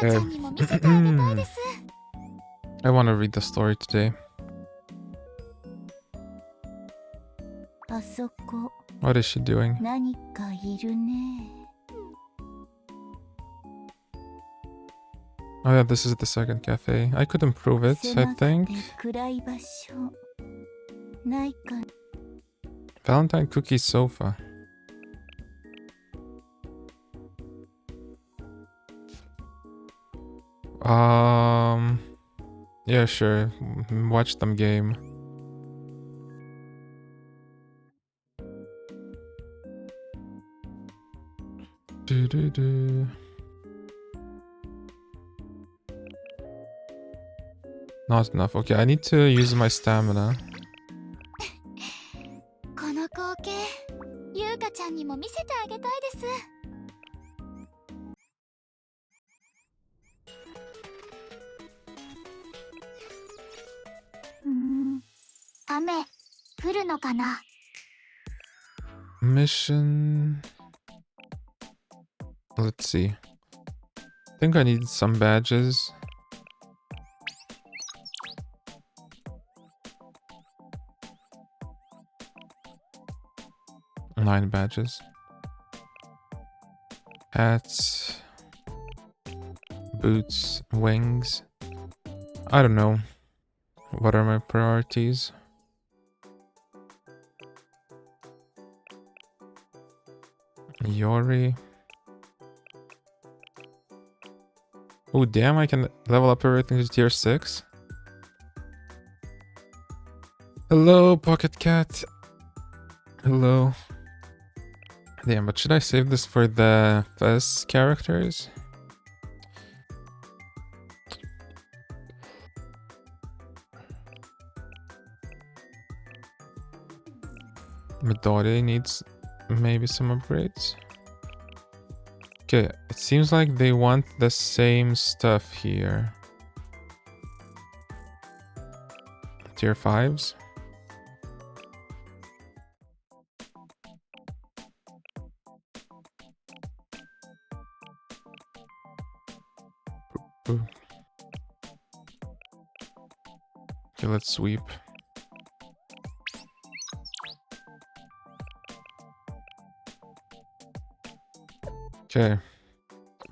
Uh, I want to read the story today. What is she doing? Oh yeah, this is the second cafe. I could improve it, I think. Valentine cookie sofa. Yeah, sure. Watch them game. Not enough. Okay, I need to use my stamina. Mission. Let's see. I think I need some badges. Nine badges. Hats. Boots. Wings. I don't know. What are my priorities? Yori. Oh damn, I can level up everything to tier 6. Hello, Pocket Cat. Hello. Damn, but should I save this for the Fez characters? Midori needs maybe some upgrades. Okay, it seems like they want the same stuff here. Tier 5s. Ooh. Okay, let's sweep. Okay,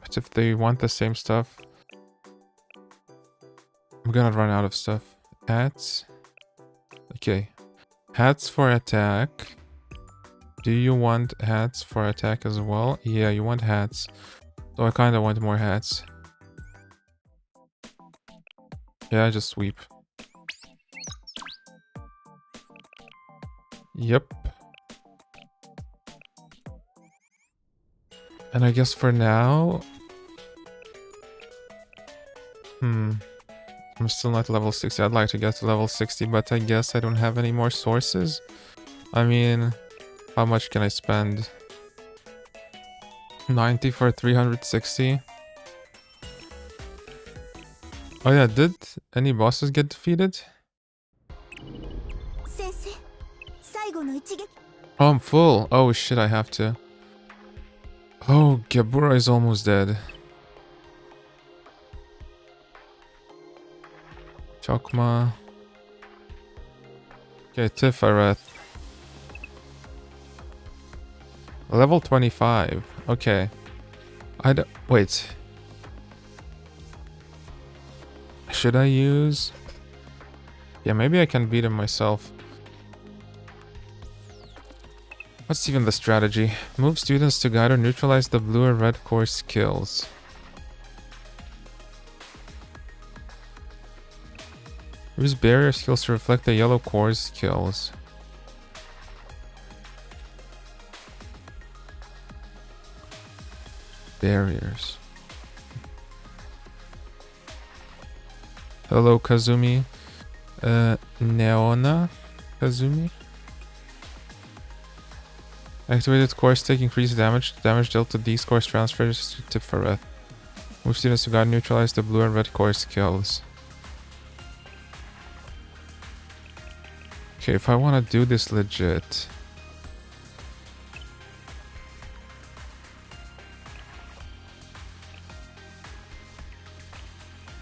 but if they want the same stuff, I'm gonna run out of stuff. Hats. Okay, hats for attack. Do you want hats for attack as well? Yeah, you want hats. So I kind of want more hats. Yeah, just sweep. Yep. And I guess for now... I'm still not level 60. I'd like to get to level 60, but I guess I don't have any more sources. I mean, how much can I spend? 90 for 360? Oh yeah, did any bosses get defeated? Oh, I'm full. Oh shit, I have to. Oh, Gabura is almost dead. Chokma. Okay, Tifareth. Level 25. Okay. Wait. Should I use... Yeah, maybe I can beat him myself. What's even the strategy? Move students to guide or neutralize the blue or red core skills. Use barrier skills to reflect the yellow core's skills. Barriers. Hello, Kazumi. Neona Kazumi. Activated core stick increased damage. Damage dealt to these cores transfers to Fareth. Move students to guide neutralize the blue and red core skills. Okay, if I want to do this legit.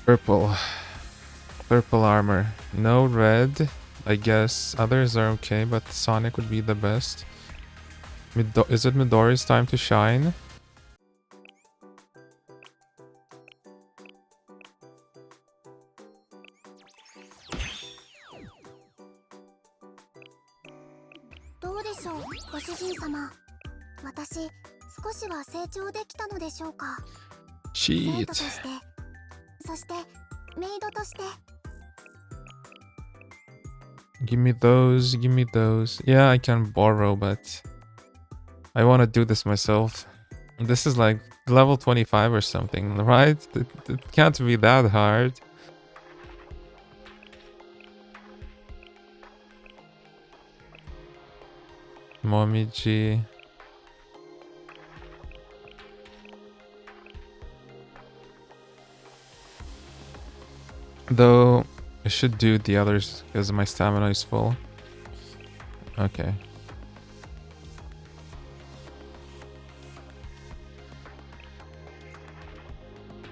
Purple. Purple armor. No red. I guess others are okay, but Sonic would be the best. Is it Midori's time to shine? Cheat. Give me those, give me those. Yeah, I can borrow, but I want to do this myself. This is like level 25 or something, right? It can't be that hard. Momiji. Though, I should do the others because my stamina is full. Okay.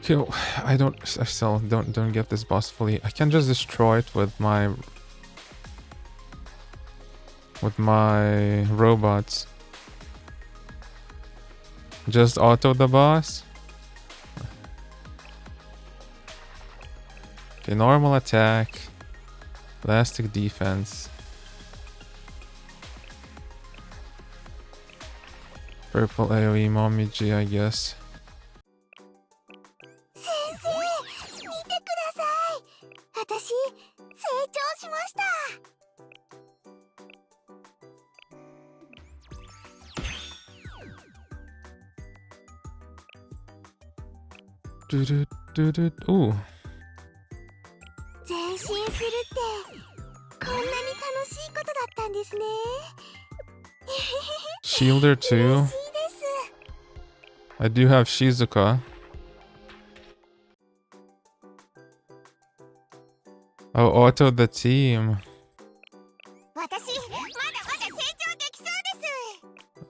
Okay, I still don't get this boss fully. I can just destroy it with my robots. Just auto the boss. Okay, normal attack. Elastic defense. Purple AoE Momiji, I guess. Ooh. Shielder too. I do have Shizuka. Oh, auto the team.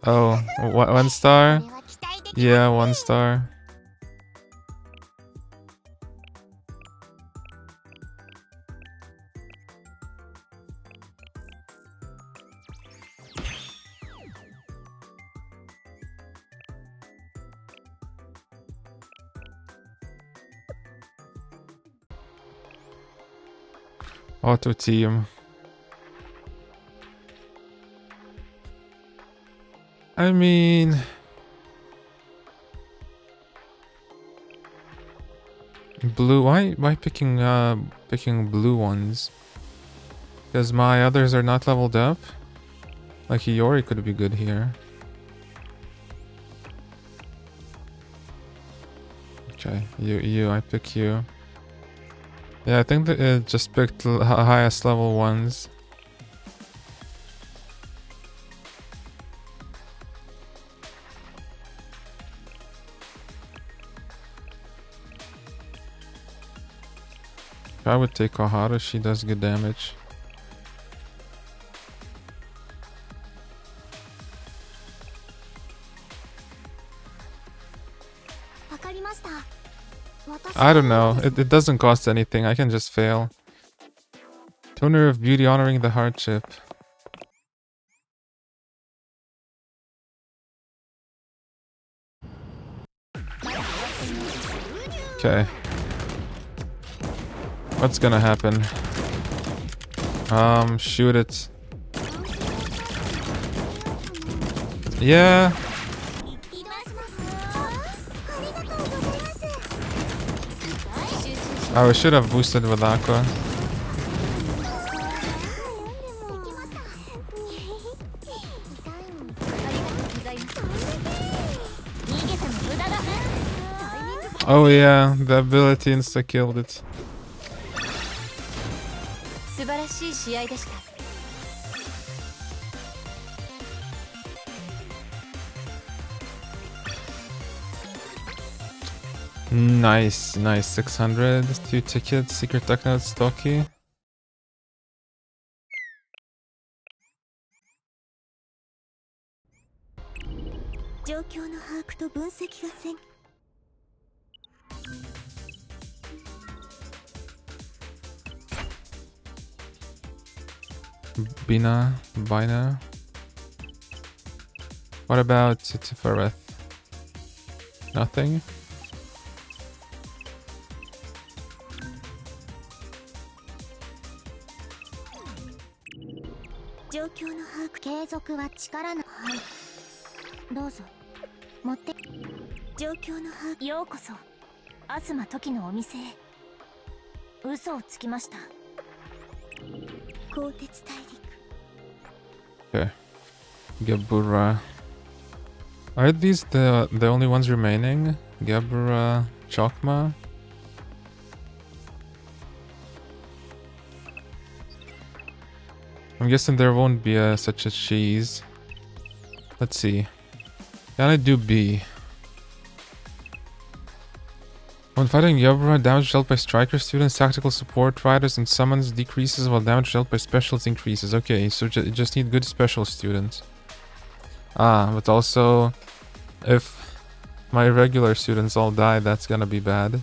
Oh, 1 star? Yeah, 1 star. Auto team. I mean, blue. Why picking blue ones? Because my others are not leveled up. Like Hiyori could be good here. Okay, I pick you. Yeah, I think that it just picked highest level ones. I would take Koharu, she does good damage. I don't know, it doesn't cost anything, I can just fail. Toner of Beauty honoring the hardship. Okay. What's gonna happen? Shoot it. Yeah. Oh, I should have boosted with Aqua. Oh yeah, the ability insta-killed it. Nice, 600. 2 tickets, secret duck note, stocky. Bina. What about Tifareth? Nothing? 状況の把握継続は力のはいどうぞ持って状況の把握ようこそ東時のお店へ嘘をつきました鋼鉄大陸 Okay. Gebura. Are these the only ones remaining? Gebura, Chokma? I'm guessing there won't be such a cheese. Let's see. Can I do B? When fighting Gebura, damage dealt by striker students, tactical support riders, and summons decreases while damage dealt by specials increases. Okay, so you just need good special students. Ah, but also, if my regular students all die, that's gonna be bad.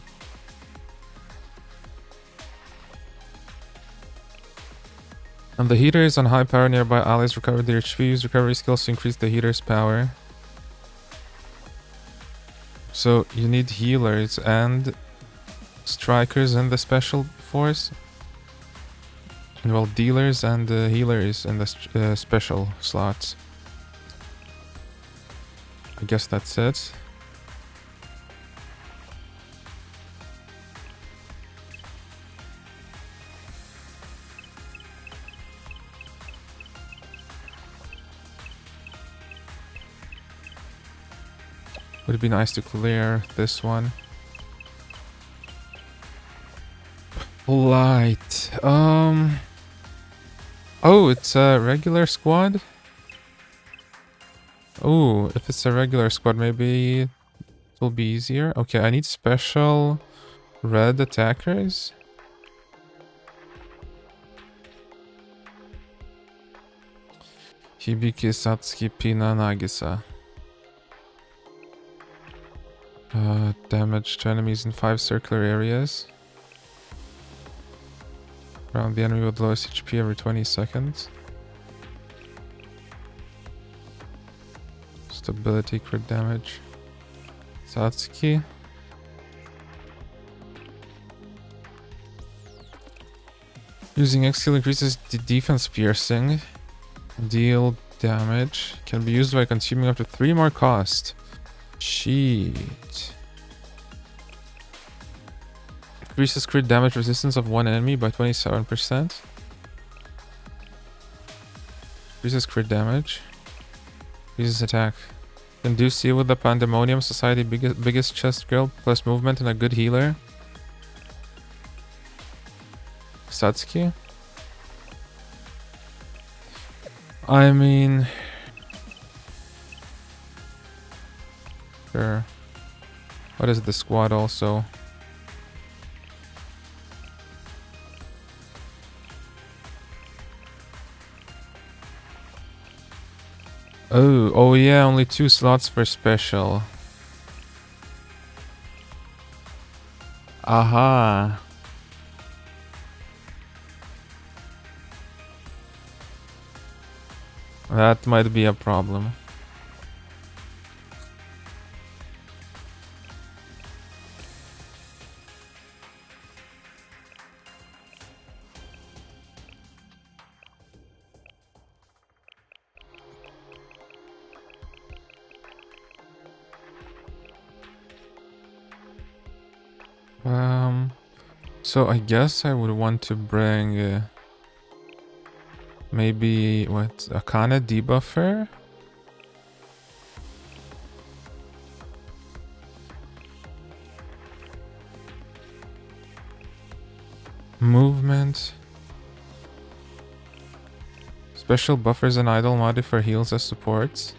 And the heaters on high power nearby allies recover their HP. Use recovery skills to increase the heater's power. So you need healers and strikers in the special force. And well, dealers and healers in the special slots. I guess that's it. Would it be nice to clear this one? Light. Oh, it's a regular squad? Oh, if it's a regular squad, maybe it will be easier. Okay, I need special red attackers. Hibiki, Satsuki, Pina, Nagisa. Damage to enemies in 5 circular areas. Around the enemy with lowest HP every 20 seconds. Stability, crit damage. Satsuki. Using X skill increases the defense piercing. Deal damage. Can be used by consuming up to 3 more cost. Cheat. Increases crit damage resistance of one enemy by 27%. Increases crit damage. Increases attack. Can do seal with the Pandemonium Society biggest chest girl plus movement and a good healer. Satsuki. I mean... Sure. What is the squad also? Oh yeah, only 2 slots for special. Aha. That might be a problem. So I guess I would want to bring maybe what, Akana debuffer? Movement. Special buffers and idle modded for heals as supports.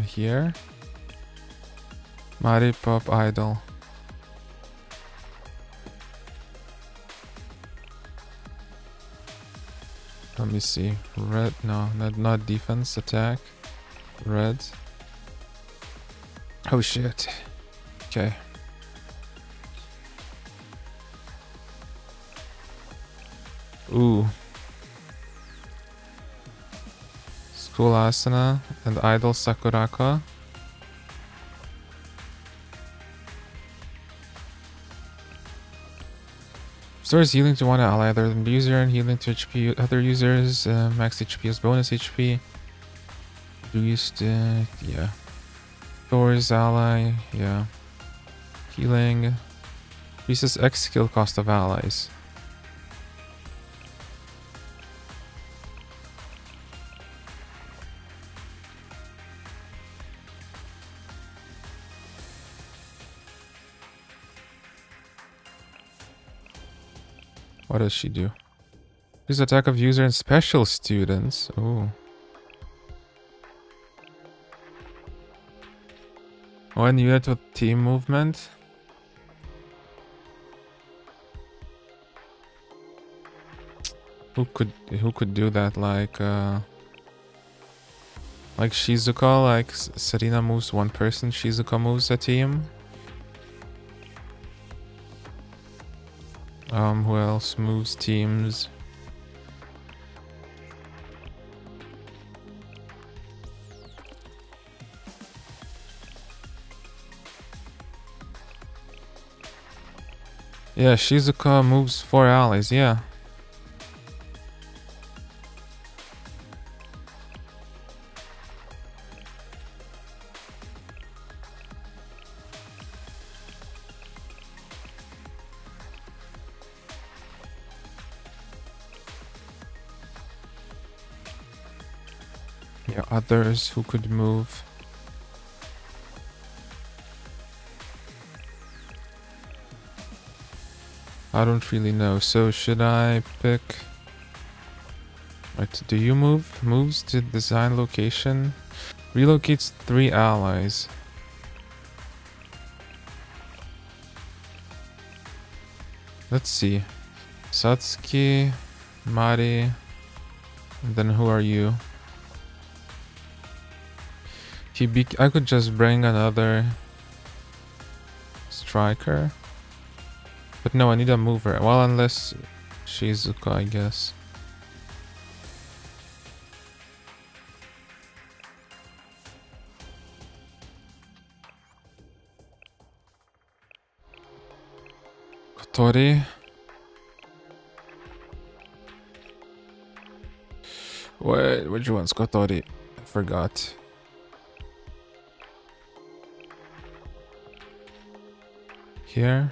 Here. Mari Pop Idol. Let me see. Red, no, not defense, attack. Red. Oh shit. Okay. Ooh. School Asana and Idol Sakuraka. Restores healing to one ally other than the user and healing to HP other users. Max HP is bonus HP. Boost, yeah. Restores ally, yeah. Healing. Increases X skill cost of allies. What does she do? Increase attack of user and special students. Oh. One unit with team movement. Who could do that? Like Shizuka, like Serena moves one person, Shizuka moves a team. Who else moves teams? Yeah, Shizuka moves 4 allies, yeah. Yeah, others who could move. I don't really know. So should I pick... Right, do you move? Moves to design location. Relocates 3 allies. Let's see. Satsuki, Mari, and then who are you? I could just bring another striker. But no, I need a mover. Well, unless Shizuka, I guess. Kotori. Wait, which one's Kotori? I forgot. Here.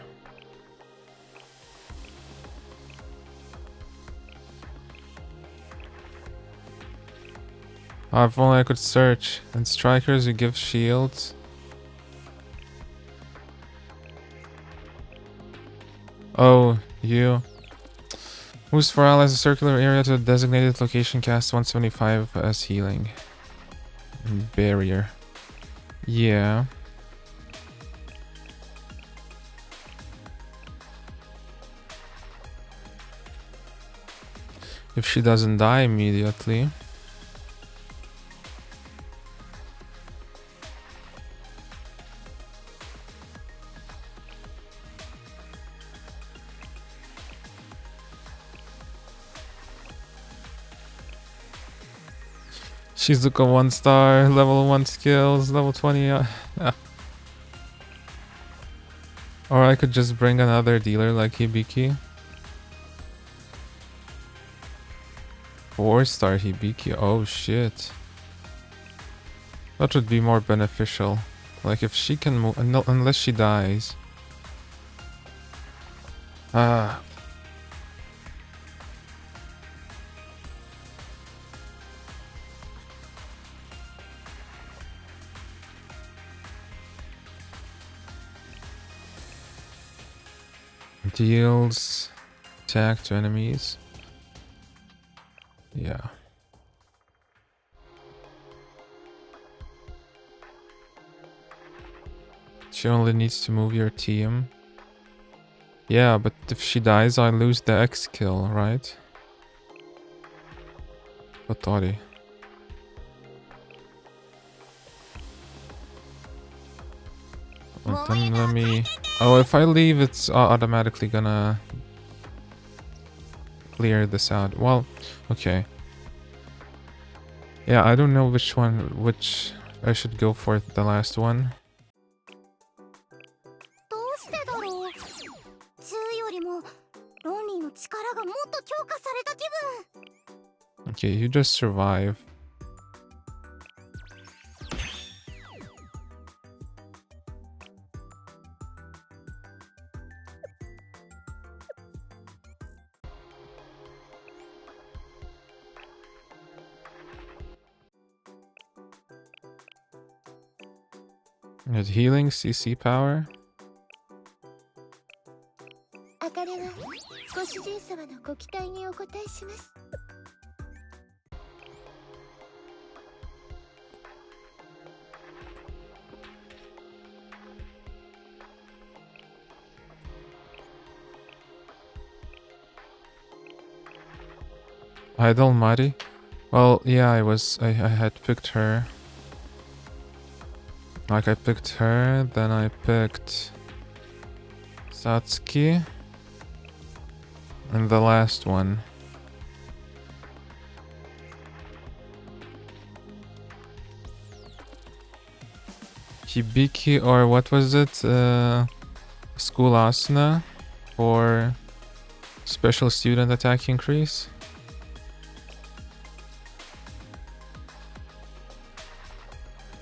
Oh, if only I could search. And strikers, you give shields. Oh, you. Moves 4 allies a circular area to a designated location, cast 175 as healing. Barrier. Yeah. If she doesn't die immediately. Shizuka 1 star, level 1 skills, level 20. Yeah. Or I could just bring another dealer like Hibiki. 4 star Hibiki. Oh shit. That would be more beneficial. Like if she can move, unless she dies. Ah. Deals attack to enemies. Yeah. She only needs to move your team. Yeah, but if she dies, I lose the X kill, right? Kotori. And then let me... Oh, if I leave, it's automatically gonna clear this out. Well, okay. Yeah, I don't know which I should go for the last one. どうしてだろう。2よりもロンリーの力がもっと強化された気分。 Okay, you just survive. With healing, CC power. あかねはご主人様のご期待にお応えします。 Idol Mari? Well, yeah, I had picked her. Like, I picked her, then I picked Satsuki. And the last one. Hibiki, or what was it? School Asuna for special student attack increase.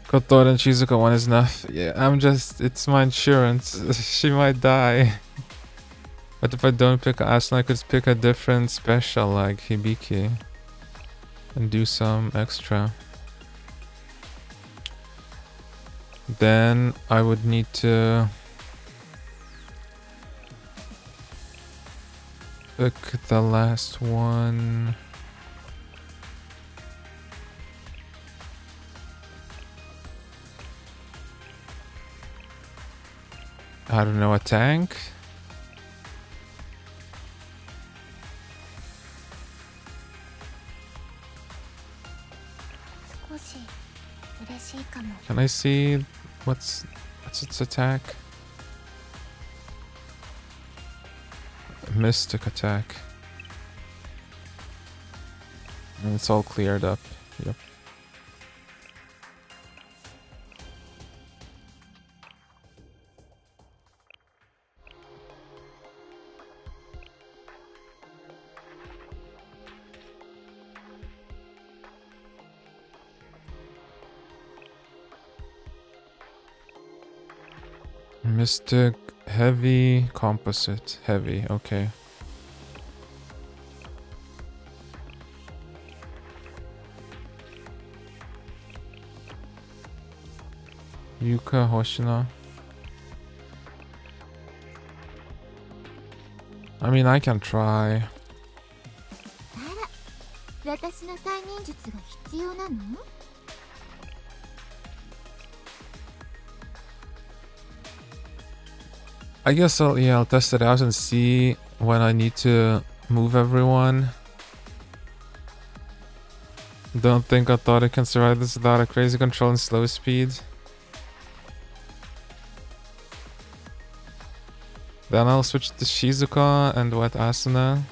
Kotor and Shizuka one is enough. Yeah, it's my insurance. She might die. But if I don't pick Asuna, I could pick a different special like Hibiki. And do some extra. Then I would need to pick the last one. I don't know, a tank? Can I see what's its attack? Mystic attack. And it's all cleared up. Yep. Mystic heavy composite. Heavy, okay. Yuka Hoshina. I mean, I can try. I guess I'll test it out and see when I need to move everyone. Don't think I thought I can survive this without a crazy control and slow speed. Then I'll switch to Shizuka and Wet Asuna.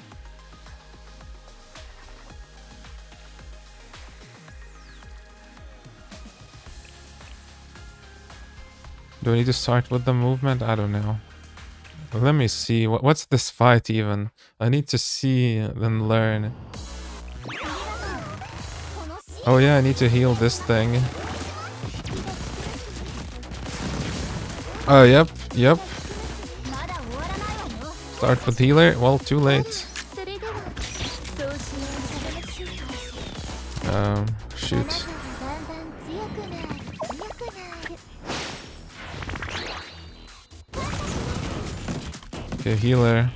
Do I need to start with the movement? I don't know. Let me see. What's this fight even? I need to see and learn. Oh yeah, I need to heal this thing. Oh, yep. Start with healer? Well, too late. Shoot. Okay, healer.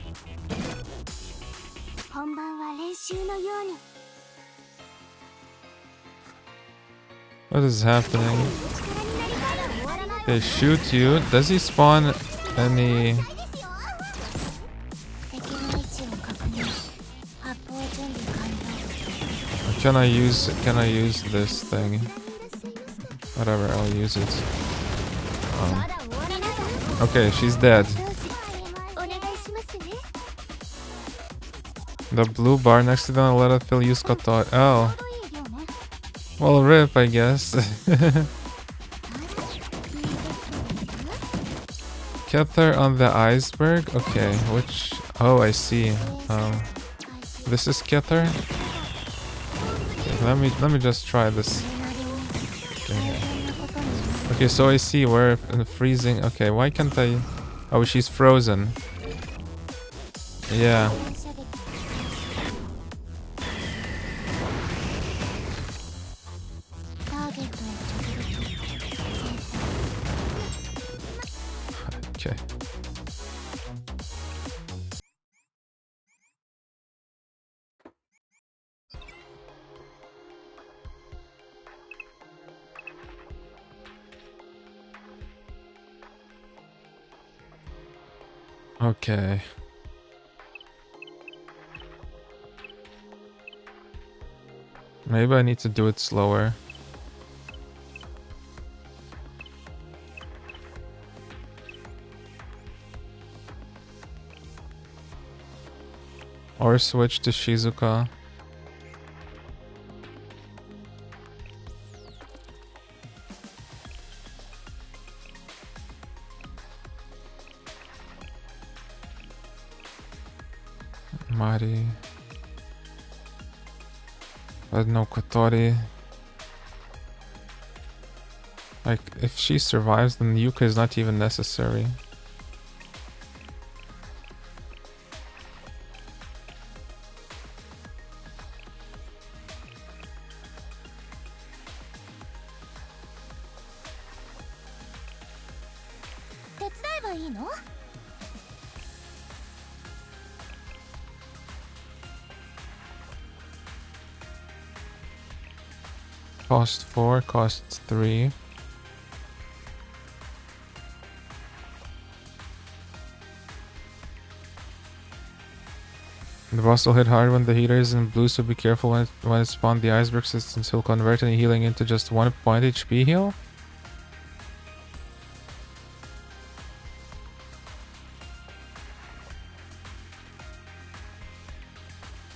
What is happening? They shoot you. Does he spawn any... Can I use this thing? Whatever, I'll use it. Okay, she's dead. The blue bar next to them let it fill use Kotori. Oh. Well, rip, I guess. Kether on the iceberg? Okay, which... Oh, I see. This is Kether? Okay, let me just try this. Okay, so I see we're freezing. Okay, why can't I... Oh, she's frozen. Yeah. Okay. Okay. Maybe I need to do it slower. Or switch to Shizuka. Mari. But no Kotori. Like, if she survives, then Yuka is not even necessary. Cost 4, cost 3. The boss will hit hard when the healer is in blue, so be careful when it spawned the iceberg since he'll convert any healing into just 1 point HP heal.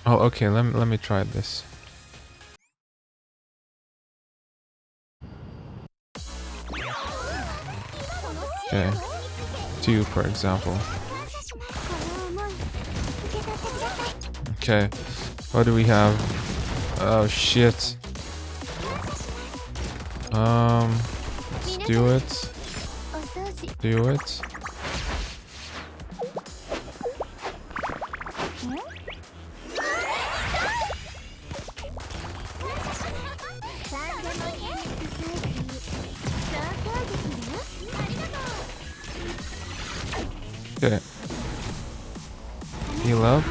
Oh, okay, let me try this. Okay. 2, for example. Okay. What do we have? Oh, shit. Let's do it. Do it. Okay. Heal up.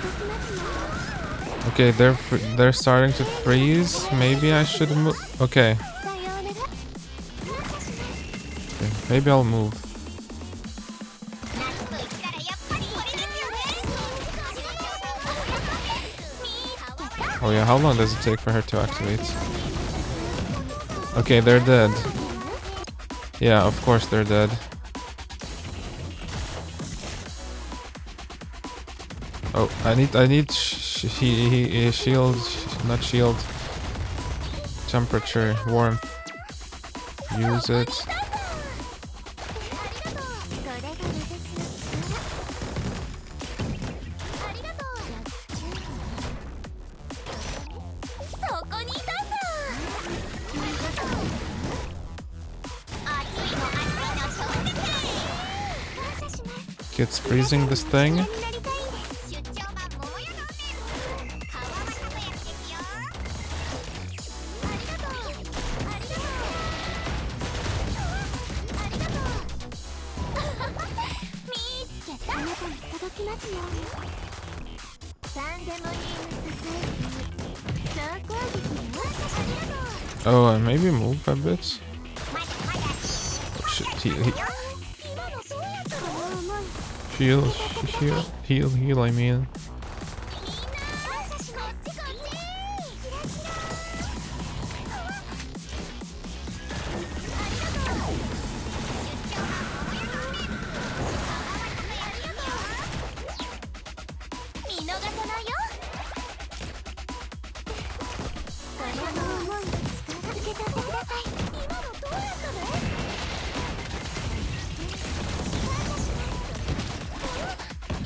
Okay, they're starting to freeze. Maybe I should move. Okay. Maybe I'll move. Oh yeah, how long does it take for her to activate? Okay, they're dead. Yeah, of course they're dead. Oh, I need shield, not shield. Temperature, warmth. Use it. It's freezing this thing. Oh, maybe move a bit. Oh, shit, heal, I mean.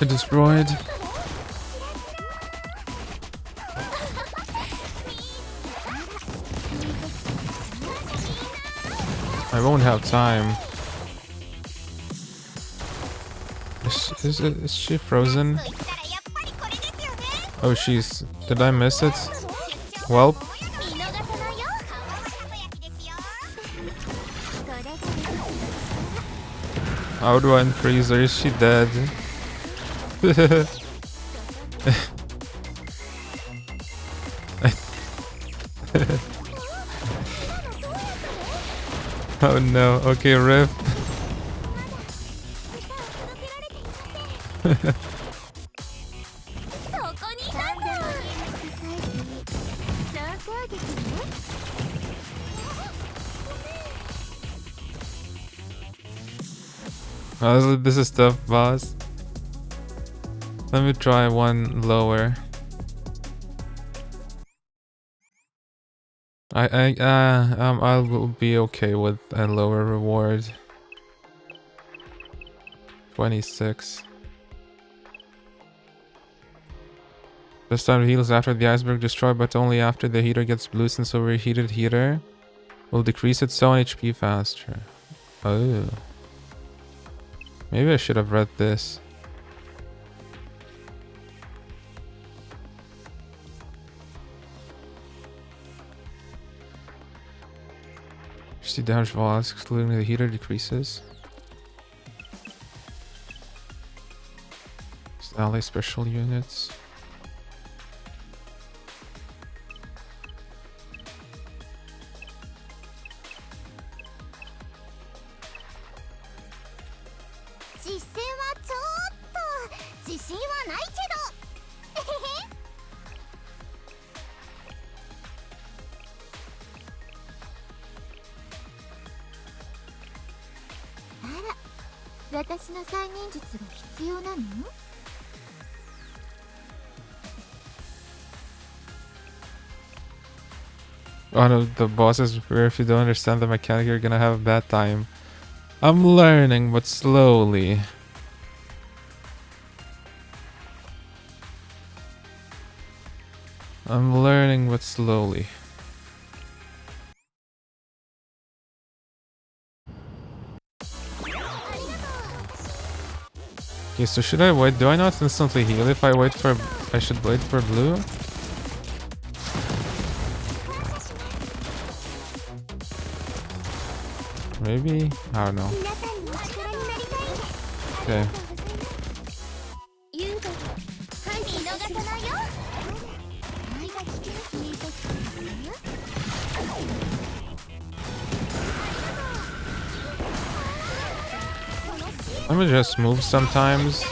It destroyed. I won't have time. Is she frozen? Oh, she's... Did I miss it? Well. How do I unfreeze her? Is she dead? Oh no, okay, rip. Oh, this is tough, boss. Let me try one lower. I will be okay with a lower reward. 26. This time heals after the iceberg destroyed, but only after the heater gets blue, since overheated heater will decrease its own HP faster. Oh. Maybe I should have read this. See damage volts, excluding the heater decreases. Ally special units. Oh no, the bosses, where if you don't understand the mechanic, you're gonna have a bad time. I'm learning, but slowly. I'm learning, but slowly. Okay, so should I wait? Do I not instantly heal if I wait for... I should wait for blue? Maybe? I don't know. Okay. Let me just move sometimes.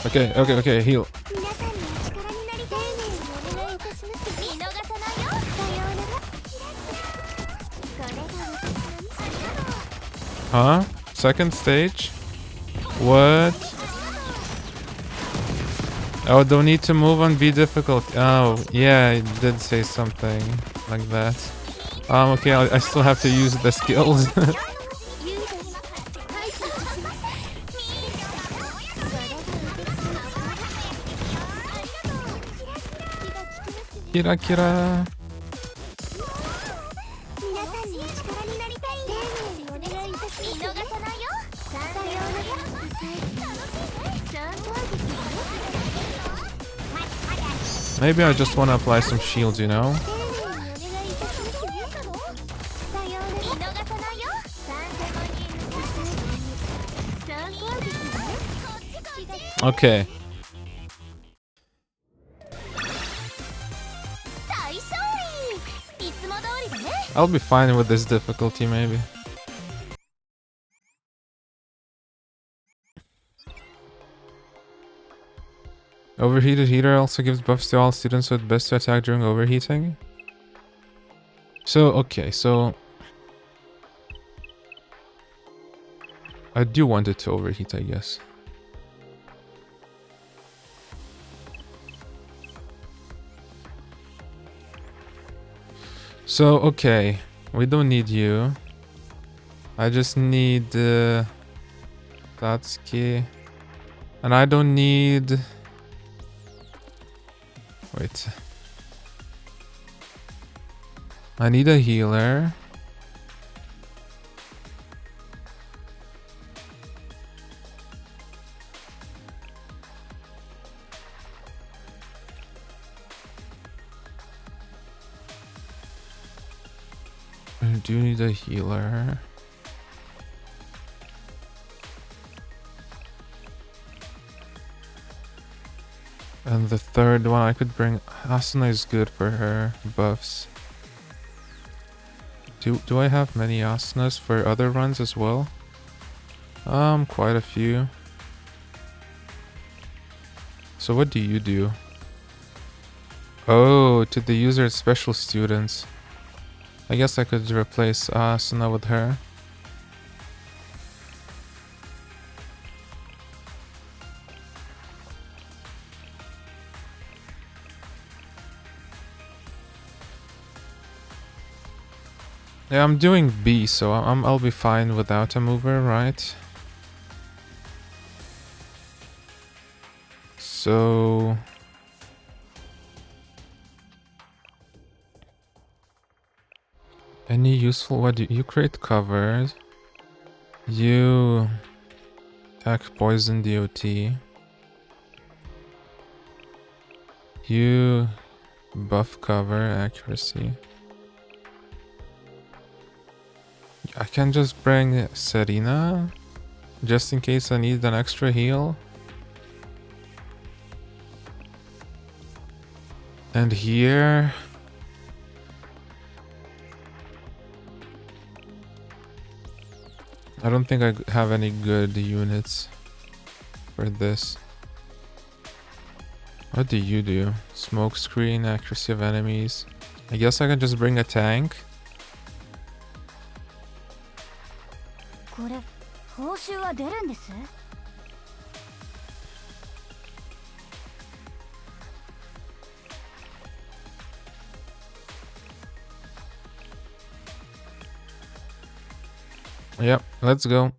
Okay, heal. Huh? Second stage? What? Oh, don't need to move on be difficult. Oh, yeah, it did say something like that. Okay, I still have to use the skills. Kira Kira. Maybe I just want to apply some shields, you know? Okay. I'll be fine with this difficulty, maybe. Overheated heater also gives buffs to all students, so it's best to attack during overheating. So, okay, so... I do want it to overheat, I guess. So, okay. We don't need you. I just need... Tatsuki. And I don't need... Wait. I need a healer. I do need a healer. And the third one I could bring... Asuna is good for her buffs. Do I have many Asunas for other runs as well? Quite a few. So what do you do? Oh, to the user's special students. I guess I could replace Asuna with her. Yeah, I'm doing B, so I'll be fine without a mover, right? So... Any useful... What do you create covers? You... Attack poison DOT. You... Buff cover accuracy. I can just bring Serena, just in case I need an extra heal. And here... I don't think I have any good units for this. What do you do? Smoke screen, accuracy of enemies. I guess I can just bring a tank. Yep, let's go.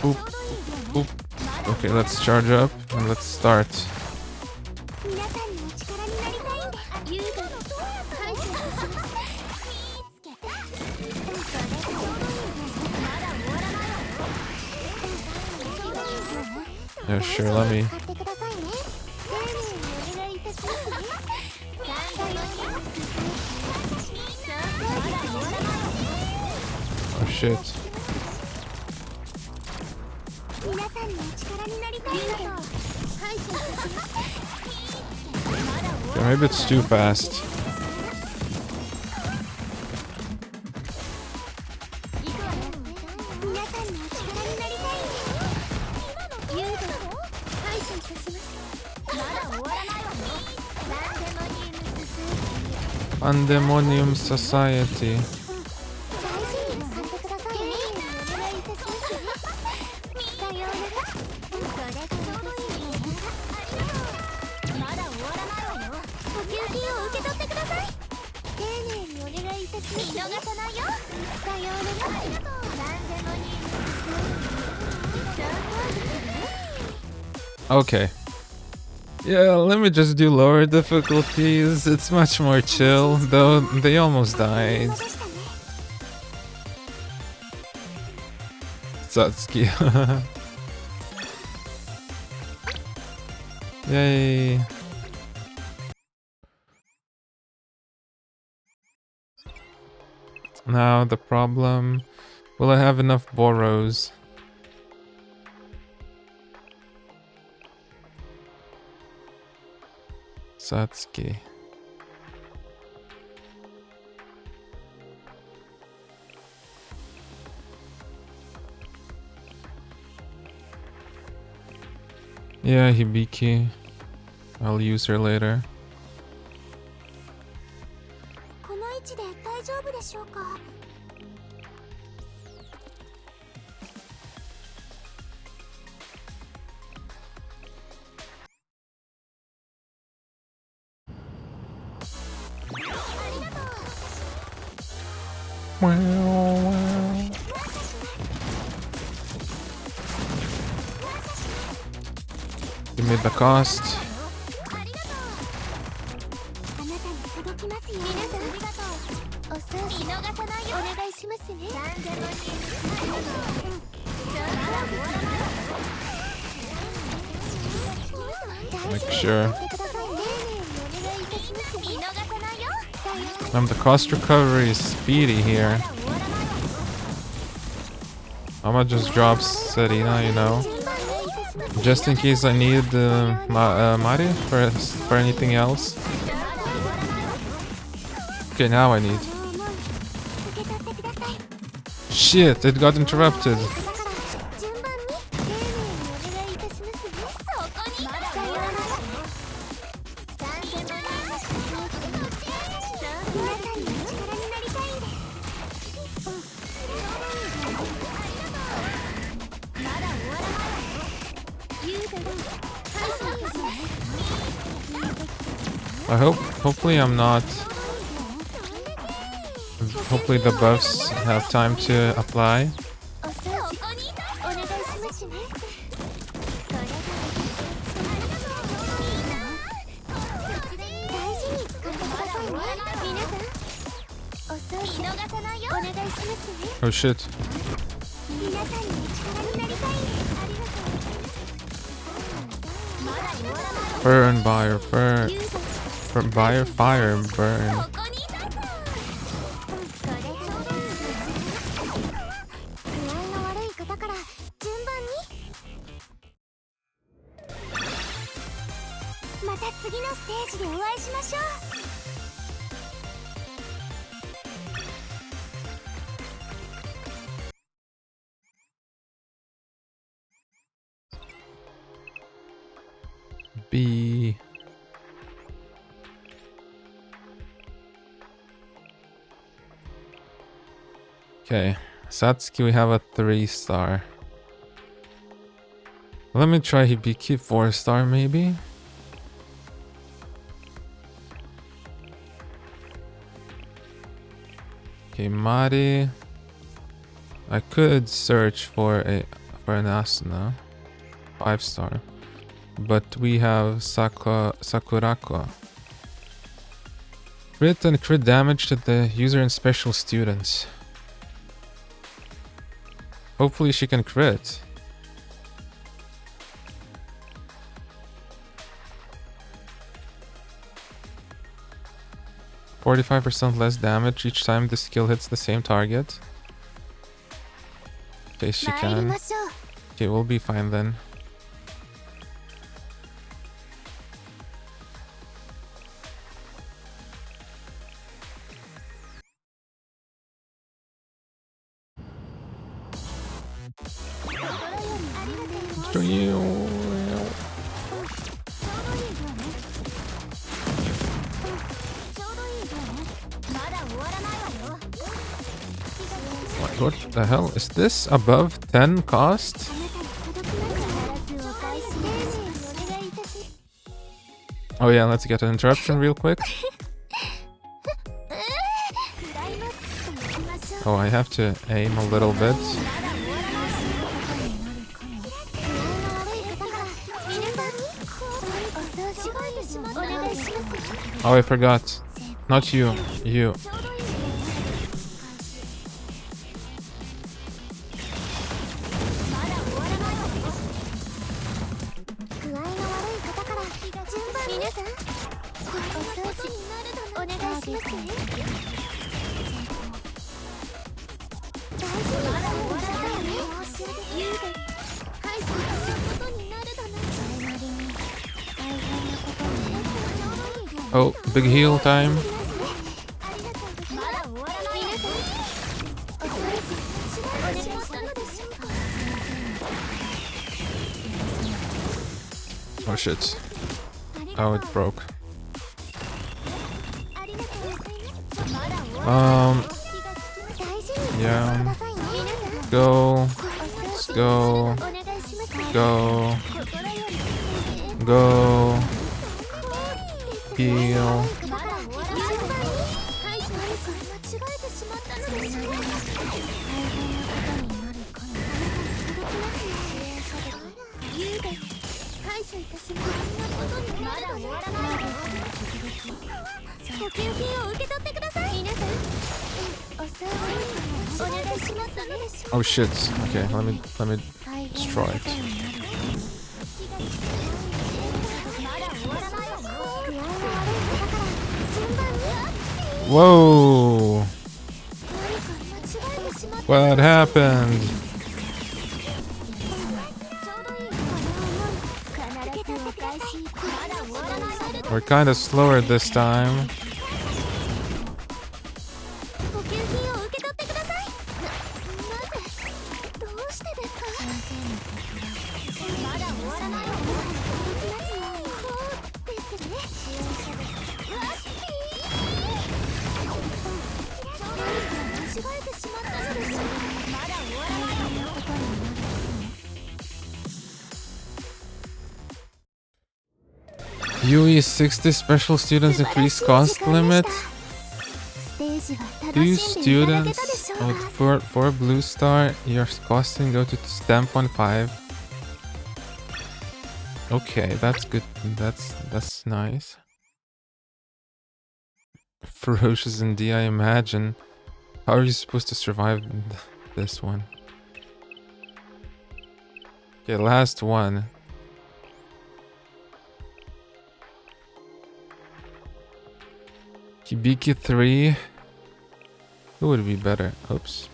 Oop, oop. Okay, let's charge up and let's start. Yeah, sure, let me. Oh shit. Okay, maybe it's too fast. Pandemonium Society. Okay. Yeah, let me just do lower difficulties. It's much more chill, though they almost died. Satsuki. Yay. Now the problem... Will I have enough Boros? Satsuki. Yeah, Hibiki. I'll use her later. この位置で大丈夫でしょうか。You made the cost. あなたに届きますよ。皆さんありがとう。お掃除見逃さないよ。お願いしますね。Make sure. The cost recovery is speedy here. I'ma just drop Serena, you know, just in case I need Mari for anything else. Okay, now I need. Shit, it got interrupted. Hopefully I'm not. Hopefully the buffs have time to apply. Oh shit. Burn, buyer, burn. Buyer, fire, burn. B. Okay, Satsuki, we have a 3-star. Let me try Hibiki 4-star maybe. Okay, Mari. I could search for an Asuna 5-star, but we have Sakurako. Crit and crit damage to the user and special students. Hopefully she can crit. %45 less damage each time the skill hits the same target. Okay, she can. Okay, we'll be fine then. What the hell? Is this above 10 cost? Oh yeah, let's get an interruption real quick. Oh, I have to aim a little bit. Oh, I forgot. Not you. You. Oh, big heal time. Oh shit. Oh, it broke. Yeah. Go. Let's go. Go. Go. Heal. Oh shit. Okay, let me destroy it. Whoa! What happened? We're kind of slower this time. UE 60 special students increase cost limit. 2 students with 4 blue star, your costing go to 10.5. Okay, that's good. That's nice. Ferocious in D, I imagine. How are you supposed to survive this one? Okay, last one. Hibiki 3. Who would be better? Oops.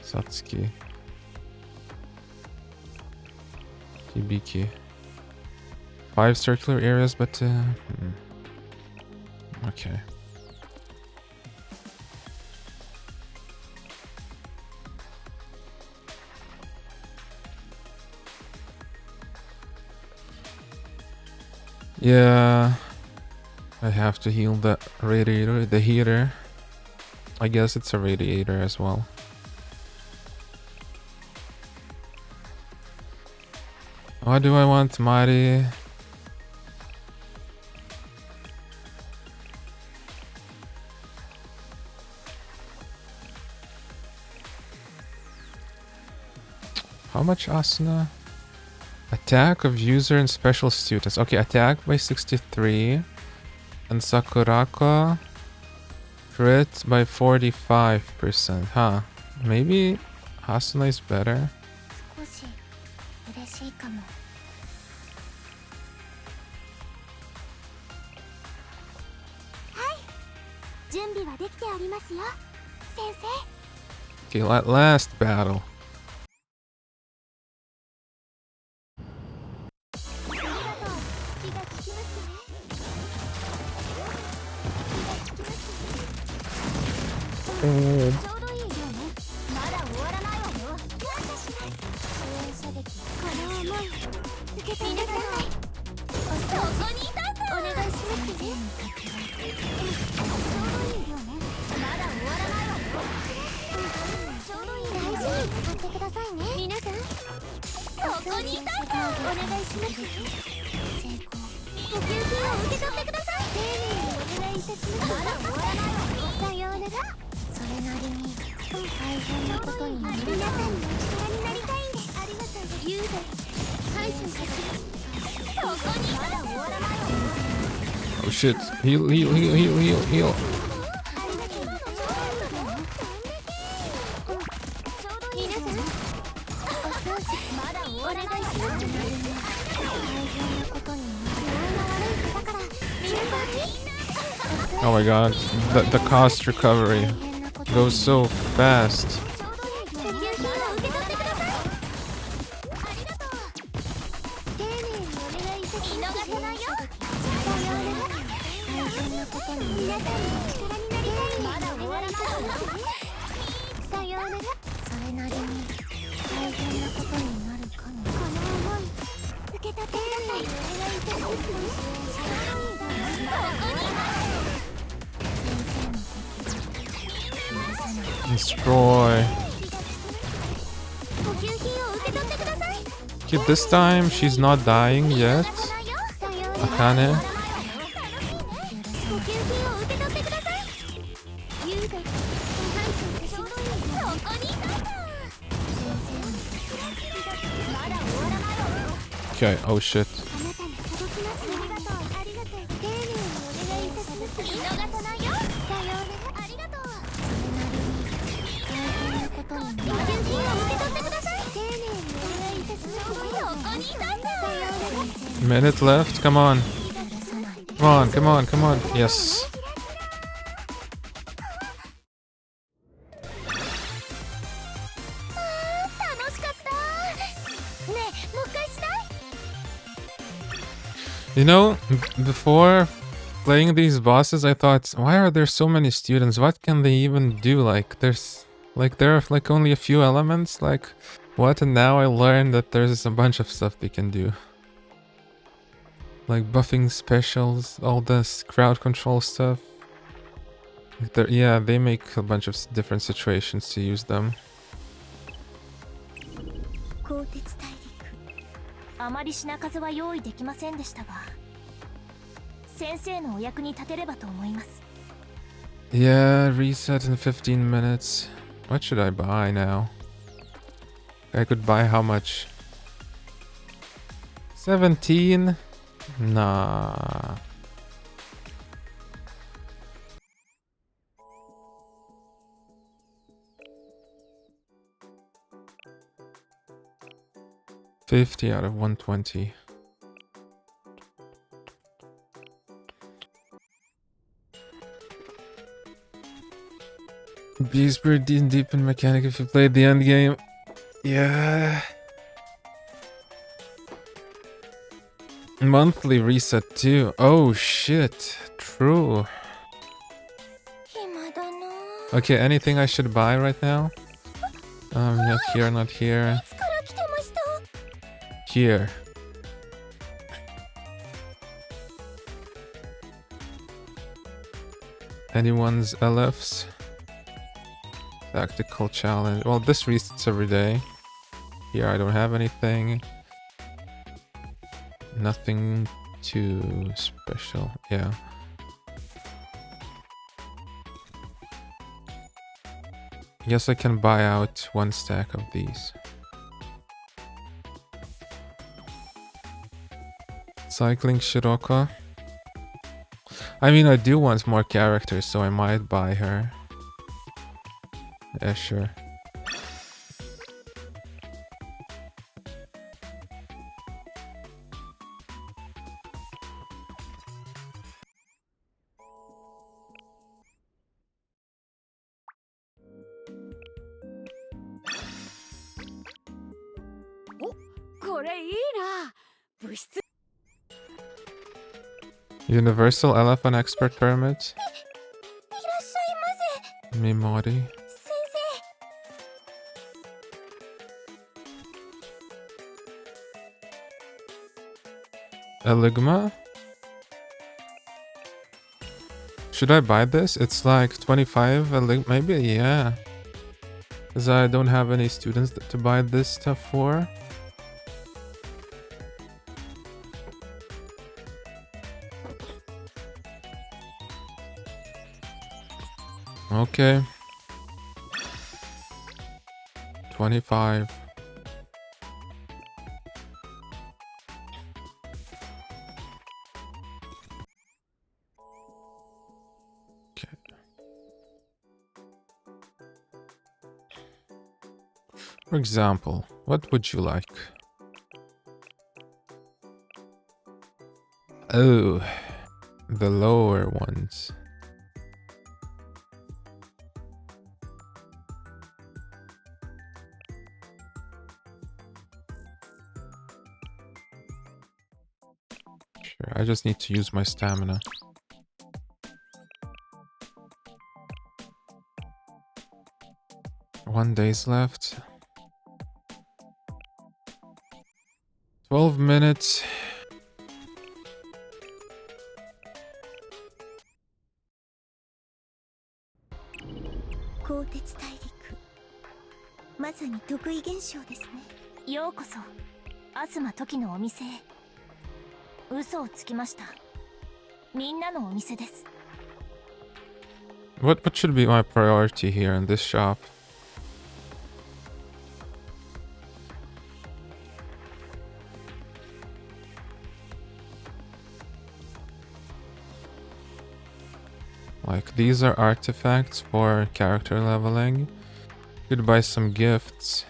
Satsuki. Hibiki. 5 circular areas, but okay. Yeah, I have to heal the radiator, the heater. I guess it's a radiator as well. Why do I want Mari? How much Asuna? Attack of user and special students. Okay, attack by 63. And Sakuraka crit by 45%. Huh. Maybe Asuna is better. Okay, last battle. Oh shit. Heal, heal, heal, heal, heal, heal. Oh my god, the cost recovery goes so fast. Destroy. Okay, this time she's not dying yet. Akane. Okay, oh shit. Minute left, come on. Come on, come on, come on. Yes. You know, before playing these bosses, I thought, why are there so many students? What can they even do? Like, there are like only a few elements. Like, what? And now I learned that there's a bunch of stuff they can do. Like buffing specials, all this crowd control stuff. Yeah, they make a bunch of different situations to use them. あまり品数は用意できませんでしたが、先生のお役に立てればと思います。Yeah, reset in 15 minutes. What should I buy now? I could buy how much? 17? Nah. $50 out of 120. Beast pretty deep in mechanic if you played the end game. Yeah. Monthly reset too. Oh shit. True. Okay, anything I should buy right now? Not here, not here. Here. Anyone's LFs? Tactical challenge. Well, this resets every day. Here I don't have anything. Nothing too special. Yeah. I guess I can buy out one stack of these. Cycling Shiroka. I mean, I do want more characters, so I might buy her. Yeah, sure. Universal Elephant Expert Permit. Mimori. Eligma? Should I buy this? It's like 25 maybe, yeah. Because I don't have any students to buy this stuff for. Okay. 25. Okay. For example, what would you like? Oh, the lower ones. I just need to use my stamina. One day's left. 12 minutes. What should be my priority here in this shop? Like, these are artifacts for character leveling. Could buy some gifts.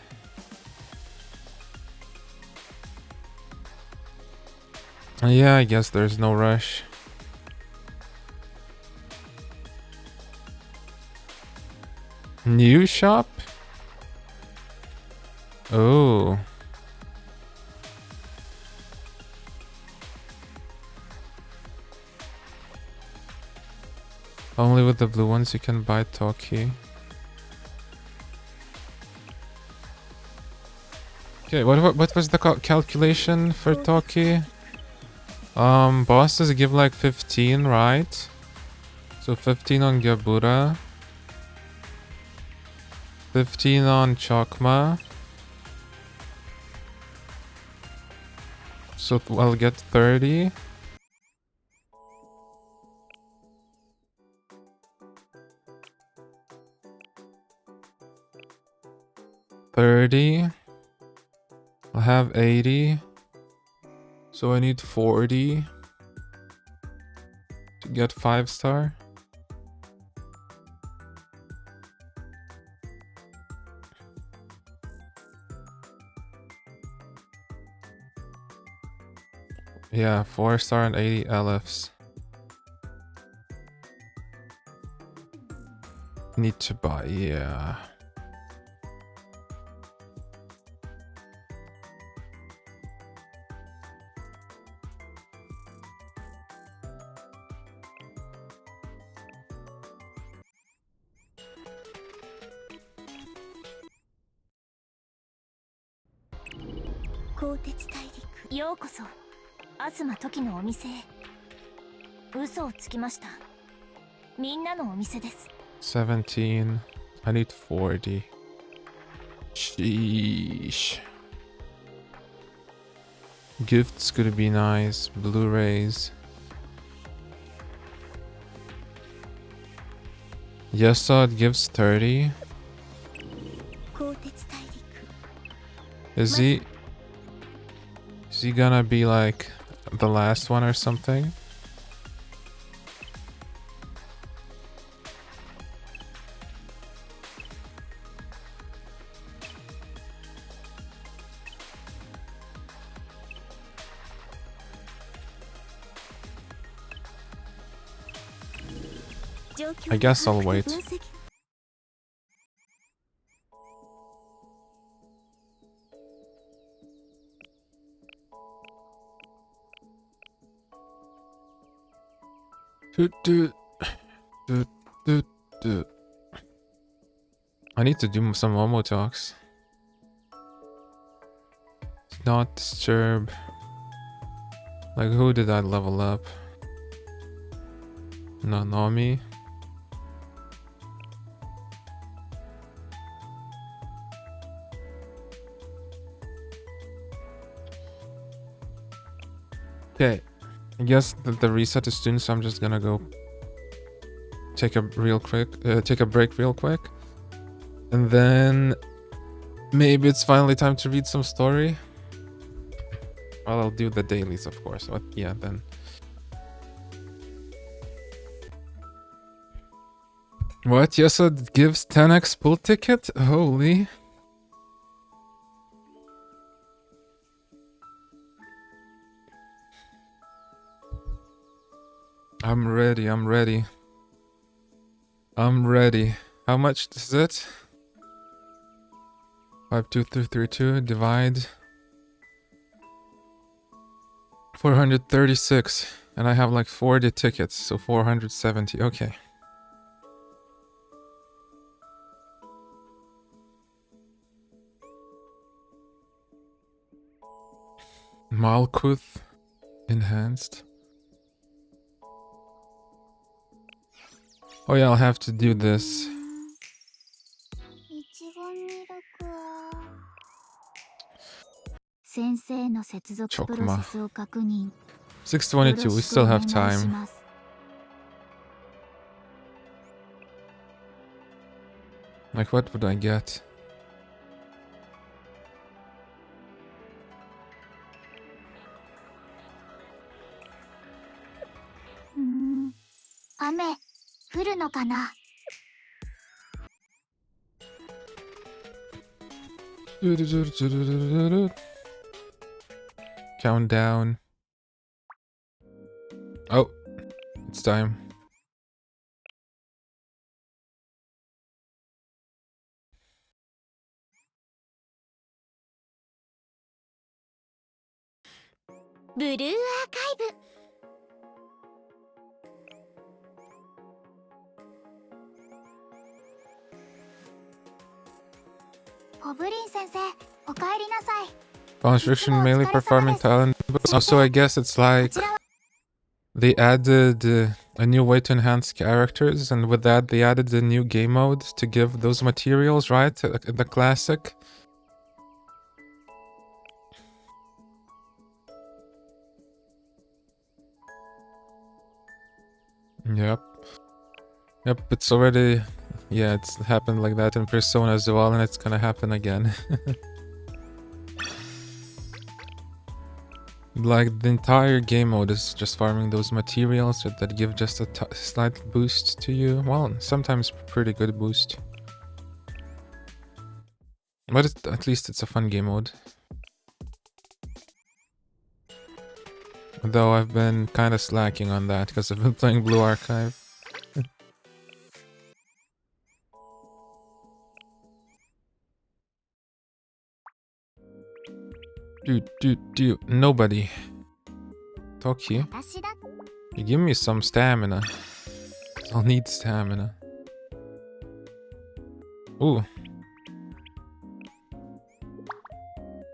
Yeah, I guess there's no rush. New shop? Oh. Only with the blue ones you can buy Toki. Okay, what was the calculation for Toki? Bosses give like 15, right? So 15 on Gabura. 15 on Chakma. So I'll get 30. I'll have 80. So I need 40 to get 5-star. Yeah, 4-star and 80 LFs. Need to buy, yeah. $17. I need 40. Sheesh. Gifts could be nice. Blu-rays. Yesod gives 30. Is he gonna be like the last one or something? I guess I'll wait. I need to do some Momo talks. Not disturb. Like, who did I level up? Nanomi. Okay, I guess that the reset is soon, so I'm just gonna go take a break real quick, and then maybe it's finally time to read some story. Well, I'll do the dailies, of course. But yeah, then. What? Yesod gives 10x pull ticket? Holy. I'm ready. How much is it? 52332 divide 436, and I have like 40 tickets, so 470. Okay. Malkuth enhanced. Oh yeah, I'll have to do this. 先生の接続プロセスを確認。 622, we still have time. Like, what would I get? Countdown. Oh, it's time. Blue Archive. Poblin sensei, お帰りなさい. Constriction melee performing talent. Oh, so I guess it's like they added a new way to enhance characters, and with that they added a new game mode to give those materials, right? The classic. Yep. Yep, it's already... Yeah, it's happened like that in Persona as well, and it's gonna happen again. Like, the entire game mode is just farming those materials that give just a slight boost to you. Well, sometimes pretty good boost. But at least it's a fun game mode. Though I've been kind of slacking on that because I've been playing Blue Archive. Dude, nobody. Toki, you give me some stamina. I'll need stamina. Ooh.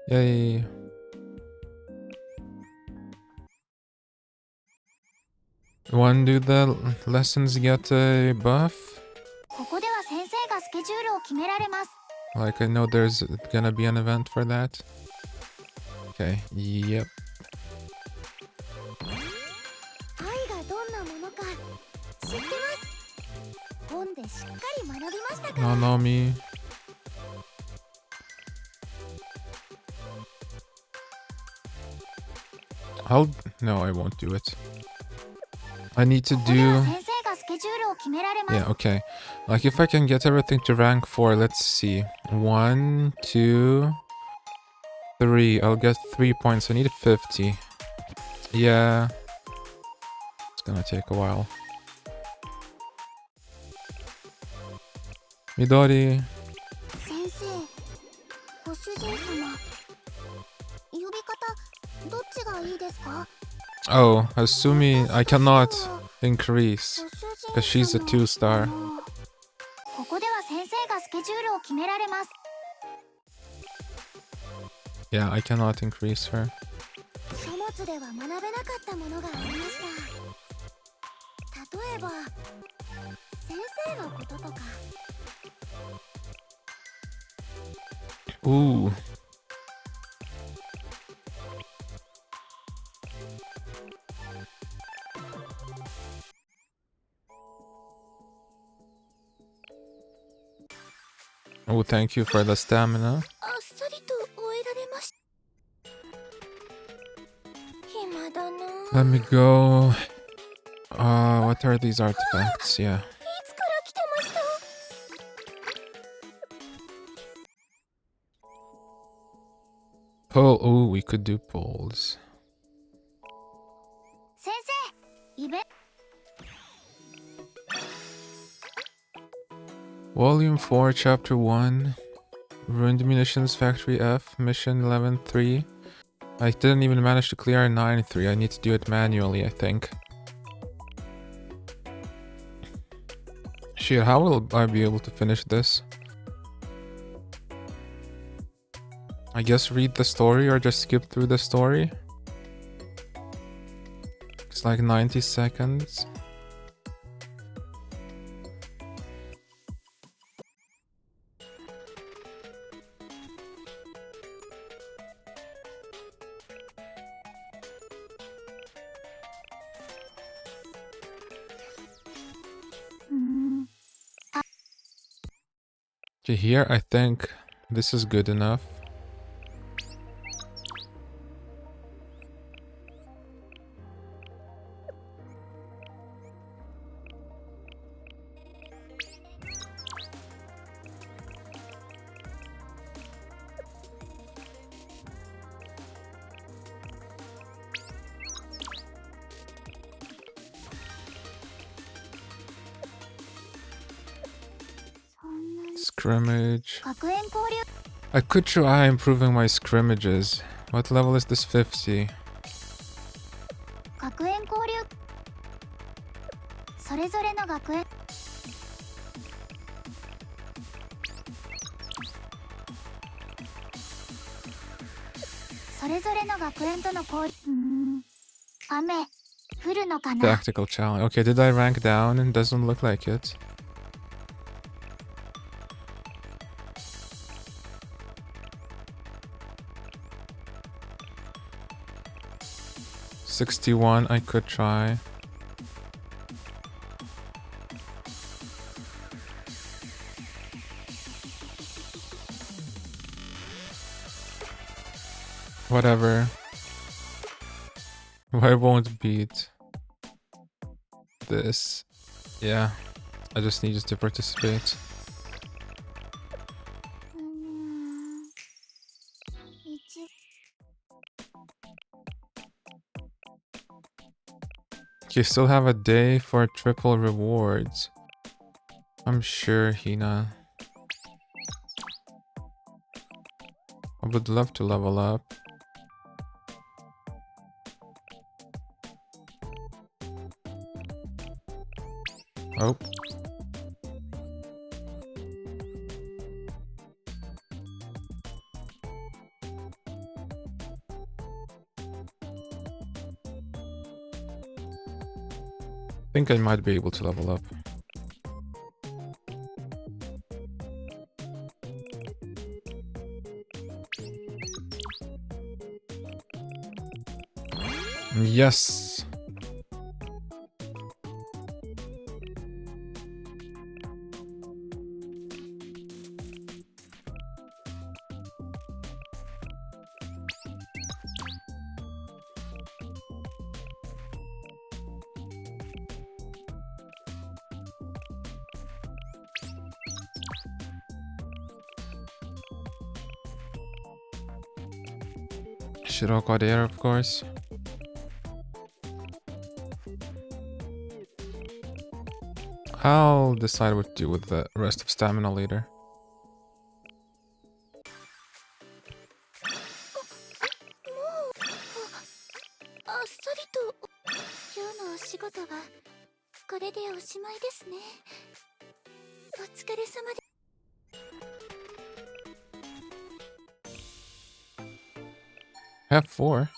Yay. When do the lessons get a buff? Like, I know there's gonna be an event for that. Okay, yep. Nanomi. No, I won't do it. I need to do... Yeah, okay. Like, if I can get everything to rank 4, let's see. 1, 2, 3. I'll get 3 points. I need 50. Yeah. It's gonna take a while. Midori. Oh, Asumi, I cannot increase because she's a 2-star. Yeah, I cannot increase her. Ooh. Oh, thank you for the stamina. Let me go. What are these artifacts? Yeah. Pull. Oh, we could do pulls. Volume 4, Chapter 1. Ruined Munitions Factory F, Mission 11-3. I didn't even manage to clear 9-3. I need to do it manually, I think. Shit, how will I be able to finish this? I guess read the story or just skip through the story. It's like 90 seconds. Okay, here I think this is good enough. Scrimmage. I could try improving my scrimmages. What level is this? 50. Tactical challenge. Okay, did I rank down? It doesn't look like it. $61, I could try. Whatever. I won't beat this. Yeah, I just need you to participate. You still have a day for triple rewards. I'm sure, Hina. I would love to level up. Oh. I think I might be able to level up. Yes. Shiroko there, of course. I'll decide what to do with the rest of stamina later. I have 4.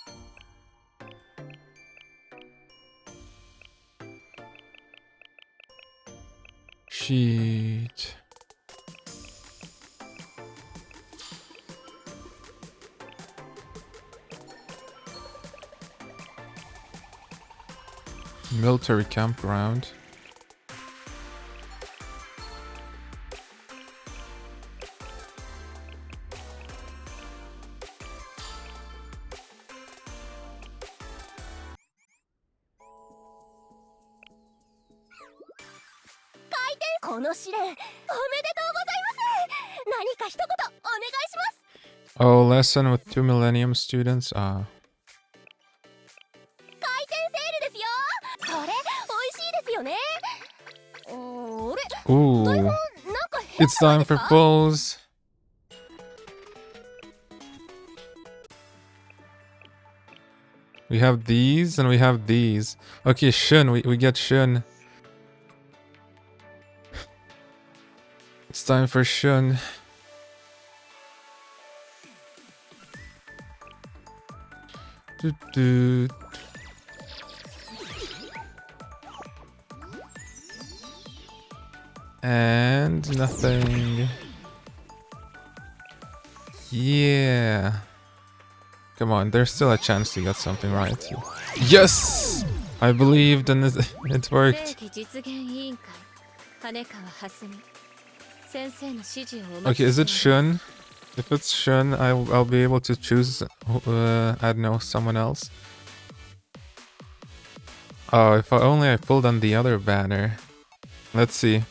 Sheet. Military campground. Oh, lesson with 2 Millennium students. Ooh, it's time for polls. We have these and we have these. Okay, Shun, we get Shun. It's time for Shun. And nothing. Yeah. Come on, there's still a chance to get something right. Yes! I believed and it worked. Okay, is it Shun? If it's Shun, I'll be able to choose, I don't know, someone else. Oh, if only I pulled on the other banner. Let's see.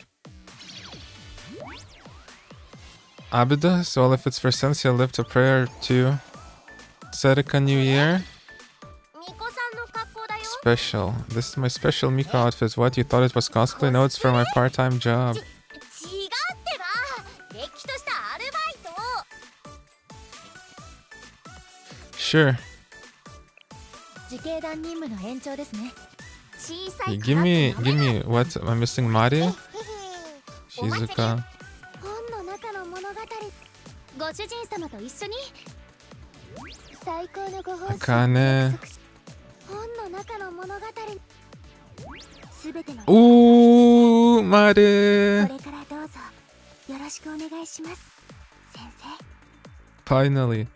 Abida, so if it's for Sensei, I'll lift a prayer to Serika New Year. Special. This is my special Miko outfit. What, you thought it was cosplay? No, it's for my part-time job. Sure. Hey, give me, what? Am I missing Mari? Shizuka. Akane. Ooh, Mari. Finally.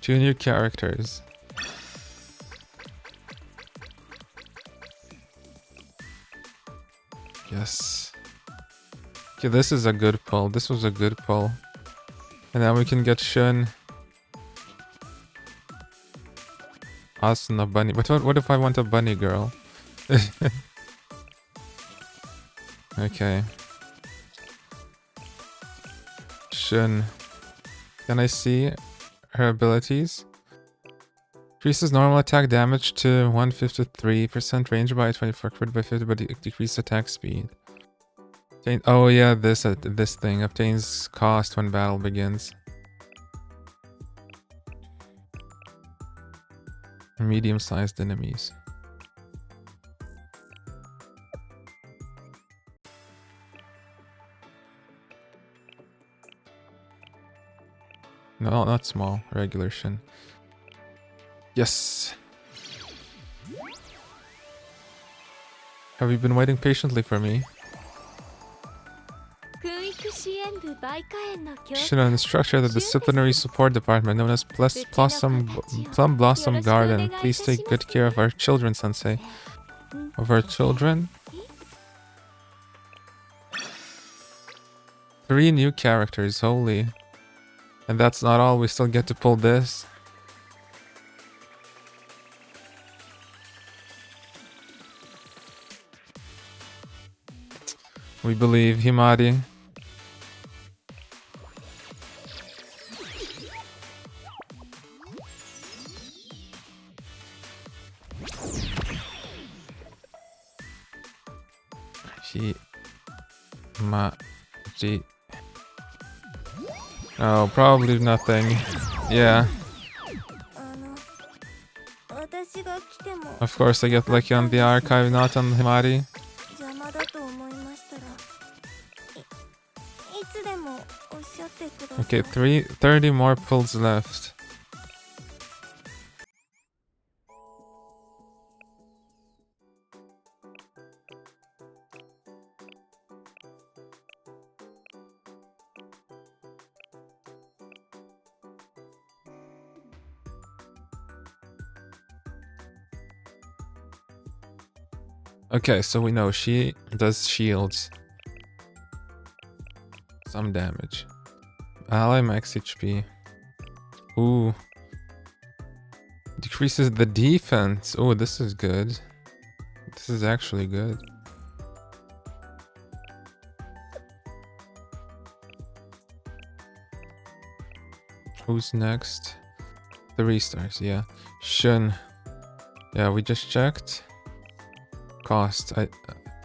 Two new characters. Yes. Okay, this is a good pull. This was a good pull. And now we can get Shun. Asuna bunny. But what if I want a bunny girl? Okay. Shun. Can I see her abilities? Increases normal attack damage to 153%, range by 24, crit by 50, but decrease attack speed. Oh yeah, this thing obtains cost when battle begins. Medium-sized enemies. No, not small. Regular Shin. Yes. Have you been waiting patiently for me? Should instruct the disciplinary support department known as Plum Blossom Garden. Please take good care of our children, Sensei. Of our children? 3 new characters, holy. And that's not all, we still get to pull this. We believe Himari. Himari. Oh, probably nothing. Yeah. Of course, I get lucky on the archive, not on Himari. Okay, 30 more pulls left. Okay, so we know she does shields. Some damage. Ally max HP. Ooh. Decreases the defense. Oh, this is good. This is actually good. Who's next? 3 stars, yeah. Shun. Yeah, we just checked. Cost. I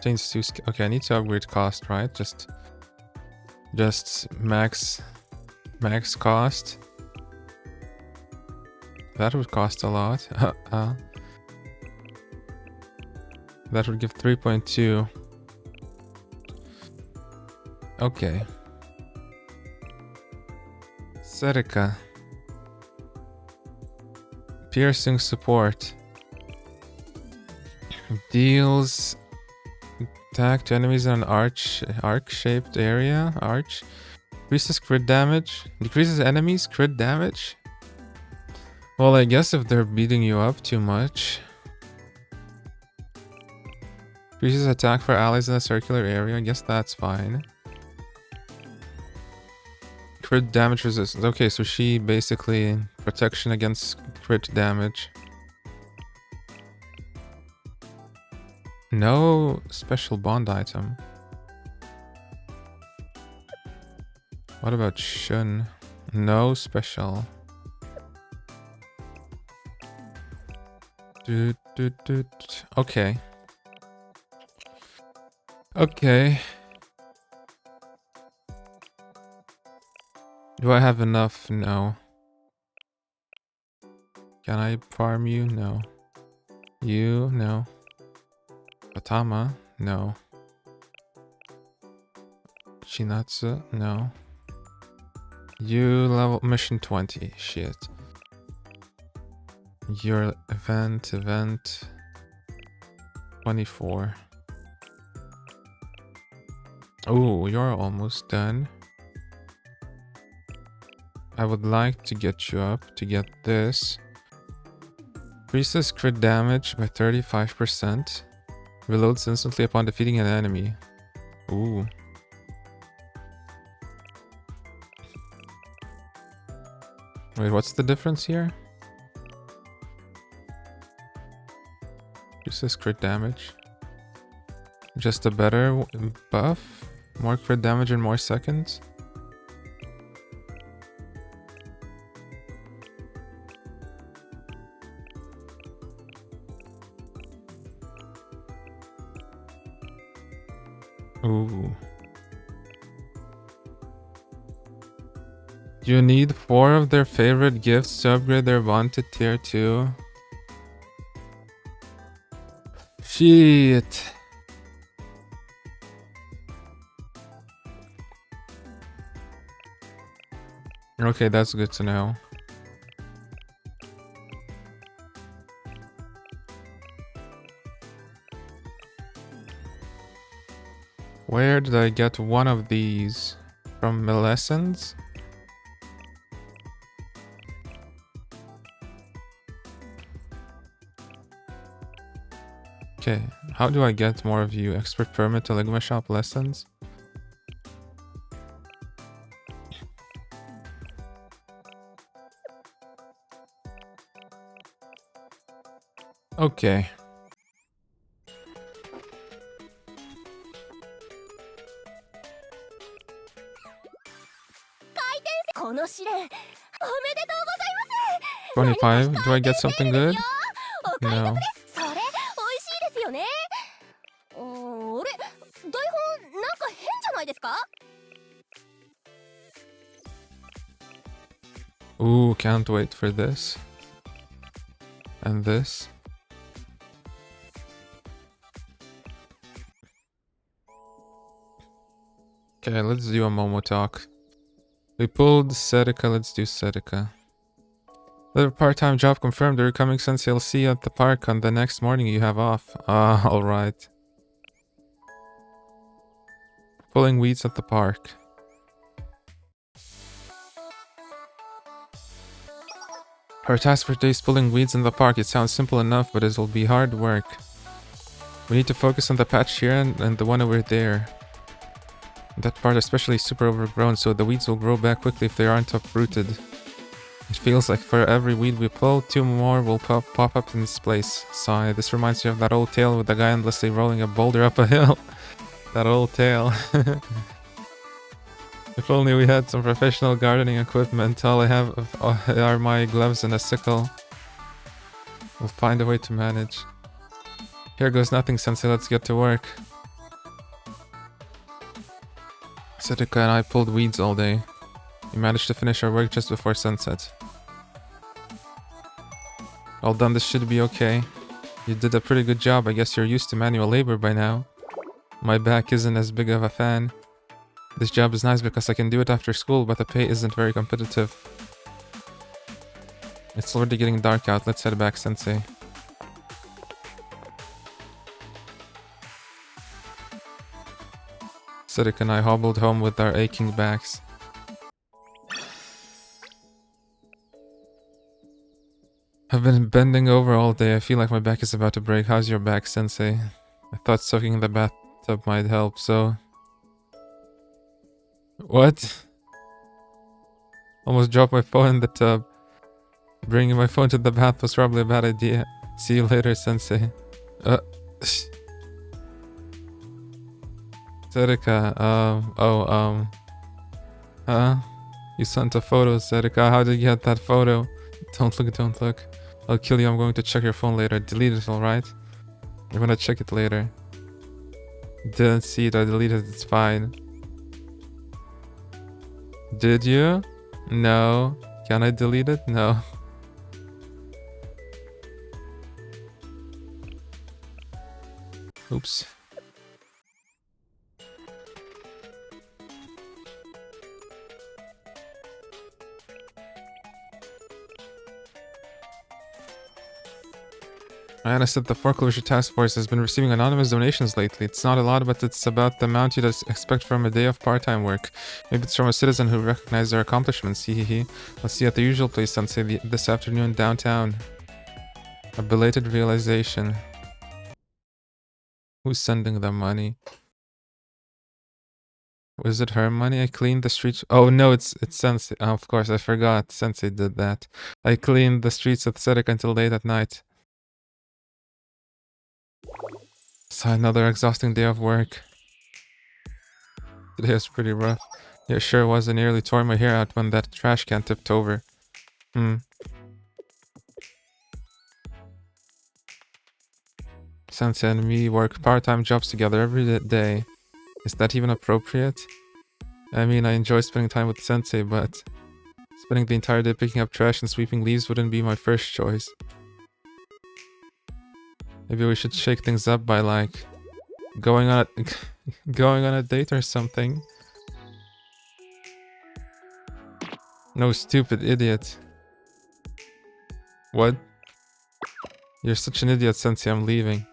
changed to okay, I need to upgrade cost, right? Just max cost. That would cost a lot. That would give 3.2. Okay. Serika. Piercing support. Deals attack to enemies in an arc-shaped area. Arch. Increases crit damage. Decreases enemies crit damage. Well, I guess if they're beating you up too much. Increases attack for allies in a circular area. I guess that's fine. Crit damage resistance. Okay, so she basically protection against crit damage. No special bond item. What about Shun? No special. Okay. Okay. Do I have enough? No. Can I farm you? No. You? No. Atama? No. Shinatsu? No. You level mission 20. Shit. Your event 24. Oh, you're almost done. I would like to get you up to get this. Increases crit damage by 35%. Reloads instantly upon defeating an enemy. Ooh. Wait, what's the difference here? Increases crit damage. Just a better buff? More crit damage in more seconds? Ooh. You need 4 of their favorite gifts to upgrade their bond to tier 2. Shit. Okay, that's good to know. Where did I get one of these? From lessons? Okay, how do I get more of you? Expert permit to Ligma shop lessons? Okay. 25. Do I get something good? No. Ooh, can't wait for this. And this. Okay, let's do a Momo talk. We pulled Setika, let's do Setika. Little part-time job confirmed. You're coming since you'll see you at the park on the next morning you have off. Ah, alright. Pulling weeds at the park. Our task for today is pulling weeds in the park. It sounds simple enough, but it will be hard work. We need to focus on the patch here and the one over there. That part especially is super overgrown, so the weeds will grow back quickly if they aren't uprooted. It feels like for every weed we pull, 2 more will pop up in its place. Sigh. This reminds me of that old tale with the guy endlessly rolling a boulder up a hill. That old tale. If only we had some professional gardening equipment. All I have are my gloves and a sickle. We'll find a way to manage. Here goes nothing, Sensei. Let's get to work. Setika and I pulled weeds all day. We managed to finish our work just before sunset. All done, this should be okay. You did a pretty good job. I guess you're used to manual labor by now. My back isn't as big of a fan. This job is nice because I can do it after school, but the pay isn't very competitive. It's already getting dark out. Let's head back, Sensei. Cedric and I hobbled home with our aching backs. I've been bending over all day. I feel like my back is about to break. How's your back, Sensei? I thought soaking in the bathtub might help, so... What? Almost dropped my phone in the tub. Bringing my phone to the bath was probably a bad idea. See you later, Sensei. Zerika, you sent a photo, Zerika. How did you get that photo? Don't look, don't look. I'll kill you. I'm going to check your phone later. Delete it, alright? I'm gonna check it later. Didn't see it, I deleted it, it's fine. Did you? No. Can I delete it? No. Oops. I understand the foreclosure task force has been receiving anonymous donations lately. It's not a lot, but it's about the amount you'd expect from a day of part-time work. Maybe it's from a citizen who recognized their accomplishments. Hehehe. I'll see you at the usual place, Sensei, this afternoon downtown. A belated realization. Who's sending the money? Was it her money? I cleaned the streets. Oh no, it's Sensei. Oh, of course, I forgot. Sensei did that. I cleaned the streets of Cedric until late at night. So another exhausting day of work. Today was pretty rough. Yeah, sure was. I nearly tore my hair out when that trash can tipped over. Sensei and me work part-time jobs together every day. Is that even appropriate? I mean, I enjoy spending time with Sensei, but spending the entire day picking up trash and sweeping leaves wouldn't be my first choice. Maybe we should shake things up by, like, going on a date or something. No, stupid idiot. What? You're such an idiot, Sensei, I'm leaving.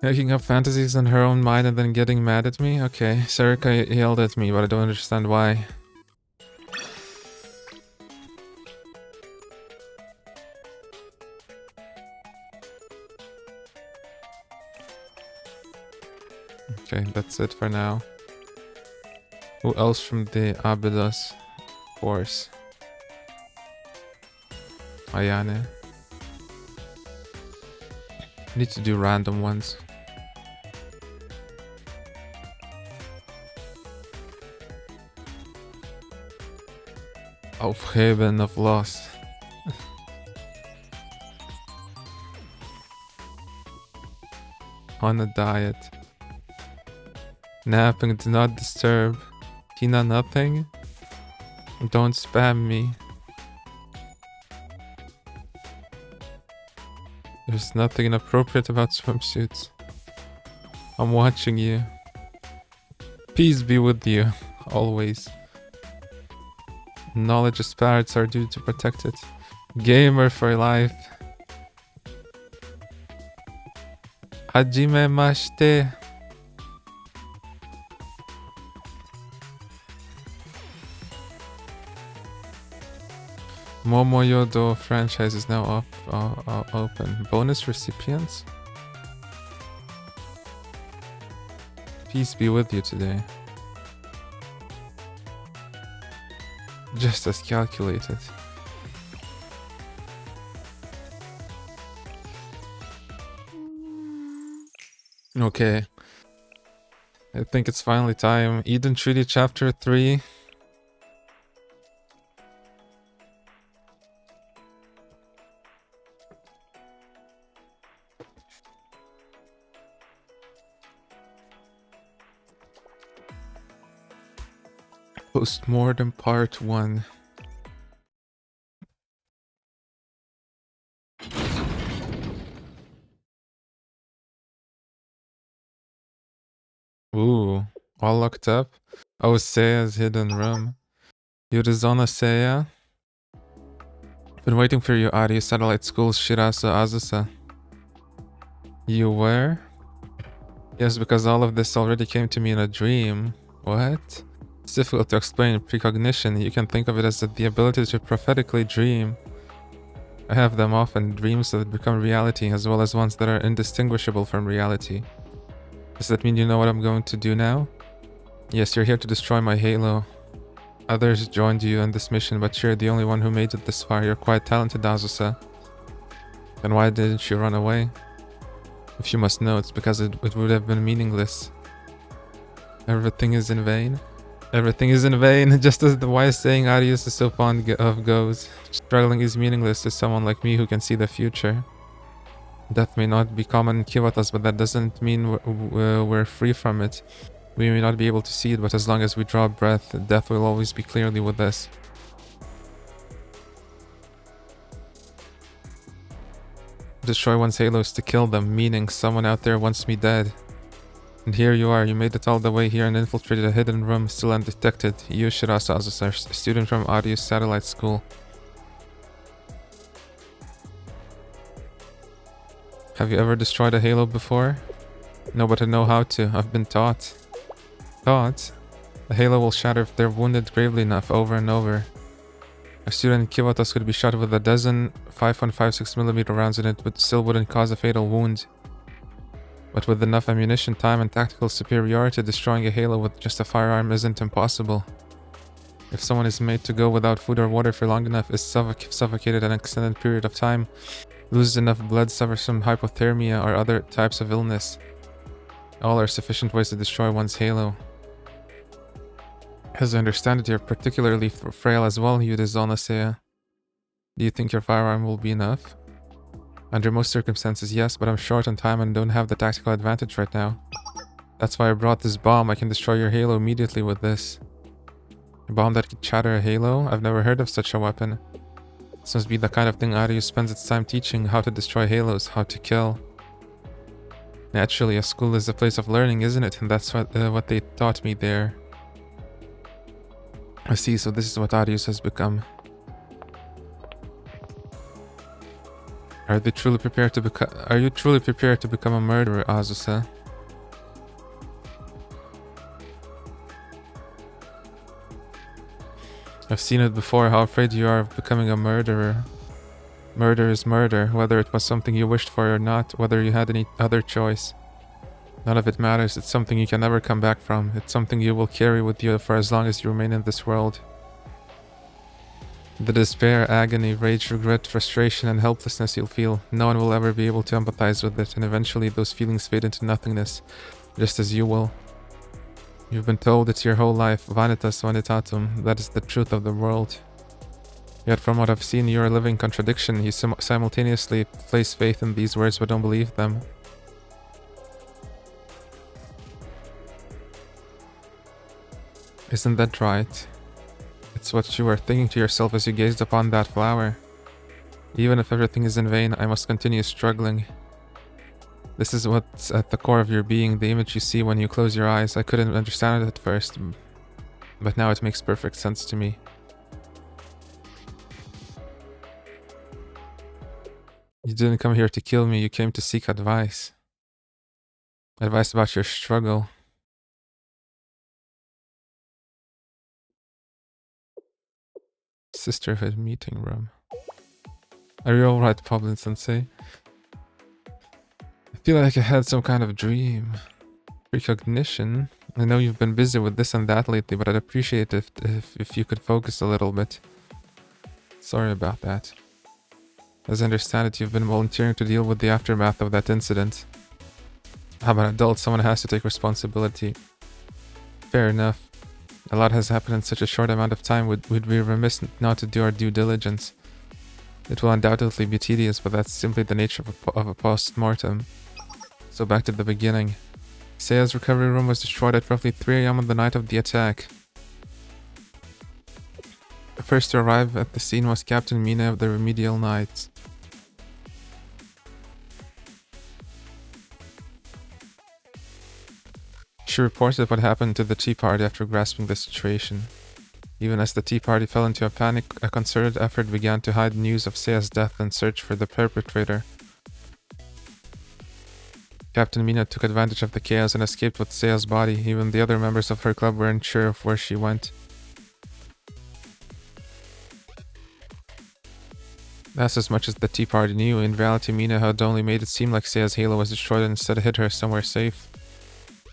Making up fantasies in her own mind and then getting mad at me? Okay, Sarika yelled at me, but I don't understand why. Okay, that's it for now. Who else from the Abydos force? Ayane. I need to do random ones. Of Haven of Loss. On a diet. Napping, do not disturb. Tina, nothing. Don't spam me. There's nothing inappropriate about swimsuits. I'm watching you. Peace be with you, always. Knowledge as parrots are due to protect it. Gamer for life. Hajime mashite. Momoyodo franchise is now open. Bonus recipients? Peace be with you today. Just as calculated. Okay. I think it's finally time. Eden Treaty Chapter 3. Postmortem Part 1. Ooh, all locked up? Oh, Seiya's hidden room. Yurizona Seiya? Been waiting for you, Ari. Satellite School Shirasa Azusa. You were? Yes, because all of this already came to me in a dream. What? It's difficult to explain. Precognition, you can think of it as the ability to prophetically dream. I have them often, dreams that become reality, as well as ones that are indistinguishable from reality. Does that mean you know what I'm going to do now? Yes, you're here to destroy my halo. Others joined you in this mission, but you're the only one who made it this far. You're quite talented, Azusa. Then why didn't you run away? If you must know, it's because it would have been meaningless. Everything is in vain. Everything is in vain, just as the wise saying Arius is so fond of goes. Struggling is meaningless to someone like me who can see the future. Death may not be common in Kivatas, but that doesn't mean we're free from it. We may not be able to see it, but as long as we draw breath, death will always be clearly with us. Destroy one's halos to kill them, meaning someone out there wants me dead. And here you are, you made it all the way here and infiltrated a hidden room still undetected. You, Shirasa Azusa, a student from Arius Satellite School. Have you ever destroyed a halo before? No, but I know how to. I've been taught. Taught? The halo will shatter if they're wounded gravely enough over and over. A student in Kivatas could be shot with a dozen 5.56mm rounds and it still wouldn't cause a fatal wound. But with enough ammunition, time, and tactical superiority, destroying a halo with just a firearm isn't impossible. If someone is made to go without food or water for long enough, is suffocated an extended period of time, loses enough blood, suffers from hypothermia or other types of illness, all are sufficient ways to destroy one's halo. As I understand it, you're particularly frail as well, Yudizonasea. Do you think your firearm will be enough? Under most circumstances, yes, but I'm short on time and don't have the tactical advantage right now. That's why I brought this bomb. I can destroy your halo immediately with this. A bomb that can shatter a halo? I've never heard of such a weapon. This must be the kind of thing Arius spends its time teaching, how to destroy halos, how to kill. Naturally, a school is a place of learning, isn't it? And that's what they taught me there. I see, so this is what Arius has become. Are you truly prepared to become a murderer, Azusa? I've seen it before, how afraid you are of becoming a murderer. Murder is murder, whether it was something you wished for or not, whether you had any other choice. None of it matters, it's something you can never come back from. It's something you will carry with you for as long as you remain in this world. The despair, agony, rage, regret, frustration, and helplessness you'll feel, no one will ever be able to empathize with it, and eventually those feelings fade into nothingness, just as you will. You've been told it your whole life, vanitas vanitatum, that is the truth of the world. Yet from what I've seen, you're a living contradiction. You simultaneously place faith in these words but don't believe them. Isn't that right? It's what you were thinking to yourself as you gazed upon that flower. Even if everything is in vain, I must continue struggling. This is what's at the core of your being, the image you see when you close your eyes. I couldn't understand it at first, but now it makes perfect sense to me. You didn't come here to kill me, you came to seek advice. Advice about your struggle. Sisterhood meeting room. Are you alright, Poblin Sensei? I feel like I had some kind of dream. Precognition. I know you've been busy with this and that lately, but I'd appreciate it if you could focus a little bit. Sorry about that. As I understand it, you've been volunteering to deal with the aftermath of that incident. I'm an adult, someone has to take responsibility. Fair enough. A lot has happened in such a short amount of time, we'd be remiss not to do our due diligence. It will undoubtedly be tedious, but that's simply the nature of a post-mortem. So back to the beginning. Seiya's recovery room was destroyed at roughly 3 AM on the night of the attack. The first to arrive at the scene was Captain Mina of the Remedial Knights. She reported what happened to the Tea Party after grasping the situation. Even as the Tea Party fell into a panic, a concerted effort began to hide news of Seiya's death and search for the perpetrator. Captain Mina took advantage of the chaos and escaped with Seiya's body. Even the other members of her club weren't sure of where she went. That's as much as the Tea Party knew. In reality, Mina had only made it seem like Seiya's halo was destroyed and instead hid her somewhere safe.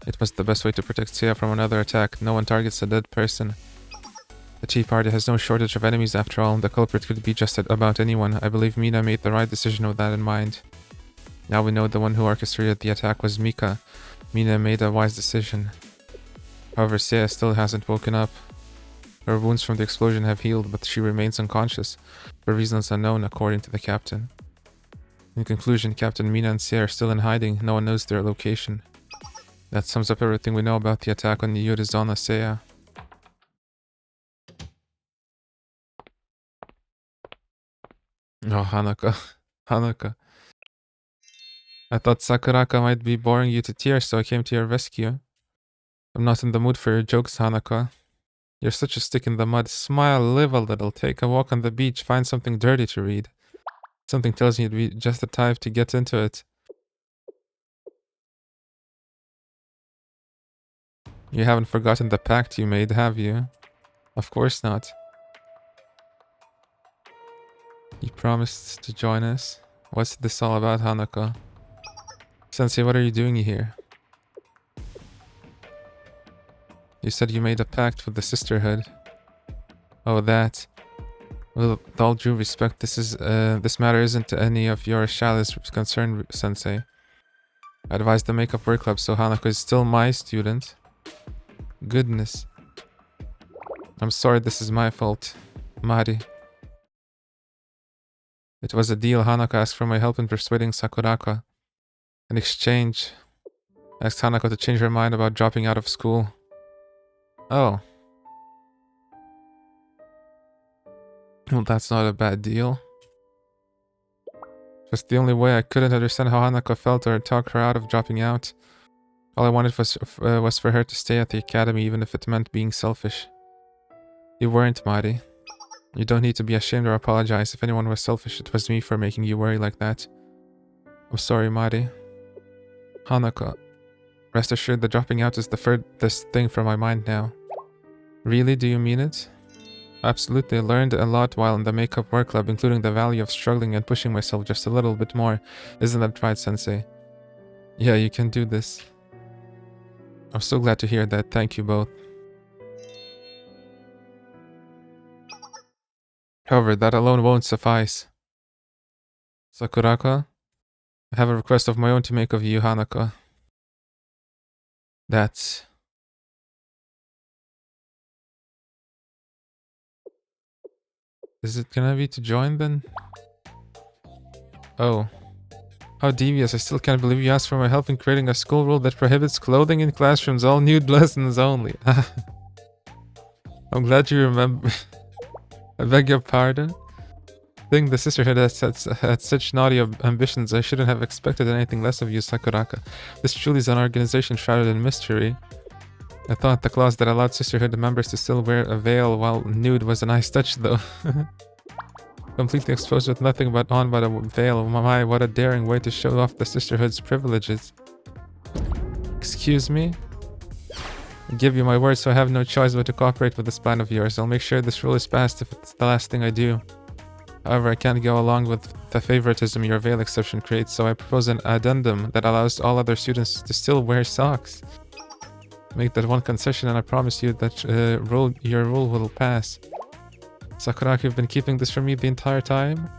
It was the best way to protect Seiya from another attack. No one targets a dead person. The Tea Party has no shortage of enemies after all. The culprit could be just about anyone. I believe Mina made the right decision with that in mind. Now we know the one who orchestrated the attack was Mika. Mina made a wise decision. However, Seiya still hasn't woken up. Her wounds from the explosion have healed, but she remains unconscious, for reasons unknown according to the captain. In conclusion, Captain Mina and Seiya are still in hiding. No one knows their location. That sums up everything we know about the attack on the Yurizona Seiya. Oh, Hanaka. Hanaka. I thought Sakuraka might be boring you to tears, so I came to your rescue. I'm not in the mood for your jokes, Hanaka. You're such a stick in the mud. Smile, live a little, take a walk on the beach, find something dirty to read. Something tells me you'd be just the type to get into it. You haven't forgotten the pact you made, have you? Of course not. You promised to join us. What's this all about, Hanako? Sensei, what are you doing here? You said you made a pact with the Sisterhood. Oh, that. Well, with all due respect, this matter isn't any of your Shala's concern, Sensei. I advised the Makeup Work Club, so Hanako is still my student. Goodness. I'm sorry, this is my fault. Mari. It was a deal. Hanako asked for my help in persuading Sakuraka. In exchange, I asked Hanako to change her mind about dropping out of school. Oh. Well, that's not a bad deal. Just the only way. I couldn't understand how Hanako felt or talk her out of dropping out. All I wanted was for her to stay at the academy, even if it meant being selfish. You weren't, Mari. You don't need to be ashamed or apologize. If anyone was selfish, it was me for making you worry like that. I'm sorry, Mari. Hanako, rest assured the dropping out is the furthest thing from my mind now. Really? Do you mean it? Absolutely. I learned a lot while in the Makeup Work Club, including the value of struggling and pushing myself just a little bit more. Isn't that right, Sensei? Yeah, you can do this. I'm so glad to hear that. Thank you both. However, that alone won't suffice. Sakuraka, I have a request of my own to make of you, Hanako. That's... Is it gonna be to join then? Oh. How devious. I still can't believe you asked for my help in creating a school rule that prohibits clothing in classrooms, all nude lessons only. I'm glad you remember. I beg your pardon? Being the Sisterhood had such naughty ambitions, I shouldn't have expected anything less of you, Sakuraka. This truly is an organization shrouded in mystery. I thought the clause that allowed Sisterhood members to still wear a veil while nude was a nice touch, though. Completely exposed with nothing but a veil. My, what a daring way to show off the Sisterhood's privileges. Excuse me? I give you my word, so I have no choice but to cooperate with this plan of yours. I'll make sure this rule is passed if it's the last thing I do. However, I can't go along with the favoritism your veil exception creates, so I propose an addendum that allows all other students to still wear socks. Make that one concession and I promise you that your rule will pass. Sakuraki, you've been keeping this from me the entire time?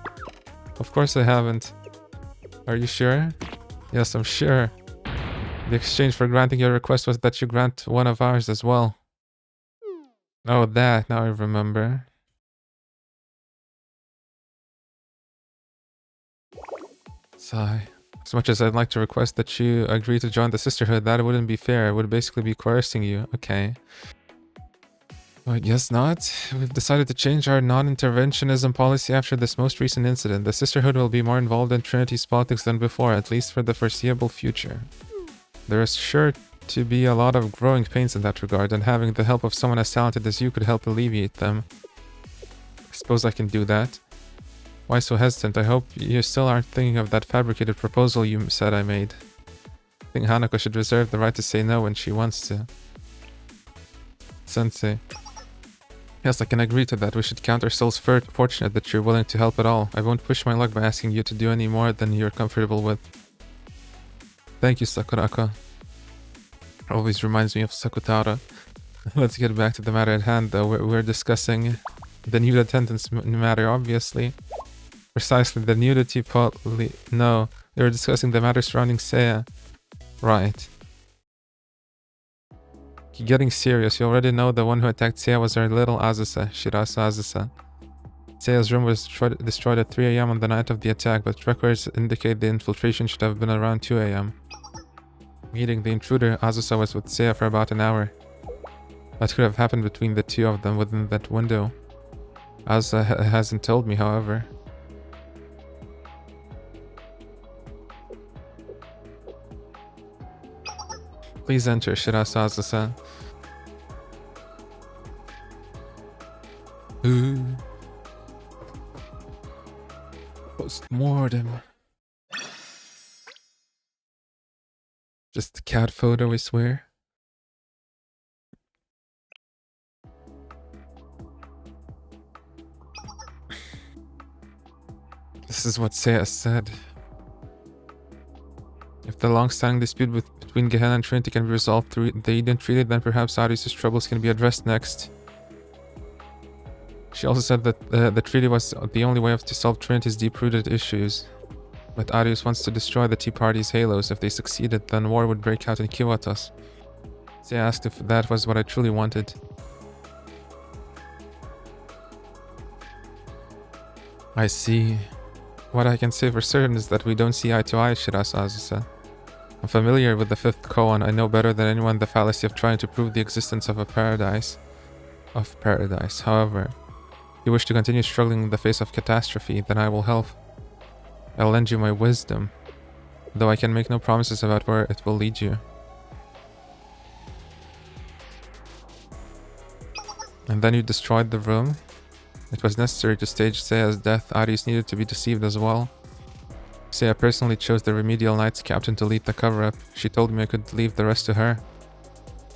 Of course I haven't. Are you sure? Yes, I'm sure. The exchange for granting your request was that you grant one of ours as well. Oh, that. Now I remember. Sigh. As much as I'd like to request that you agree to join the Sisterhood, that wouldn't be fair. It would basically be coercing you. Okay. I guess not. We've decided to change our non-interventionism policy after this most recent incident. The Sisterhood will be more involved in Trinity's politics than before, at least for the foreseeable future. There is sure to be a lot of growing pains in that regard, and having the help of someone as talented as you could help alleviate them. I suppose I can do that. Why so hesitant? I hope you still aren't thinking of that fabricated proposal you said I made. think Hanako should reserve the right to say no when she wants to. Sensei. Yes, I can agree to that. We should count ourselves fortunate that you're willing to help at all. I won't push my luck by asking you to do any more than you're comfortable with. Thank you, Sakuraka. Always reminds me of Sakutara. Let's get back to the matter at hand, though. We're discussing the nude attendance matter, obviously. Precisely, the nudity No, we were discussing the matter surrounding Seiya. Right. Getting serious, you already know the one who attacked Seiya was our little Azusa, Shirasa Azusa. Seiya's room was destroyed at 3 AM on the night of the attack, but records indicate the infiltration should have been around 2 AM. Meeting the intruder, Azusa was with Seiya for about an hour. What could have happened between the two of them within that window? Azusa hasn't told me, however. Please enter, Shirasa Azusa. Ooh. Post-mortem. Just a cat photo, I swear. This is what Seiya said. If the long-standing dispute between Gehenna and Trinity can be resolved through the Eden Treaty, then perhaps Arius' troubles can be addressed next. She also said that the treaty was the only way to solve Trinity's deep-rooted issues. But Arius wants to destroy the Tea Party's halos. If they succeeded, then war would break out in Kiwatas. Seiya asked if that was what I truly wanted. I see. What I can say for certain is that we don't see eye to eye, Shirasa Azusa. I'm familiar with the fifth koan. I know better than anyone the fallacy of trying to prove the existence of paradise. However, if you wish to continue struggling in the face of catastrophe, then I will help. I'll lend you my wisdom, though I can make no promises about where it will lead you. And then you destroyed the room. It was necessary to stage Seiya's death. Arius needed to be deceived as well. Seiya personally chose the Remedial Knights captain to lead the cover-up. She told me I could leave the rest to her.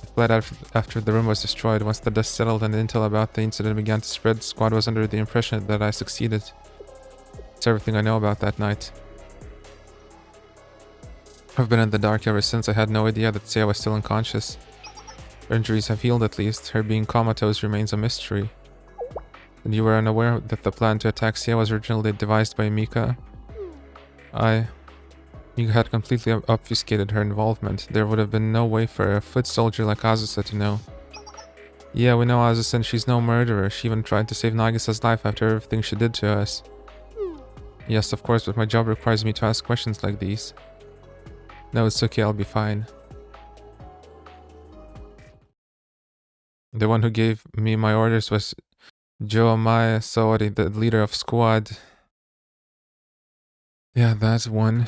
I fled after the room was destroyed. Once the dust settled and the intel about the incident began to spread, the squad was under the impression that I succeeded. It's everything I know about that night. I've been in the dark ever since. I had no idea that Seiya was still unconscious. Her injuries have healed at least. Her being comatose remains a mystery. And you were unaware that the plan to attack Seiya was originally devised by Mika? Mika had completely obfuscated her involvement. There would have been no way for a foot soldier like Azusa to know. Yeah, we know Azusa and she's no murderer. She even tried to save Nagisa's life after everything she did to us. Yes, of course, but my job requires me to ask questions like these. No, it's okay, I'll be fine. The one who gave me my orders was Joamaya Saori, the leader of squad. Yeah, that's one.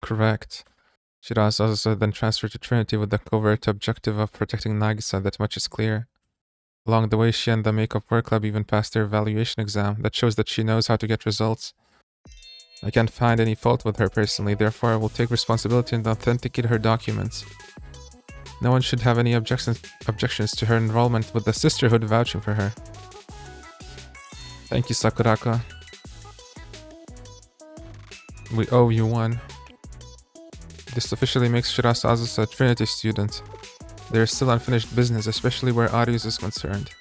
Correct. Shirasa also then transferred to Trinity with the covert objective of protecting Nagisa, that much is clear. Along the way, she and the Makeup Work Club even passed their evaluation exam. That shows that she knows how to get results. I can't find any fault with her personally, therefore I will take responsibility and authenticate her documents. No one should have any objections to her enrollment, with the Sisterhood vouching for her. Thank you, Sakuraka. We owe you one. This officially makes Shirasa Azusa a Trinity student. There is still unfinished business, especially where Arius is concerned.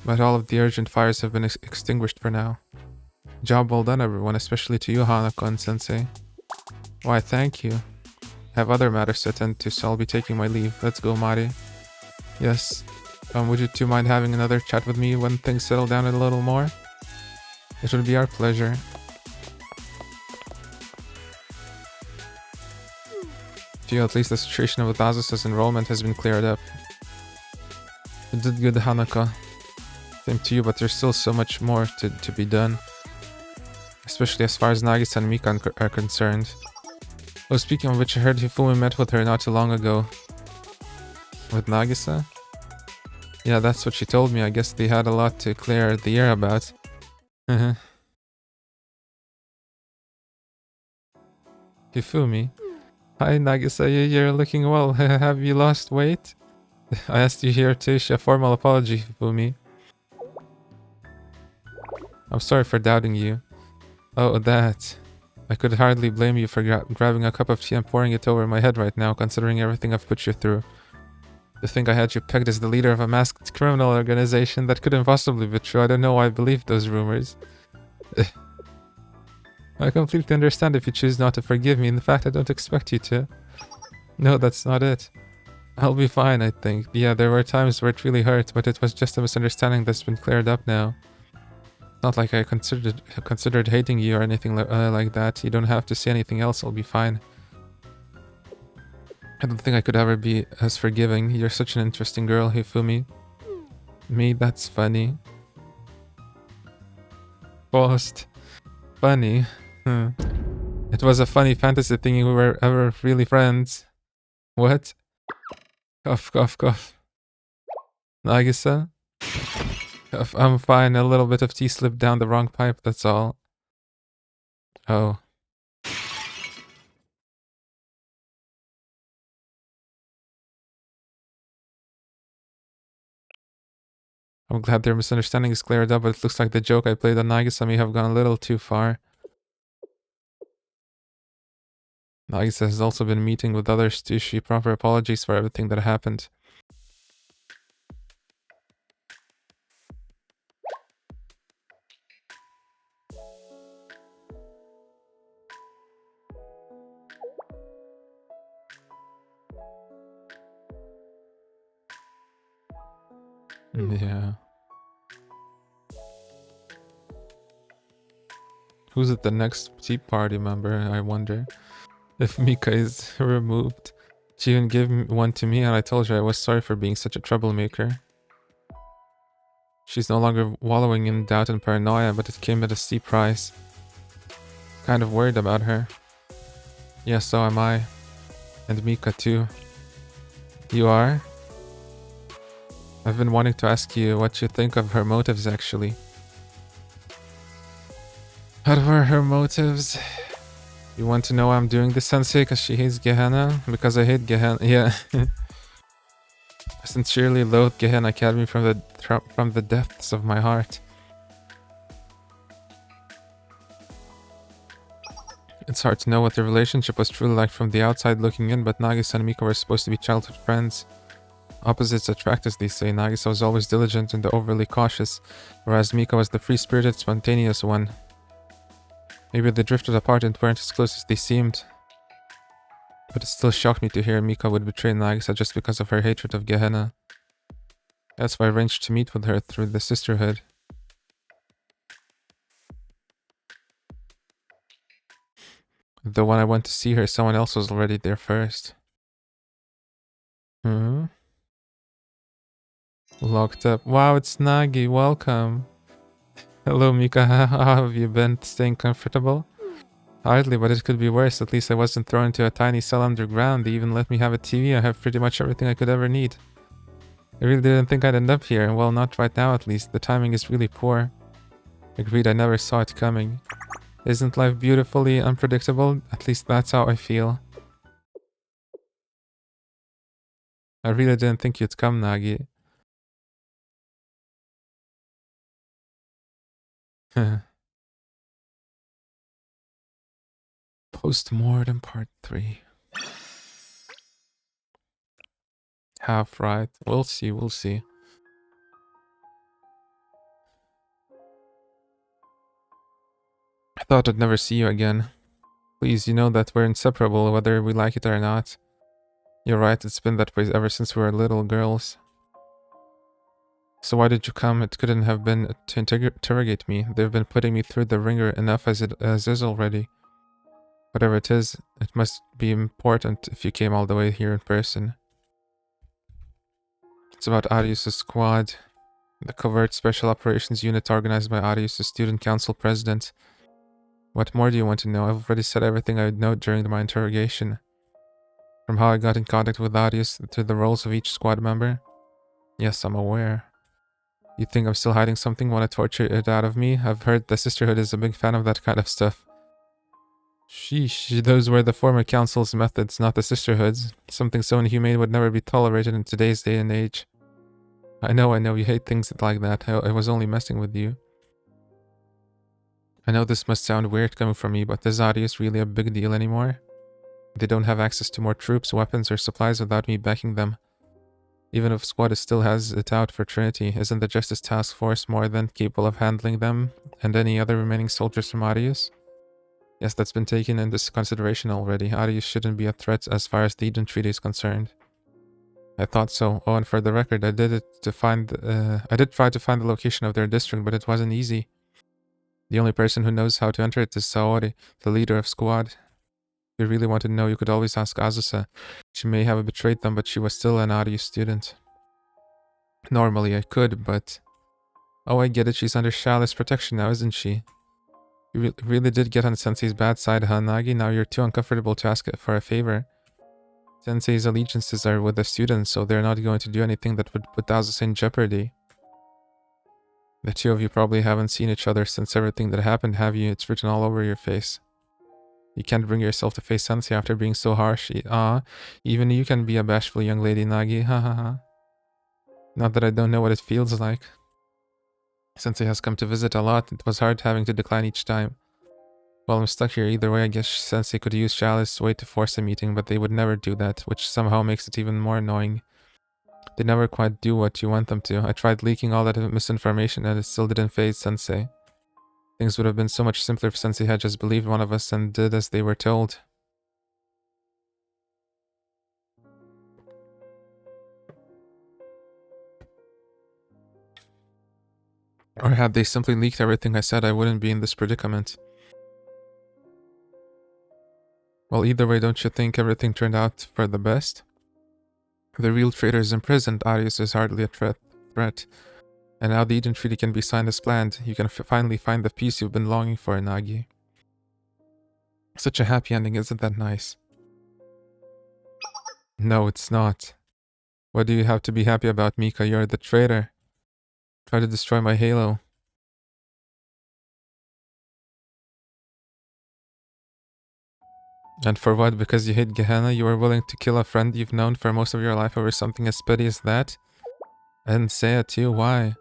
But all of the urgent fires have been extinguished for now. Job well done, everyone, especially to you, Hanako and Sensei. Why, thank you. I have other matters to attend to, so I'll be taking my leave. Let's go, Mari. Yes. Would you two mind having another chat with me when things settle down a little more? It would be our pleasure. Gee, at least the situation with Azusa's enrollment has been cleared up. You did good, Hanako. Same to you, but there's still so much more to be done. Especially as far as Nagisa and Mika are concerned. Oh, speaking of which, I heard Hifumi met with her not too long ago. With Nagisa? Yeah, that's what she told me. I guess they had a lot to clear the air about. Hifumi. Hi, Nagisa. You're looking well. Have you lost weight? I asked you here to issue a formal apology, Hifumi. I'm sorry for doubting you. Oh, that. I could hardly blame you for grabbing a cup of tea and pouring it over my head right now, considering everything I've put you through. To think I had you pegged as the leader of a masked criminal organization, that couldn't possibly be true. I don't know why I believed those rumors. I completely understand if you choose not to forgive me. In fact, I don't expect you to. No, that's not it. I'll be fine, I think. Yeah, there were times where it really hurt, but it was just a misunderstanding that's been cleared up now. Not like I considered hating you or anything like that. You don't have to say anything else, I'll be fine. I don't think I could ever be as forgiving. You're such an interesting girl, Hifumi. Me, that's funny. Post. Funny. It was a funny fantasy thinking we were ever really friends. What? Cough, cough, cough. Nagisa? Cough, I'm fine. A little bit of tea slipped down the wrong pipe, that's all. Oh. I'm glad their misunderstanding is cleared up, but it looks like the joke I played on Nagisa may have gone a little too far. Nagisa has also been meeting with others to issue proper apologies for everything that happened. Yeah. Who's at the next tea party member, I wonder? If Mika is removed. She even gave one to me and I told her I was sorry for being such a troublemaker. She's no longer wallowing in doubt and paranoia, but it came at a steep price. Kind of worried about her. Yeah, so am I. And Mika too. You are? I've been wanting to ask you what you think of her motives, actually. What were her motives? You want to know why I'm doing this, Sensei? Because she hates Gehenna? Because I hate Gehenna. Yeah. I sincerely loathe Gehenna Academy from the depths of my heart. It's hard to know what the relationship was truly like from the outside looking in, but Nagisa and Mika were supposed to be childhood friends. Opposites attract, as they say. Nagisa was always diligent and overly cautious, whereas Mika was the free-spirited, spontaneous one. Maybe they drifted apart and weren't as close as they seemed. But it still shocked me to hear Mika would betray Nagisa just because of her hatred of Gehenna. That's why I arranged to meet with her through the sisterhood. Though when I went to see her, someone else was already there first. Locked up. Wow, it's Nagi. Welcome. Hello, Mika. How have you been? Staying comfortable? Hardly, but it could be worse. At least I wasn't thrown into a tiny cell underground. They even let me have a TV. I have pretty much everything I could ever need. I really didn't think I'd end up here. Well, not right now at least. The timing is really poor. Agreed, I never saw it coming. Isn't life beautifully unpredictable? At least that's how I feel. I really didn't think you'd come, Nagi. Postmortem Part 3. Half right. We'll see, we'll see. I thought I'd never see you again. Please, you know that we're inseparable whether we like it or not. You're right, it's been that way ever since we were little girls. So why did you come? It couldn't have been to interrogate me. They've been putting me through the ringer enough as is already. Whatever it is, it must be important if you came all the way here in person. It's about Arius' squad. The covert special operations unit organized by Arius' student council president. What more do you want to know? I've already said everything I would know during my interrogation. From how I got in contact with Arius to the roles of each squad member. Yes, I'm aware. You think I'm still hiding something? Want to torture it out of me? I've heard the Sisterhood is a big fan of that kind of stuff. Sheesh, those were the former council's methods, not the sisterhood's. Something so inhumane would never be tolerated in today's day and age. I know, you hate things like that. I was only messing with you. I know this must sound weird coming from me, but is Arius really a big deal anymore? They don't have access to more troops, weapons, or supplies without me backing them. Even if Squad still has it out for Trinity, isn't the Justice Task Force more than capable of handling them and any other remaining soldiers from Arius? Yes, that's been taken into consideration already. Arius shouldn't be a threat as far as the Eden Treaty is concerned. I thought so. Oh, and for the record, I did try to find the location of their district, but it wasn't easy. The only person who knows how to enter it is Saori, the leader of Squad. If you really wanted to know, you could always ask Azusa. She may have betrayed them, but she was still an Arius student. Normally I could, but... Oh, I get it, she's under Shala's protection now, isn't she? You really did get on Sensei's bad side, huh, Nagi? Now you're too uncomfortable to ask for a favor. Sensei's allegiances are with the students, so they're not going to do anything that would put Azusa in jeopardy. The two of you probably haven't seen each other since everything that happened, have you? It's written all over your face. You can't bring yourself to face Sensei after being so harsh. Even you can be a bashful young lady, Nagi. Ha ha ha. Not that I don't know what it feels like. Sensei has come to visit a lot. It was hard having to decline each time. Well, I'm stuck here either way. I guess Sensei could use Chalice's way to force a meeting, but they would never do that, which somehow makes it even more annoying. They never quite do what you want them to. I tried leaking all that misinformation and it still didn't faze Sensei. Things would have been so much simpler if Sensei had just believed one of us and did as they were told. Or had they simply leaked everything I said, I wouldn't be in this predicament. Well, either way, don't you think everything turned out for the best? The real traitor is imprisoned, Arius is hardly a threat. And now the Eden Treaty can be signed as planned. You can finally find the peace you've been longing for, Nagi. Such a happy ending, isn't that nice? No, it's not. What do you have to be happy about, Mika? You're the traitor. Try to destroy my halo. And for what? Because you hate Gehenna? You were willing to kill a friend you've known for most of your life over something as petty as that? I didn't say it to you. Why?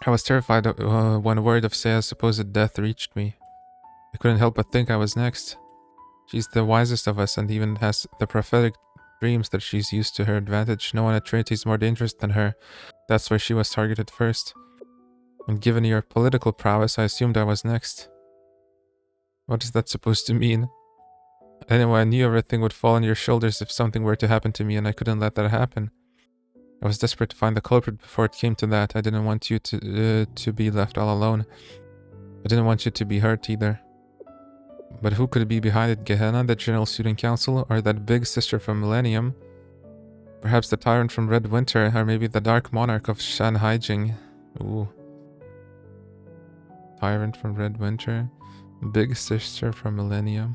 I was terrified when word of Seiya's supposed death reached me. I couldn't help but think I was next. She's the wisest of us and even has the prophetic dreams that she's used to her advantage. No one at Trinity is more dangerous than her. That's why she was targeted first. And given your political prowess, I assumed I was next. What is that supposed to mean? Anyway, I knew everything would fall on your shoulders if something were to happen to me, and I couldn't let that happen. I was desperate to find the culprit before it came to that. I didn't want you to be left all alone. I didn't want you to be hurt either. But who could be behind it? Gehenna, the General Student Council, or that big sister from Millennium? Perhaps the tyrant from Red Winter, or maybe the Dark Monarch of Shan Haijing. Ooh. Tyrant from Red Winter? Big sister from Millennium?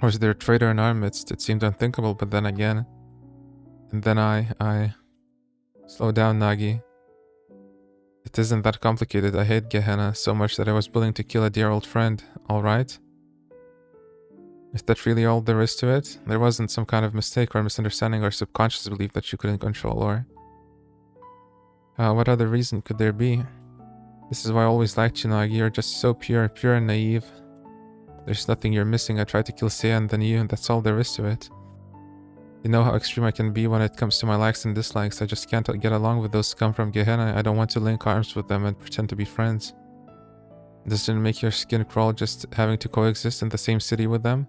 Or is there a traitor in our midst? It seemed unthinkable, but then again... And then I... Slow down, Nagi. It isn't that complicated. I hate Gehenna so much that I was willing to kill a dear old friend, alright? Is that really all there is to it? There wasn't some kind of mistake or misunderstanding or subconscious belief that you couldn't control, or... what other reason could there be? This is why I always liked you, Nagi. You're just so pure and naive. There's nothing you're missing. I tried to kill Seiya and then you, and that's all there is to it. You know how extreme I can be when it comes to my likes and dislikes. I just can't get along with those scum from Gehenna. I don't want to link arms with them and pretend to be friends. Doesn't it make your skin crawl just having to coexist in the same city with them?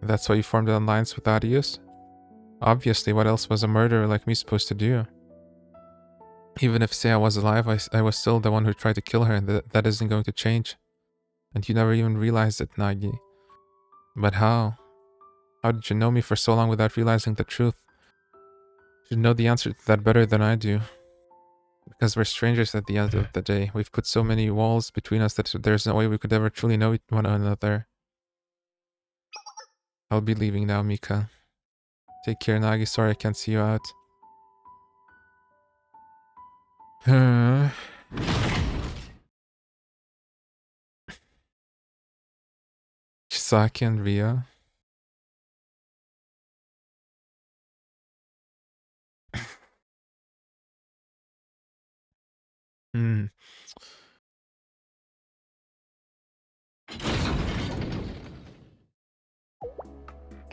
That's why you formed an alliance with Arius? Obviously, what else was a murderer like me supposed to do? Even if Seiya was alive, I was still the one who tried to kill her, and that isn't going to change. And you never even realized it, Nagi. But how? How did you know me for so long without realizing the truth? You know the answer to that better than I do. Because we're strangers at the end of the day. We've put so many walls between us that there's no way we could ever truly know one another. I'll be leaving now, Mika. Take care, Nagi. Sorry I can't see you out. Saki and Ria. Hmm.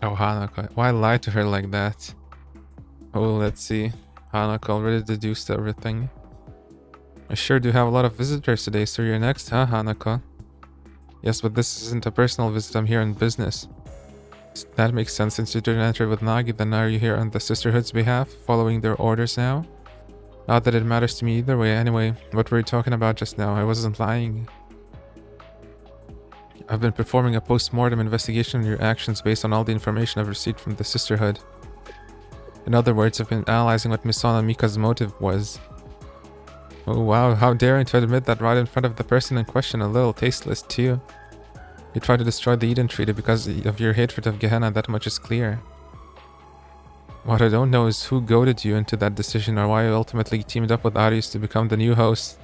Oh, Hanako. Why lie to her like that? Oh, let's see. Hanako already deduced everything. I sure do have a lot of visitors today, so you're next, huh, Hanako? Yes, but this isn't a personal visit, I'm here on business. That makes sense since you didn't enter with Nagi, then are you here on the Sisterhood's behalf, following their orders now? Not that it matters to me either way, anyway, what were you talking about just now? I wasn't lying. I've been performing a post-mortem investigation on your actions based on all the information I've received from the Sisterhood. In other words, I've been analyzing what Misana Mika's motive was. Oh wow, how daring to admit that right in front of the person in question, a little tasteless too. You tried to destroy the Eden Treaty because of your hatred of Gehenna, that much is clear. What I don't know is who goaded you into that decision or why you ultimately teamed up with Arius to become the new host.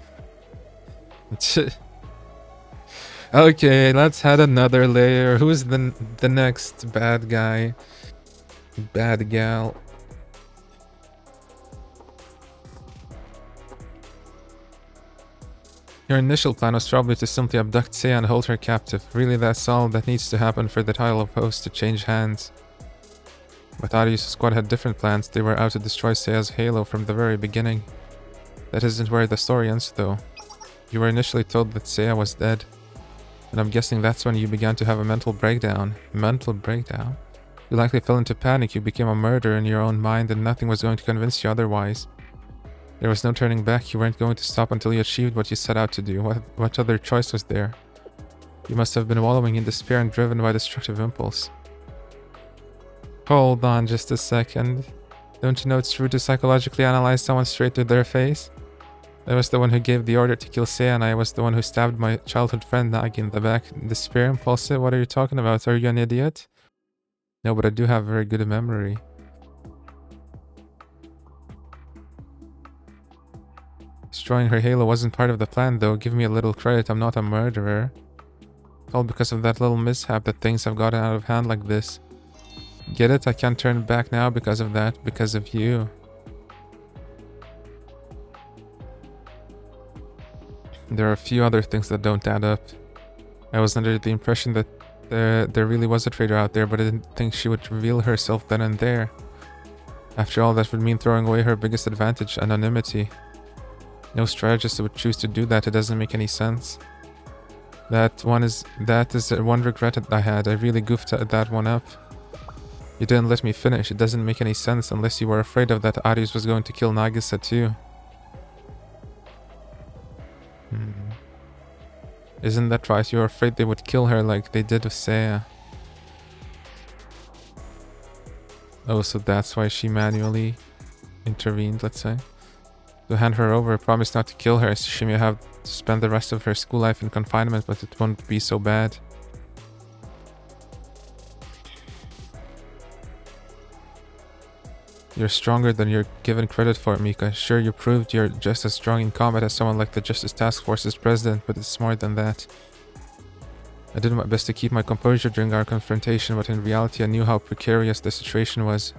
Okay, let's add another layer. Who's the next bad guy? Bad gal. Your initial plan was probably to simply abduct Seiya and hold her captive. Really, that's all that needs to happen for the title of host to change hands. But Arius' squad had different plans. They were out to destroy Seiya's halo from the very beginning. That isn't where the story ends, though. You were initially told that Seiya was dead. And I'm guessing that's when you began to have a mental breakdown. Mental breakdown? You likely fell into panic, you became a murderer in your own mind, and nothing was going to convince you otherwise. There was no turning back, you weren't going to stop until you achieved what you set out to do. What other choice was there? You must have been wallowing in despair and driven by destructive impulse. Hold on just a second. Don't you know it's true to psychologically analyze someone straight to their face? I was the one who gave the order to kill Seiya, and I was the one who stabbed my childhood friend Nagi in the back. Despair impulsive? What are you talking about? Are you an idiot? No, but I do have a very good memory. Destroying her halo wasn't part of the plan, though. Give me a little credit, I'm not a murderer. All because of that little mishap that things have gotten out of hand like this. Get it? I can't turn back now because of that. Because of you. There are a few other things that don't add up. I was under the impression that there really was a traitor out there, but I didn't think she would reveal herself then and there. After all, that would mean throwing away her biggest advantage, anonymity. No strategist would choose to do that, it doesn't make any sense. That is one regret that I had. I really goofed that one up. You didn't let me finish. It doesn't make any sense unless you were afraid of that Arius was going to kill Nagisa too. Isn't that right? You were afraid they would kill her like they did with Seiya. Oh, so that's why she manually intervened, let's say. To hand her over, promise not to kill her, so she may have to spend the rest of her school life in confinement, but it won't be so bad. You're stronger than you're given credit for, Mika. Sure, you proved you're just as strong in combat as someone like the Justice Task Force's president, but it's more than that. I did my best to keep my composure during our confrontation, but in reality I knew how precarious the situation was.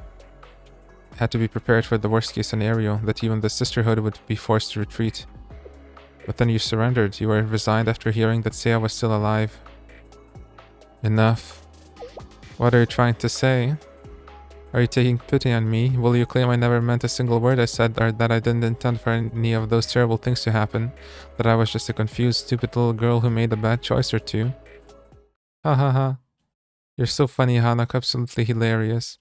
I had to be prepared for the worst case scenario, that even the Sisterhood would be forced to retreat. But then you surrendered. You were resigned after hearing that Seiya was still alive. Enough. What are you trying to say? Are you taking pity on me? Will you claim I never meant a single word I said, or that I didn't intend for any of those terrible things to happen? That I was just a confused, stupid little girl who made a bad choice or two? Ha ha ha. You're so funny, Hanako. Absolutely hilarious.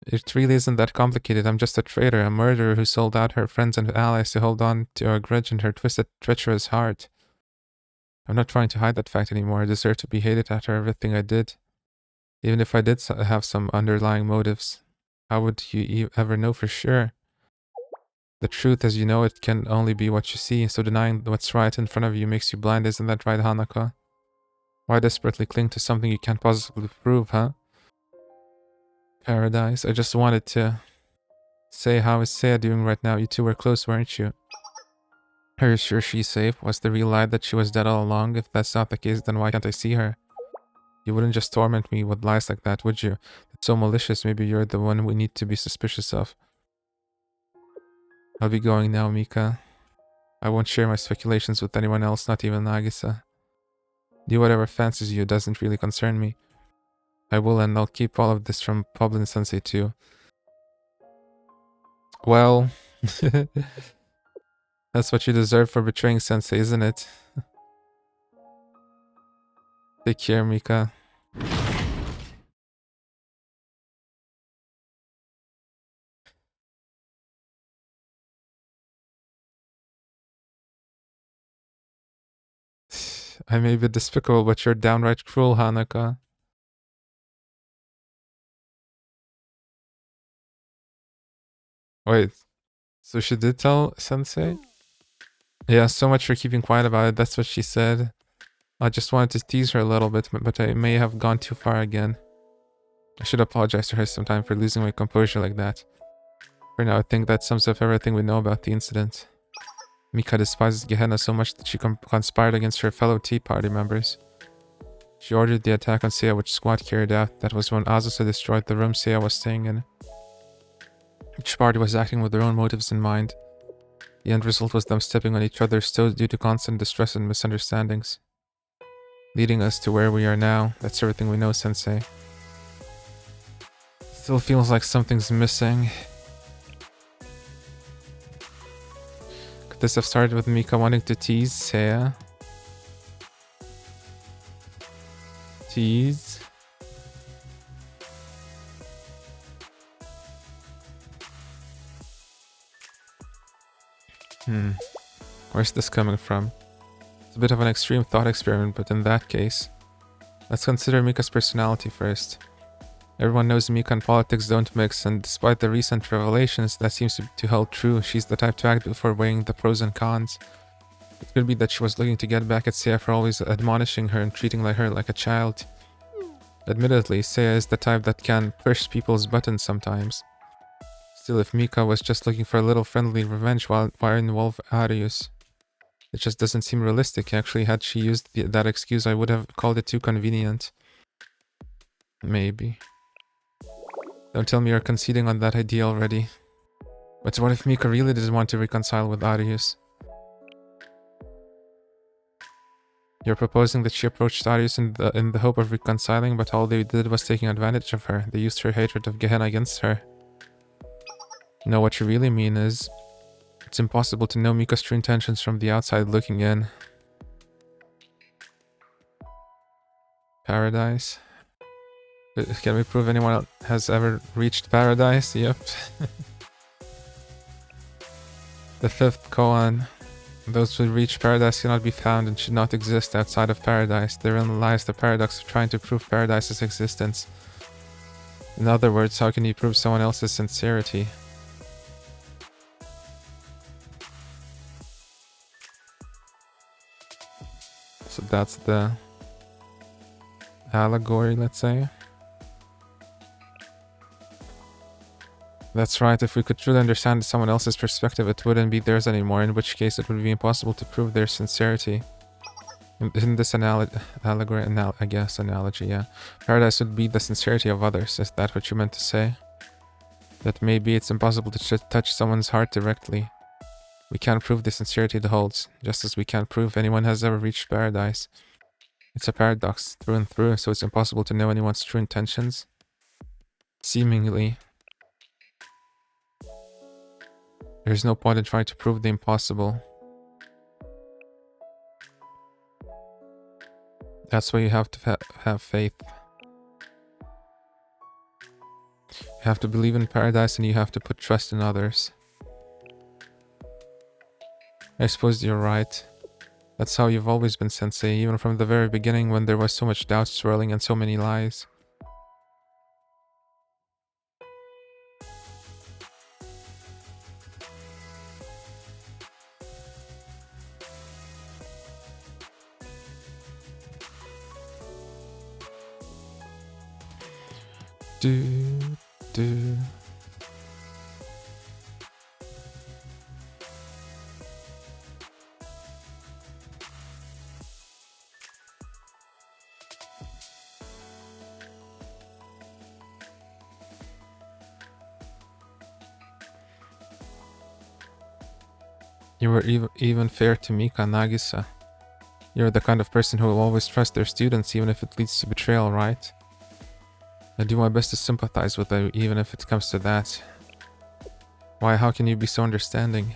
It really isn't that complicated. I'm just a traitor, a murderer who sold out her friends and allies to hold on to a grudge in her twisted, treacherous heart. I'm not trying to hide that fact anymore. I deserve to be hated after everything I did. Even if I did have some underlying motives, how would you ever know for sure? The truth, as you know it, can only be what you see, so denying what's right in front of you makes you blind, isn't that right, Hanako? Why desperately cling to something you can't possibly prove, huh? Paradise, I just wanted to say, how is Seiya doing right now? You two were close, weren't you? Are you sure she's safe? Was the real lie that she was dead all along? If that's not the case, then why can't I see her? You wouldn't just torment me with lies like that, would you? It's so malicious. Maybe you're the one we need to be suspicious of. I'll be going now, Mika. I won't share my speculations with anyone else, not even Nagisa. Do whatever fancies you, doesn't really concern me. I will, and I'll keep all of this from Poblin Sensei too. Well, that's what you deserve for betraying Sensei, isn't it? Take care, Mika. I may be despicable, but you're downright cruel, Hanaka. Wait, so she did tell Sensei? Yeah, so much for keeping quiet about it, that's what she said. I just wanted to tease her a little bit, but I may have gone too far again. I should apologize to her sometime for losing my composure like that. For now, I think that sums up everything we know about the incident. Mika despises Gehenna so much that she conspired against her fellow Tea Party members. She ordered the attack on Seiya, which Squad carried out. That was when Azusa destroyed the room Seiya was staying in. Each party was acting with their own motives in mind. The end result was them stepping on each other's toes due to constant distress and misunderstandings. Leading us to where we are now. That's everything we know, Sensei. Still feels like something's missing. Could this have started with Mika wanting to tease Seiya? Tease? Where's this coming from? It's a bit of an extreme thought experiment, but in that case, let's consider Mika's personality first. Everyone knows Mika and politics don't mix, and despite the recent revelations, that seems to hold true. She's the type to act before weighing the pros and cons. It could be that she was looking to get back at Seiya for always admonishing her and treating her like a child. Admittedly, Seiya is the type that can push people's buttons sometimes. Still, if Mika was just looking for a little friendly revenge, why involve Arius? It just doesn't seem realistic. Actually, had she used that excuse, I would have called it too convenient. Maybe. Don't tell me you're conceding on that idea already. But what if Mika really didn't want to reconcile with Arius? You're proposing that she approached Arius in the hope of reconciling, but all they did was taking advantage of her. They used her hatred of Gehenna against her. No, what you really mean is, it's impossible to know Mika's true intentions from the outside looking in. Paradise? Can we prove anyone has ever reached paradise? Yep. The fifth koan. Those who reach paradise cannot be found and should not exist outside of paradise. Therein lies the paradox of trying to prove paradise's existence. In other words, how can you prove someone else's sincerity? So that's the allegory, let's say. That's right, if we could truly understand someone else's perspective, it wouldn't be theirs anymore, in which case it would be impossible to prove their sincerity. In this analogy, yeah. Paradise would be the sincerity of others, is that what you meant to say? That maybe it's impossible to touch someone's heart directly. We can't prove the sincerity it holds, just as we can't prove anyone has ever reached paradise. It's a paradox through and through, so it's impossible to know anyone's true intentions. Seemingly. There's no point in trying to prove the impossible. That's why you have to have faith. You have to believe in paradise and you have to put trust in others. I suppose you're right. That's how you've always been, Sensei, even from the very beginning when there was so much doubt swirling and so many lies. Do. You were even fair to Mika, Nagisa. You're the kind of person who will always trust their students even if it leads to betrayal, right? I do my best to sympathize with them even if it comes to that. Why, how can you be so understanding?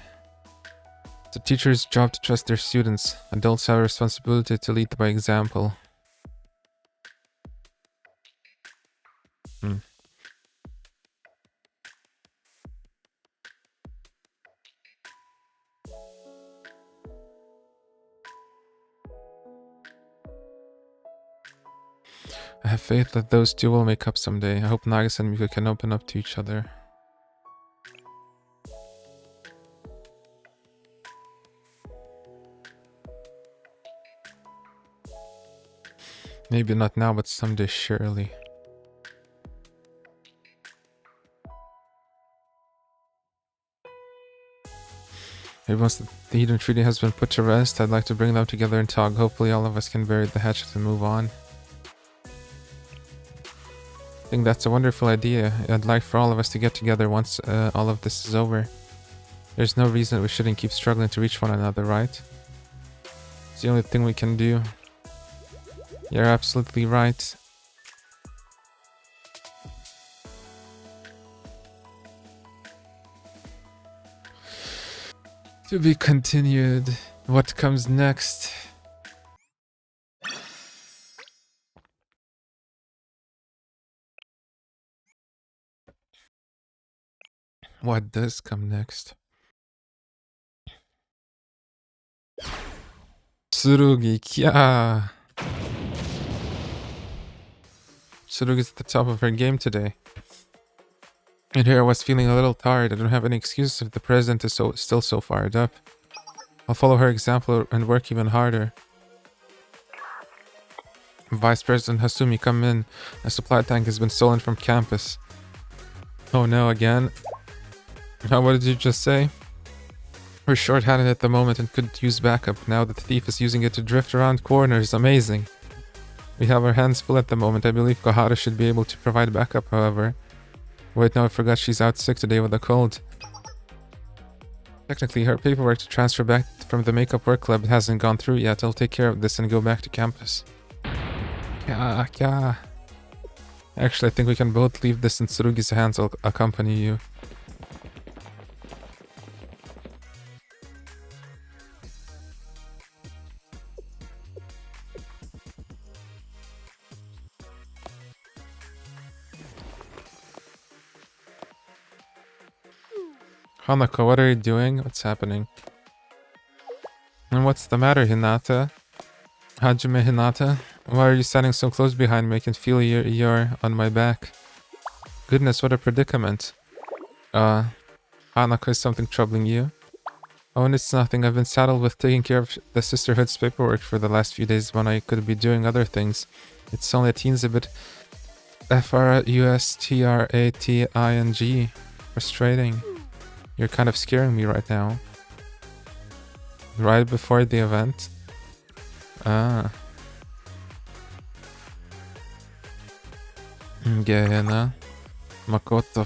It's a teacher's job to trust their students. Adults have a responsibility to lead by example. I have faith that those two will make up someday. I hope Nagisa and Mika can open up to each other. Maybe not now, but someday surely. Maybe once the Eden Treaty has been put to rest, I'd like to bring them together and talk. Hopefully all of us can bury the hatchet and move on. I think that's a wonderful idea. I'd like for all of us to get together once all of this is over. There's no reason we shouldn't keep struggling to reach one another, right? It's the only thing we can do. You're absolutely right. To be continued. What comes next? What does come next? Tsurugi, kya! Tsurugi's at the top of her game today. And here I was feeling a little tired. I don't have any excuses if the president is still so fired up. I'll follow her example and work even harder. Vice President Hasumi, come in. A supply tank has been stolen from campus. Oh no, again? What did you just say? We're short-handed at the moment and could use backup. Now the thief is using it to drift around corners. Amazing. We have our hands full at the moment. I believe Kohara should be able to provide backup, however. Wait, no, I forgot she's out sick today with a cold. Technically, her paperwork to transfer back from the makeup work club hasn't gone through yet. I'll take care of this and go back to campus. Yeah. Actually, I think we can both leave this in Tsurugi's hands. I'll accompany you. Hanako, what are you doing? What's happening? And what's the matter, Hinata? Hajime Hinata? Why are you standing so close behind me? I can feel you're on my back. Goodness, what a predicament. Hanako, is something troubling you? Oh, and it's nothing. I've been saddled with taking care of the Sisterhood's paperwork for the last few days when I could be doing other things. It's only a teensy bit frustrating. Frustrating. You're kind of scaring me right now. Right before the event? Gehenna. Makoto.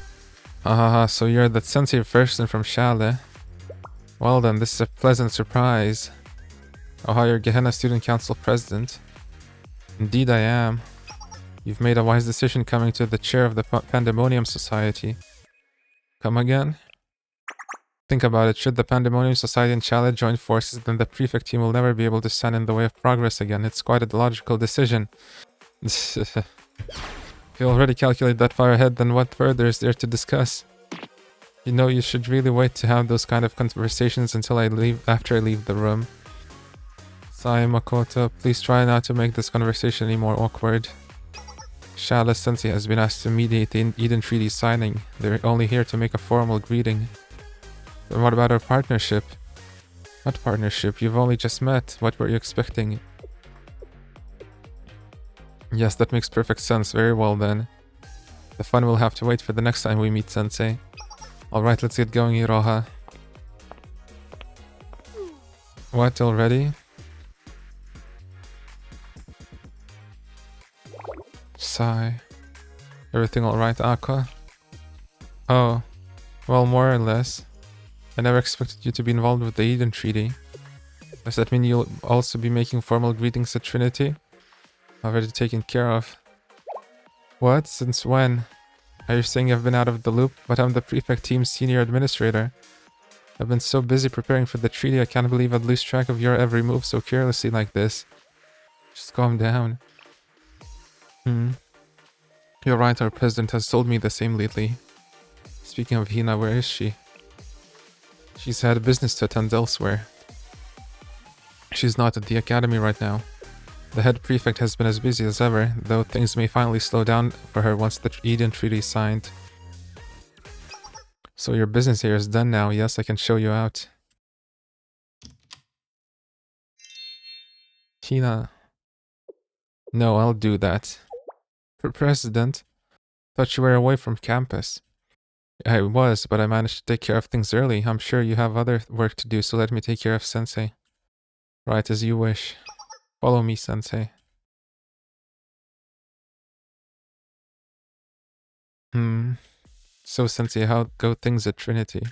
So you're that sensitive person from Shale. Well then, this is a pleasant surprise. Oh, you're Gehenna Student Council President. Indeed I am. You've made a wise decision coming to the chair of the Pandemonium Society. Come again? Think about it. Should the Pandemonium Society and Shale join forces, then the prefect team will never be able to stand in the way of progress again. It's quite a logical decision. If you already calculate that far ahead, then what further is there to discuss? You know, you should really wait to have those kind of conversations until after I leave the room. Sai Makoto, please try not to make this conversation any more awkward. Shale Sensei has been asked to mediate the Eden Treaty signing. They're only here to make a formal greeting. But what about our partnership? What partnership? You've only just met. What were you expecting? Yes, that makes perfect sense. Very well then. The fun will have to wait for the next time we meet, Sensei. Alright, let's get going, Iroha. What, already? Sigh. Everything alright, Aqua? Oh, well, more or less. I never expected you to be involved with the Eden Treaty. Does that mean you'll also be making formal greetings at Trinity? Already taken care of. What? Since when? Are you saying I've been out of the loop? But I'm the prefect team's senior administrator. I've been so busy preparing for the treaty, I can't believe I'd lose track of your every move so carelessly like this. Just calm down. You're right, our president has told me the same lately. Speaking of Hina, where is she? She's had business to attend elsewhere. She's not at the academy right now. The head prefect has been as busy as ever, though things may finally slow down for her once the Eden Treaty is signed. So your business here is done now. Yes, I can show you out. Hina. No, I'll do that. For president? Thought you were away from campus. I was, but I managed to take care of things early. I'm sure you have other work to do, so let me take care of Sensei. Right, as you wish. Follow me, Sensei. So, Sensei, how go things at Trinity?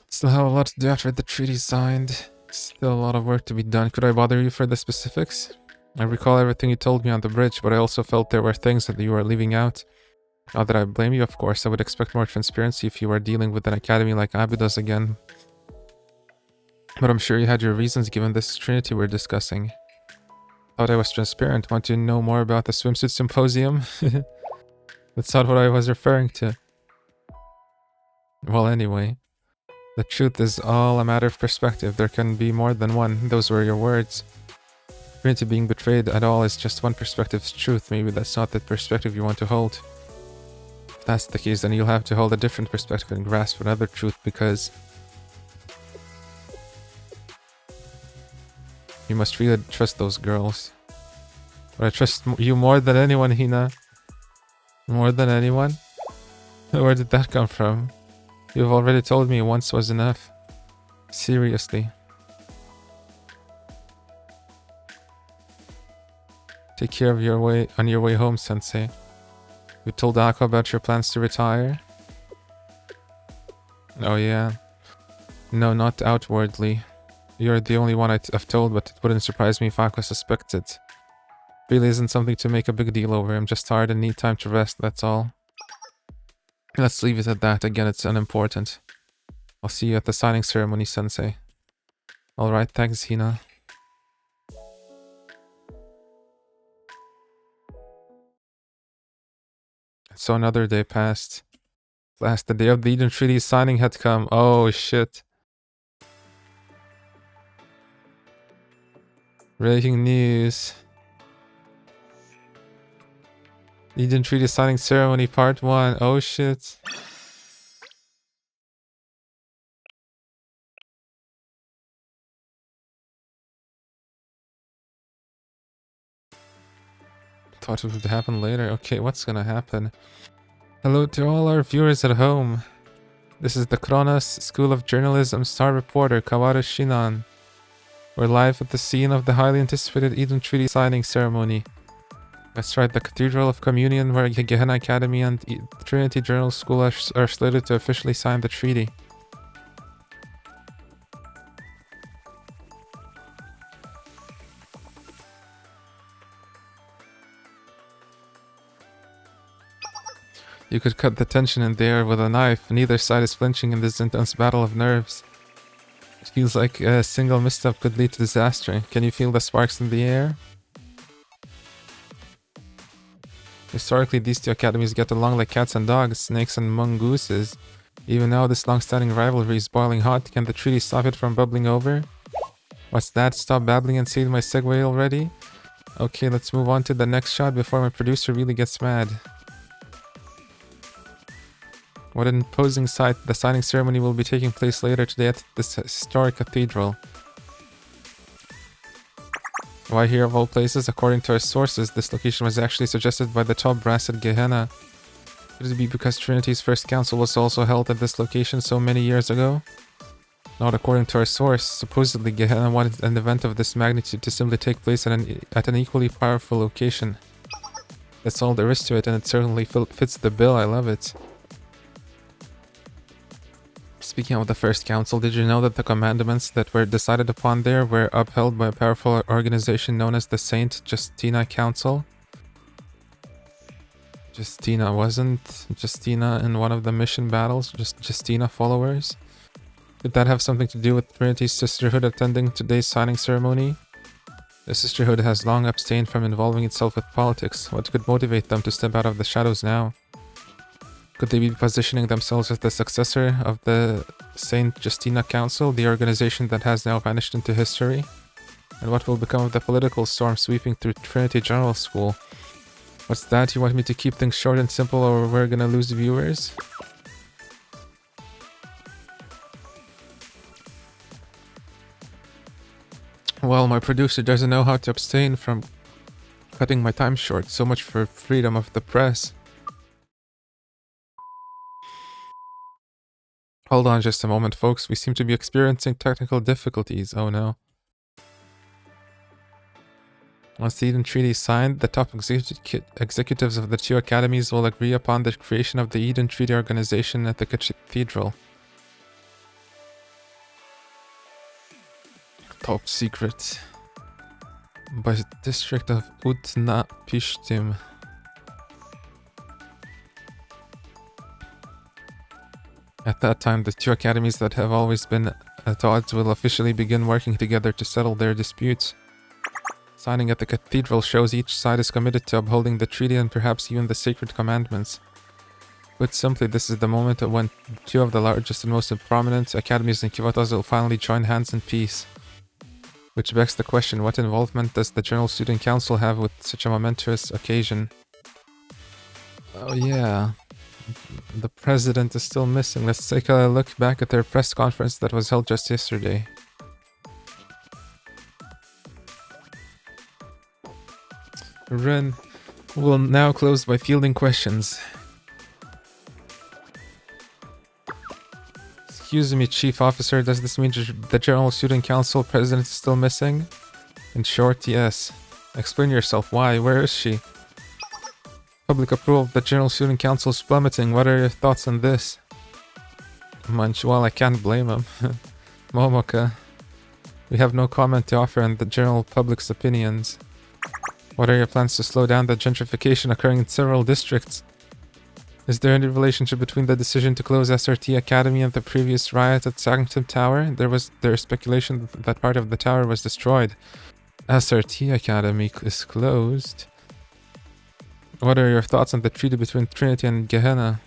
Still have a lot to do after the treaty's signed. Still a lot of work to be done. Could I bother you for the specifics? I recall everything you told me on the bridge, but I also felt there were things that you were leaving out. Not that I blame you, of course. I would expect more transparency if you were dealing with an academy like Abydos again. But I'm sure you had your reasons given this Trinity we're discussing. Thought I was transparent. Want to know more about the swimsuit symposium? That's not what I was referring to. Well, anyway. The truth is all a matter of perspective. There can be more than one. Those were your words. Trinity being betrayed at all is just one perspective's truth. Maybe that's not the perspective you want to hold. If that's the case, then you'll have to hold a different perspective and grasp another truth, because you must really trust those girls. But I trust you more than anyone, Hina. More than anyone? Where did that come from? You've already told me once was enough. Seriously. Take care of your way on your way home, Sensei. You told Aqua about your plans to retire? Oh yeah. No, not outwardly. You're the only one I've told, but it wouldn't surprise me if Aqua suspected. Really isn't something to make a big deal over. I'm just tired and need time to rest, that's all. Let's leave it at that. Again, it's unimportant. I'll see you at the signing ceremony, Sensei. Alright, thanks, Hina. So another day passed. Last, the day of the Eden Treaty signing had come. Oh, shit. Breaking news. Eden Treaty signing ceremony part 1. Oh, shit. Thought it would happen later. Okay, what's gonna happen? Hello to all our viewers at home. This is the Kronos School of Journalism star reporter Kawaru Shinan. We're live at the scene of the highly anticipated Eden Treaty signing ceremony. That's right, the Cathedral of Communion, where Gehenna Academy and Trinity Journal School are slated to officially sign the treaty. You could cut the tension in the air with a knife. Neither side is flinching in this intense battle of nerves. It feels like a single misstep could lead to disaster. Can you feel the sparks in the air? Historically, these two academies get along like cats and dogs, snakes and mongooses. Even now, this long-standing rivalry is boiling hot. Can the treaty stop it from bubbling over? What's that? Stop babbling and see my segue already? Okay, let's move on to the next shot before my producer really gets mad. What an imposing sight. The signing ceremony will be taking place later today at this historic cathedral. Why here of all places? According to our sources, this location was actually suggested by the top brass at Gehenna. Could it be because Trinity's first council was also held at this location so many years ago? Not according to our source. Supposedly, Gehenna wanted an event of this magnitude to simply take place at an equally powerful location. That's all there is to it, and it certainly fits the bill. I love it. Speaking of the first council, did you know that the commandments that were decided upon there were upheld by a powerful organization known as the Saint Justina Council? Justina wasn't Justina in one of the mission battles, just Justina followers? Did that have something to do with Trinity's sisterhood attending today's signing ceremony? The sisterhood has long abstained from involving itself with politics. What could motivate them to step out of the shadows now? Could they be positioning themselves as the successor of the Saint Justina Council, the organization that has now vanished into history? And what will become of the political storm sweeping through Trinity General School? What's that? You want me to keep things short and simple or we're gonna lose viewers? Well, my producer doesn't know how to abstain from cutting my time short. So much for freedom of the press. Hold on just a moment, folks. We seem to be experiencing technical difficulties. Oh no. Once the Eden Treaty is signed, the top executives of the two academies will agree upon the creation of the Eden Treaty Organization at the Cathedral. Top secret. By the district of Utna Pishtim. At that time, the two academies that have always been at odds will officially begin working together to settle their disputes. Signing at the cathedral shows each side is committed to upholding the treaty and perhaps even the sacred commandments. Put simply, this is the moment when two of the largest and most prominent academies in Kivatos will finally join hands in peace. Which begs the question, what involvement does the General Student Council have with such a momentous occasion? Oh yeah, the president is still missing. Let's take a look back at their press conference that was held just yesterday. Ren will now close by fielding questions. Excuse me, Chief Officer, does this mean the General Student Council President is still missing? In short, yes. Explain yourself. Why? Where is she? Public approval of the General Student Council is plummeting. What are your thoughts on this? Munch, well, I can't blame him. Momoka, we have no comment to offer on the general public's opinions. What are your plans to slow down the gentrification occurring in several districts? Is there any relationship between the decision to close SRT Academy and the previous riot at Sanctum Tower? There is speculation that part of the tower was destroyed. SRT Academy is closed. What are your thoughts on the treaty between Trinity and Gehenna?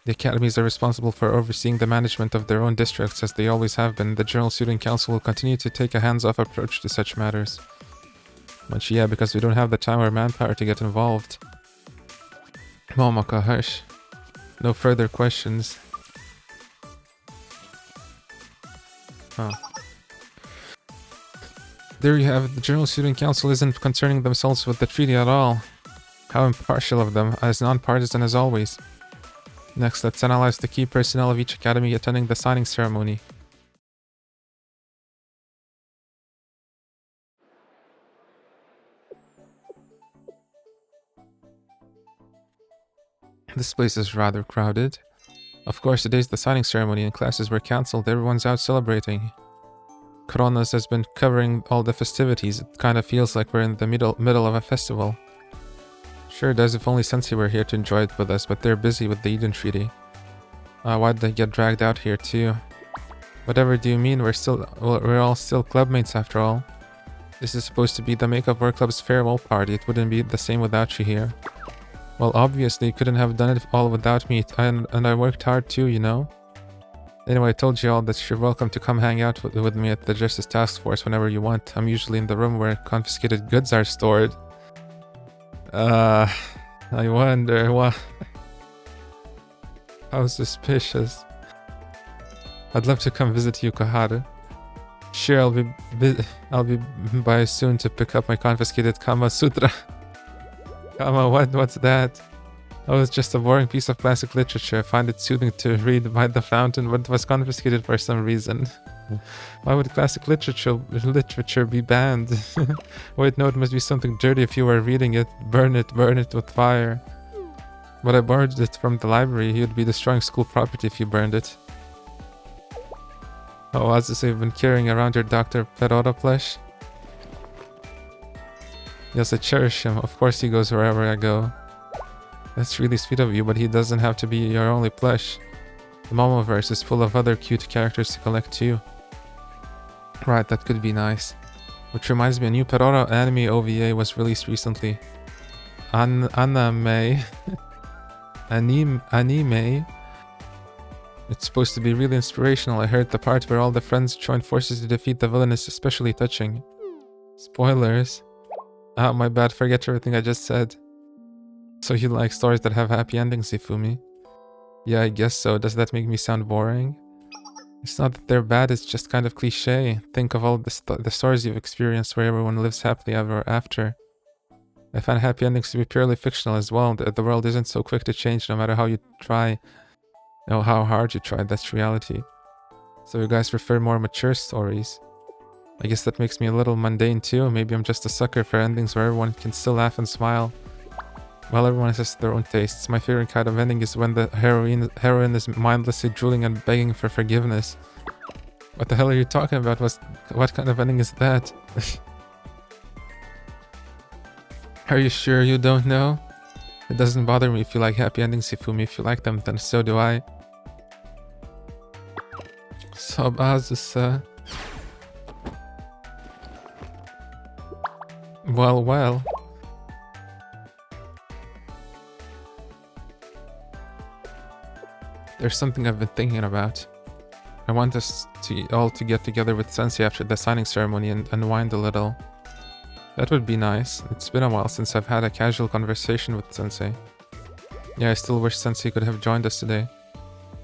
The academies are responsible for overseeing the management of their own districts, as they always have been. The General Student Council will continue to take a hands-off approach to such matters. Much, yeah, because we don't have the time or manpower to get involved. Momoka, hush. No further questions. Oh. There you have it. The General Student Council isn't concerning themselves with the treaty at all. How impartial of them, as non-partisan as always. Next, let's analyze the key personnel of each academy attending the signing ceremony. This place is rather crowded. Of course, today's the signing ceremony and classes were cancelled. Everyone's out celebrating. Kronos has been covering all the festivities. It kind of feels like we're in the middle of a festival. Sure does, if only Sensei were here to enjoy it with us, but they're busy with the Eden Treaty. Why'd they get dragged out here too? Whatever do you mean? We're all still clubmates after all. This is supposed to be the Make Up Work Club's farewell party. It wouldn't be the same without you here. Well, obviously, you couldn't have done it all without me, and I worked hard too, you know? Anyway, I told you all that you're welcome to come hang out with me at the Justice Task Force whenever you want. I'm usually in the room where confiscated goods are stored. I wonder what... How suspicious. I'd love to come visit you, Koharu. Sure, I'll be by soon to pick up my confiscated Kama Sutra. Kama, what's that? Oh, it's just a boring piece of classic literature. I find it soothing to read by the fountain, but it was confiscated for some reason. Why would classic literature be banned? Wait, no, it must be something dirty if you were reading it. Burn it with fire. But I borrowed it from the library. You'd be destroying school property if you burned it. Oh, as this, you've been carrying around your Dr. Perora plush? Yes, I cherish him. Of course he goes wherever I go. That's really sweet of you, but he doesn't have to be your only plush. The Momoverse is full of other cute characters to collect too. Right, that could be nice. Which reminds me, a new Perora anime OVA was released recently. Anime. Anime. It's supposed to be really inspirational. I heard the part where all the friends join forces to defeat the villain is especially touching. Spoilers. Ah, my bad, forget everything I just said. So you like stories that have happy endings, Ifumi? Yeah, I guess so. Does that make me sound boring? It's not that they're bad, it's just kind of cliche. Think of all the stories you've experienced where everyone lives happily ever after. I find happy endings to be purely fictional as well. The world isn't so quick to change no matter how you try. No, how hard you try, that's reality. So you guys prefer more mature stories. I guess that makes me a little mundane too. Maybe I'm just a sucker for endings where everyone can still laugh and smile. Well, everyone has their own tastes. My favorite kind of ending is when the heroine is mindlessly drooling and begging for forgiveness. What the hell are you talking about? What kind of ending is that? Are you sure you don't know? It doesn't bother me if you like happy endings, Ifumi. If you like them, then so do I. So, Azusa. Well. There's something I've been thinking about. I want us all to get together with Sensei after the signing ceremony and unwind a little. That would be nice. It's been a while since I've had a casual conversation with Sensei. Yeah, I still wish Sensei could have joined us today.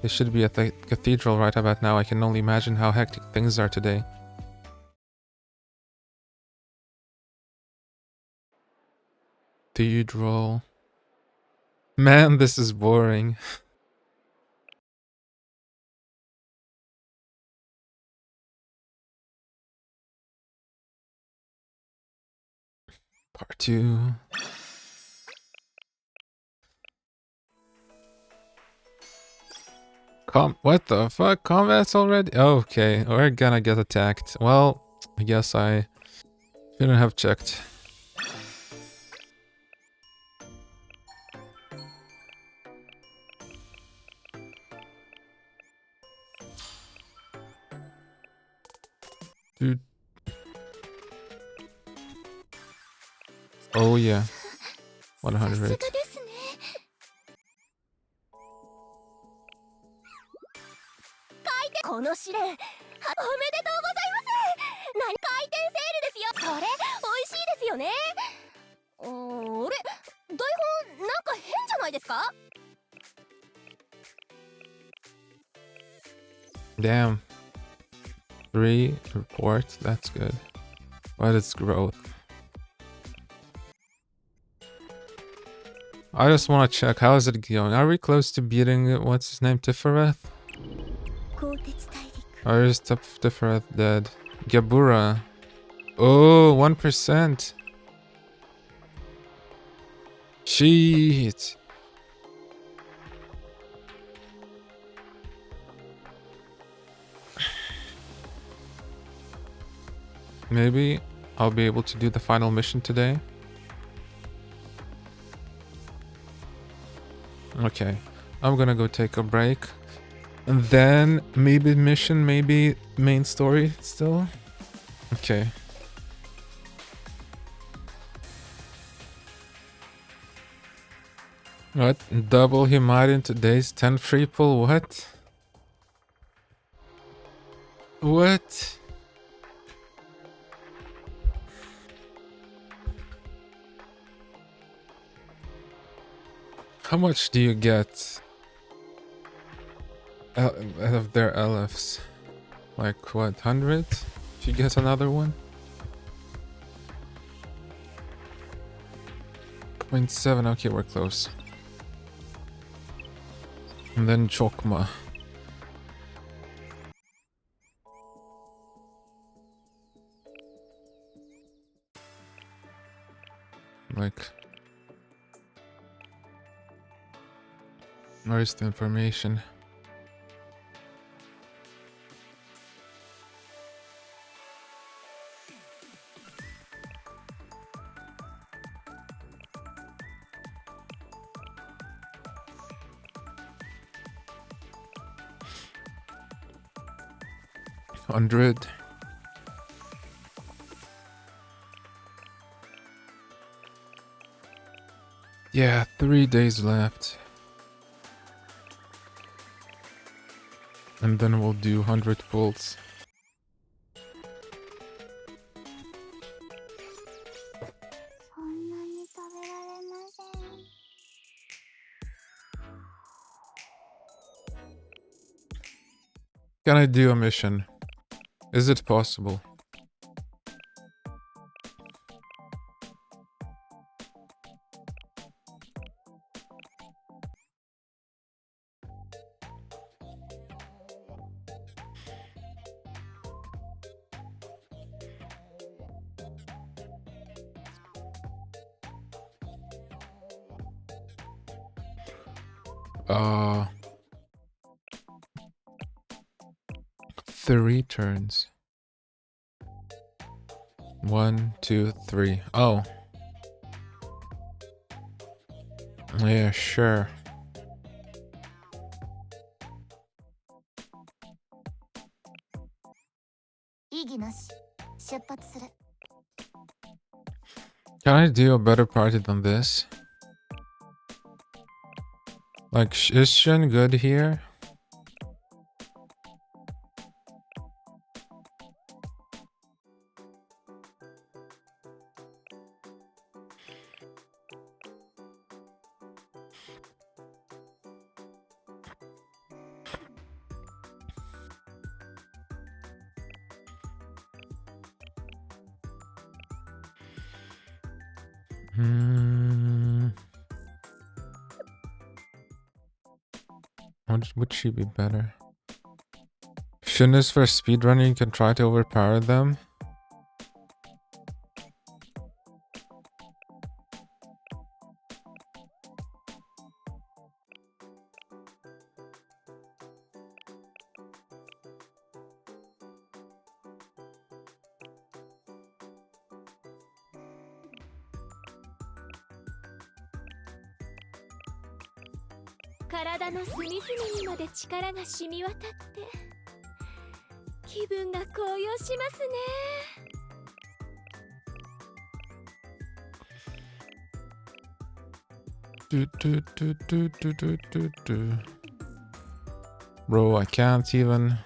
They should be at the cathedral right about now. I can only imagine how hectic things are today. Dude roll. Man, this is boring. Part 2. What the fuck? Combat's already? Okay, we're gonna get attacked. Well, I guess I shouldn't have checked. Dude. Oh yeah. 100. この試練おめでとうございます何回転セールですよそれ美味しいですよねあれ台本なんか変じゃないですか Damn. 3 reports, that's good. But it's growth. I just want to check, how is it going? Are we close to beating, what's his name, Tifereth? Or is Tifereth dead? Gabura. Oh, 1%. Shit. Maybe I'll be able to do the final mission today. Okay, I'm gonna go take a break. And then maybe mission, maybe main story still. Okay. What? Double he might in today's 10 free pull? What? What? How much do you get out of their LFs? Like what, 100? If you get another one? 0.7, okay, we're close. And then Chokma. Like, where's the information? 100. Yeah, 3 days left. And then we'll do 100 pulls. Can I do a mission? Is it possible? Uh, 3 turns. 1, 2, 3. Oh. Yeah, sure. Can I do a better party than this? Like, is Shin good here? Would she be better? Shin is for speedrunning, you can try to overpower them. Bro, I can't even.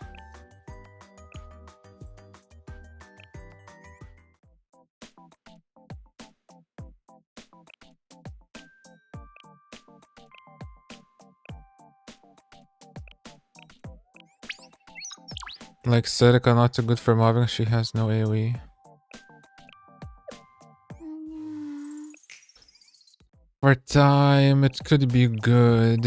Like Serika not too good for mobbing, she has no AoE. For time, it could be good.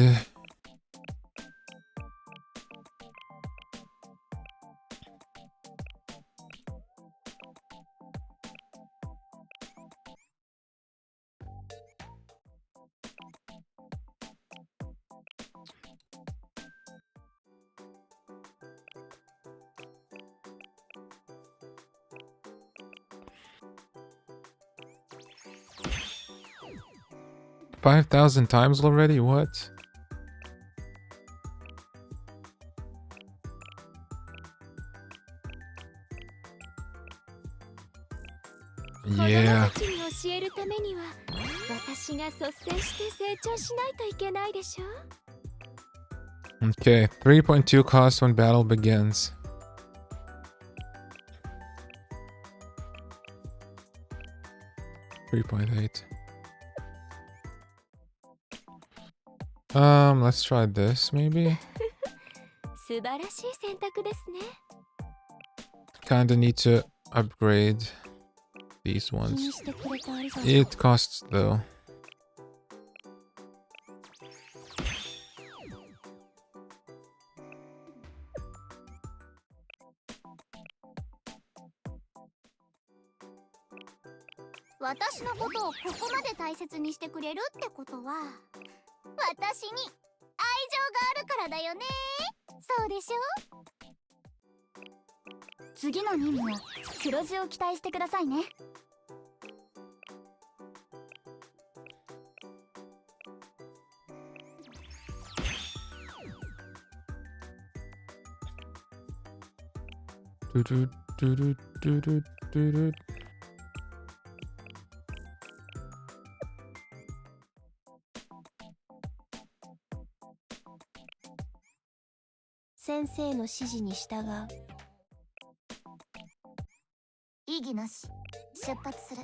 $5,000 times already? What? Yeah. Okay, 3.2 cost when battle begins. $3.8. Let's try this maybe. Kinda need to upgrade these ones. It costs though. Do, do, do, do, do, do, do. 先生の指示に従う。異議なし。出発する。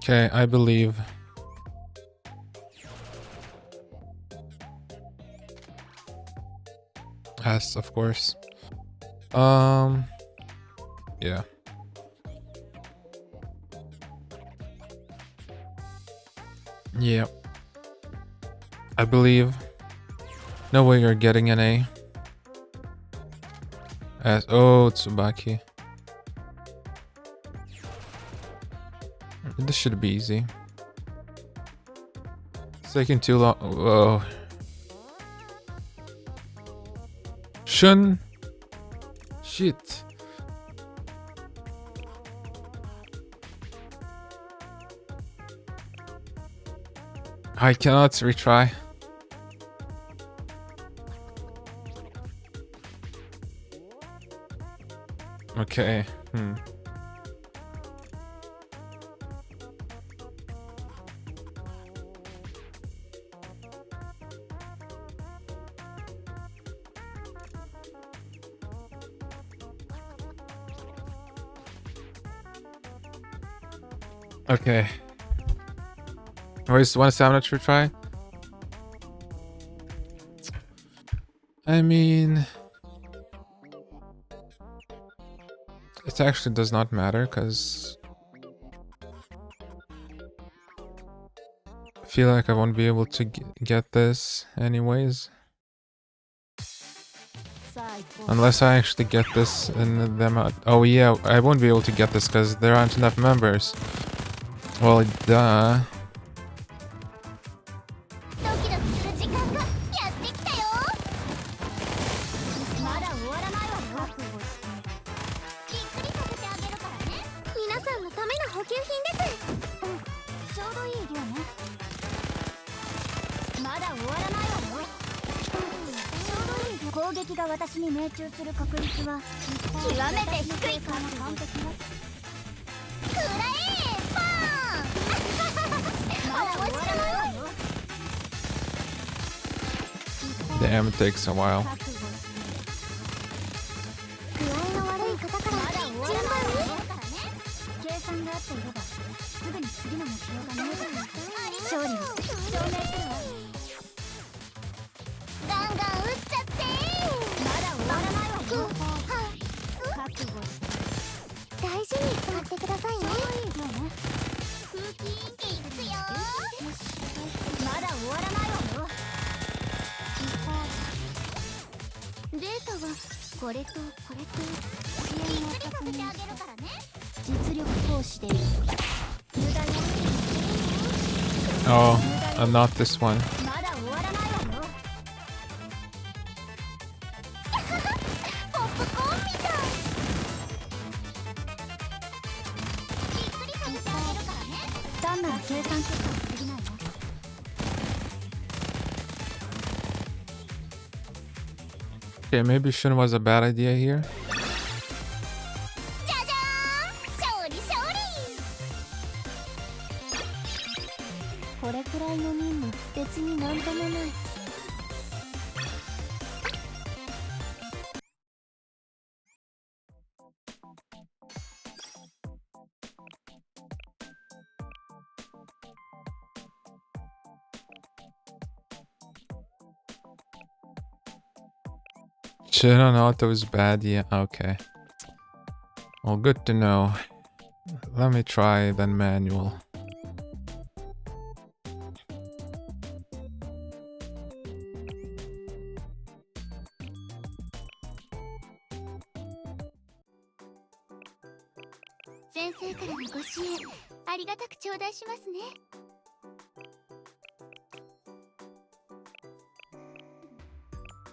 Okay, I believe. Yes, of course. Yeah. Yeah. I believe. No way you're getting an A. As oh, Tsubaki. This should be easy. It's taking too long. Whoa. Shun. Shit. I cannot retry. Okay. Okay. Always want to stamina to try? I mean, it actually does not matter because I feel like I won't be able to get this anyways. Unless I actually get this in the amount. Oh yeah, I won't be able to get this because there aren't enough members. Well, duh. Damn, it takes a while. Oh, not this one. Okay, maybe Shun was a bad idea here. Shit, I know that was bad. Yeah, okay. Well, good to know. Let me try then manual.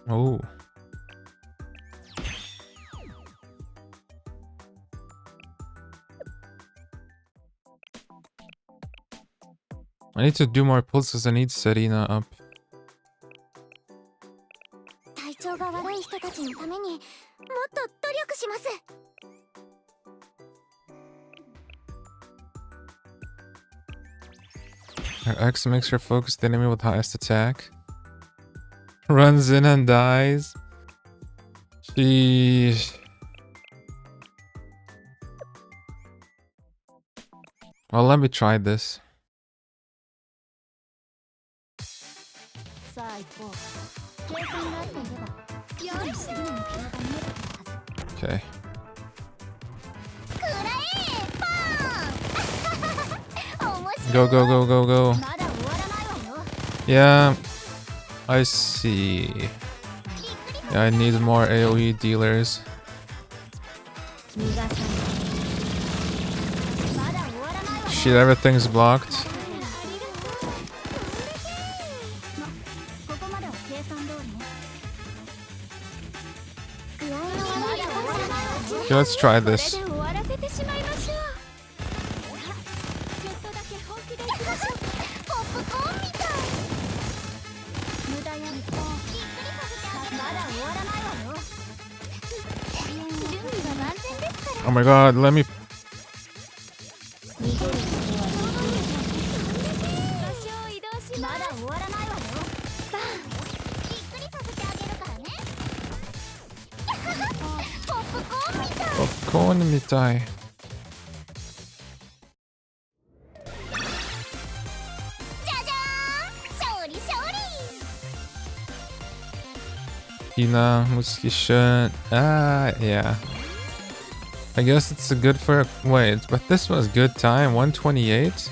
Oh. I need to do more pulses. I need Serena up. と努力します。 X makes her focus the enemy with highest attack. Runs in and dies. Sheesh. Well, let me try this. Okay. Go, go, go, go, go. Yeah, I see. Yeah, I need more AoE dealers. Shit, everything's blocked. Okay, let's try this. Oh my god, let me... Popcorn mitai. Hina, Muskishin. Ah, yeah. I guess it's a good for... Wait, but this was good time. 128?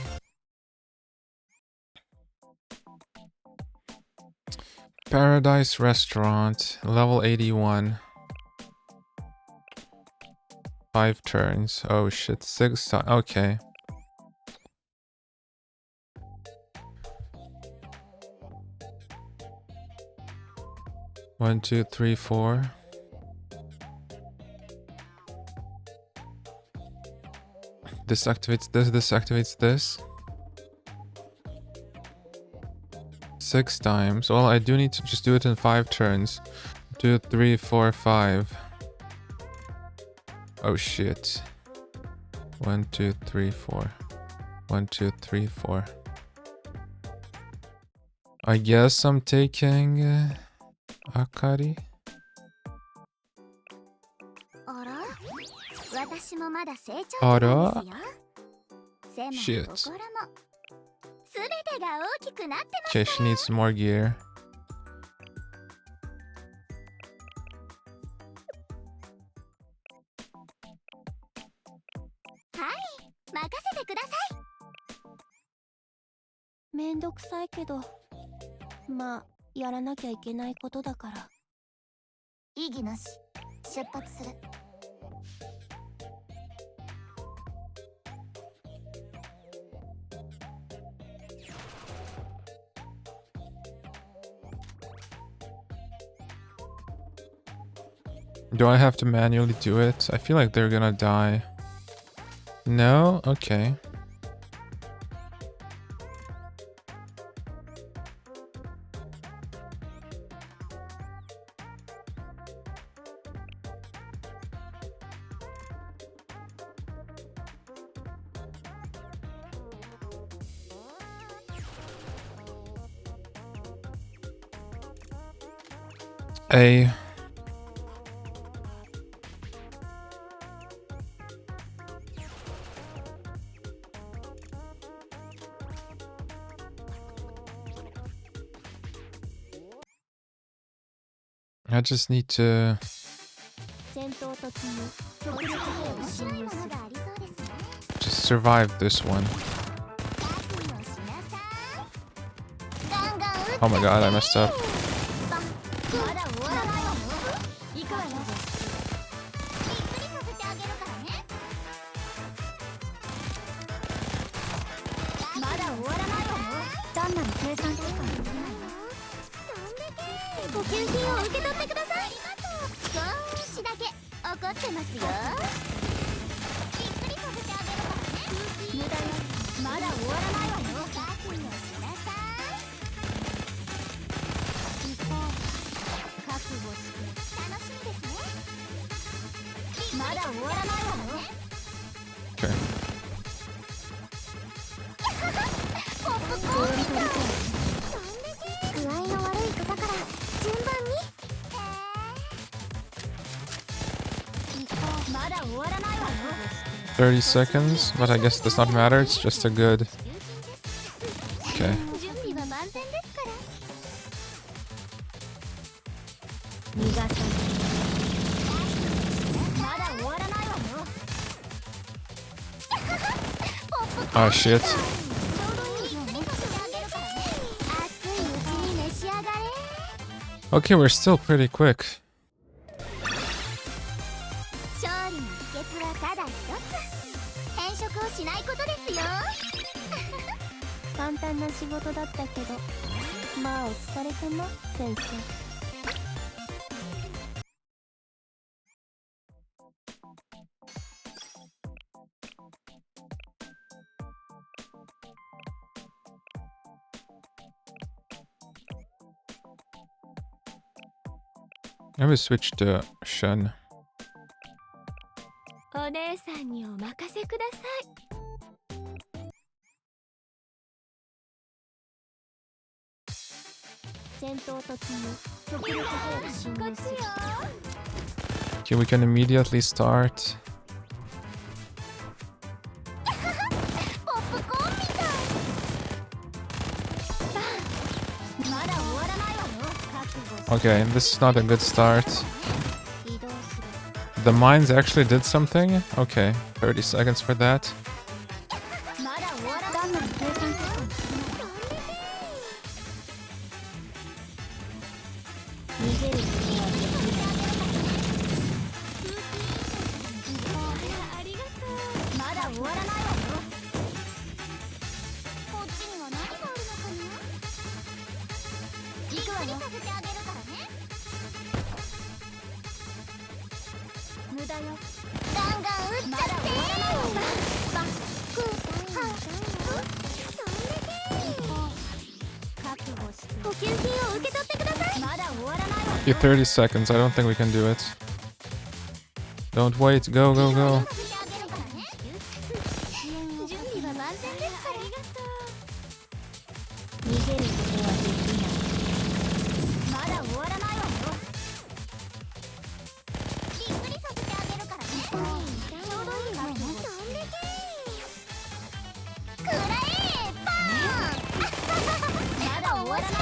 Paradise Restaurant. Level 81. 5 turns. Oh shit, 6 times. Okay. One, two, three, four. This activates this, this activates this. 6 times. Well, I do need to just do it in 5 turns. 2, 3, 4, 5. Oh shit. 1, 2, 3, 4. 1, 2, 3, 4. I guess I'm taking Akari. Ara? Shit. Okay, she needs more gear. Do I have to manually do it? I feel like they're gonna die. No? Okay. A. I just need to... just survive this one. Oh my god, I messed up. Okay. $30, but I guess it does not matter, it's just a good... Okay. Oh shit. Okay, we're still pretty quick. 簡単な仕事だったけど、まあお疲れ様、先生。Maybe switch to Shen. お姉さんにお任せください。戦闘突入、極力兵が進入する。Okay, we can immediately start. Okay, this is not a good start. The mines actually did something? Okay, 30 seconds for that. Okay, 30 seconds. I don't think we can do it. Don't wait. Go, go, go.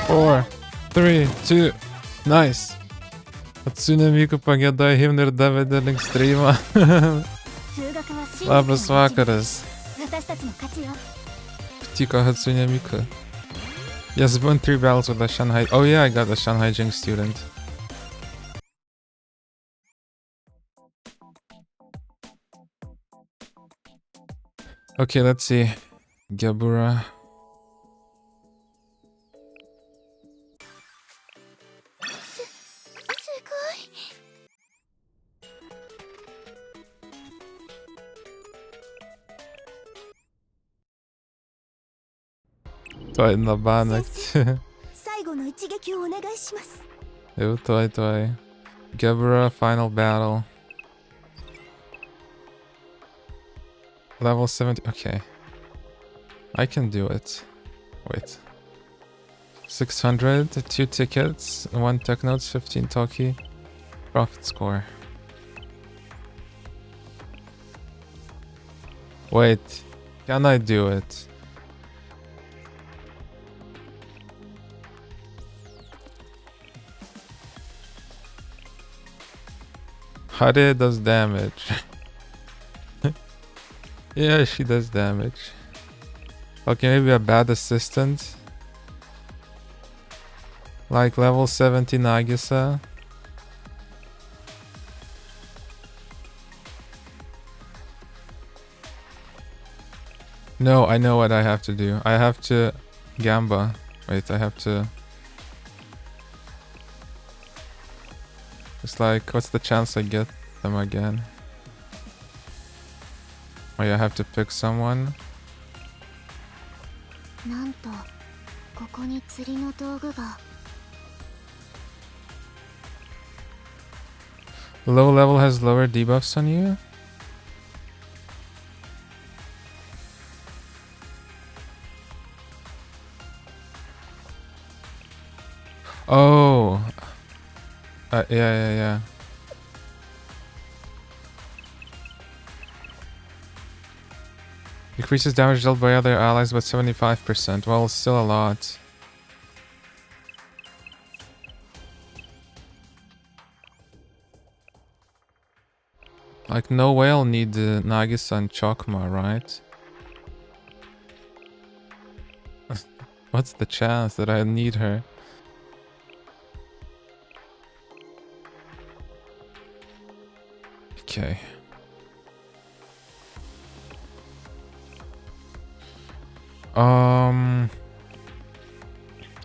Four, three, two, nice. Hatsune Miku pagiedāja himnu ir DVD link streamā. Labas vakaras. Patiko Hatsune Miku. Yes, won 3 battles with the Shanghai. Oh yeah, I got the Shanghai Jing student. Okay, let's see. Gabura. Toy na banakt. Toy. Gabura, final battle. Level 70. Okay. I can do it. Wait. 600, 2 tickets, 1 tech notes, 15 Toki. Profit score. Wait. Can I do it? Hare does damage. Yeah, she does damage. Okay, maybe a bad assistant. Like level 70 Nagisa. No, I know what I have to do. I have to Gamba. Wait, I have to... It's like, what's the chance I get them again? Oh yeah, I have to pick someone. Low level has lower debuffs on you? Oh. Yeah. Decreases damage dealt by other allies by 75%. Well, still a lot. Like, no way I'll need Nagisa and Chokma, right? What's the chance that I need her? Okay.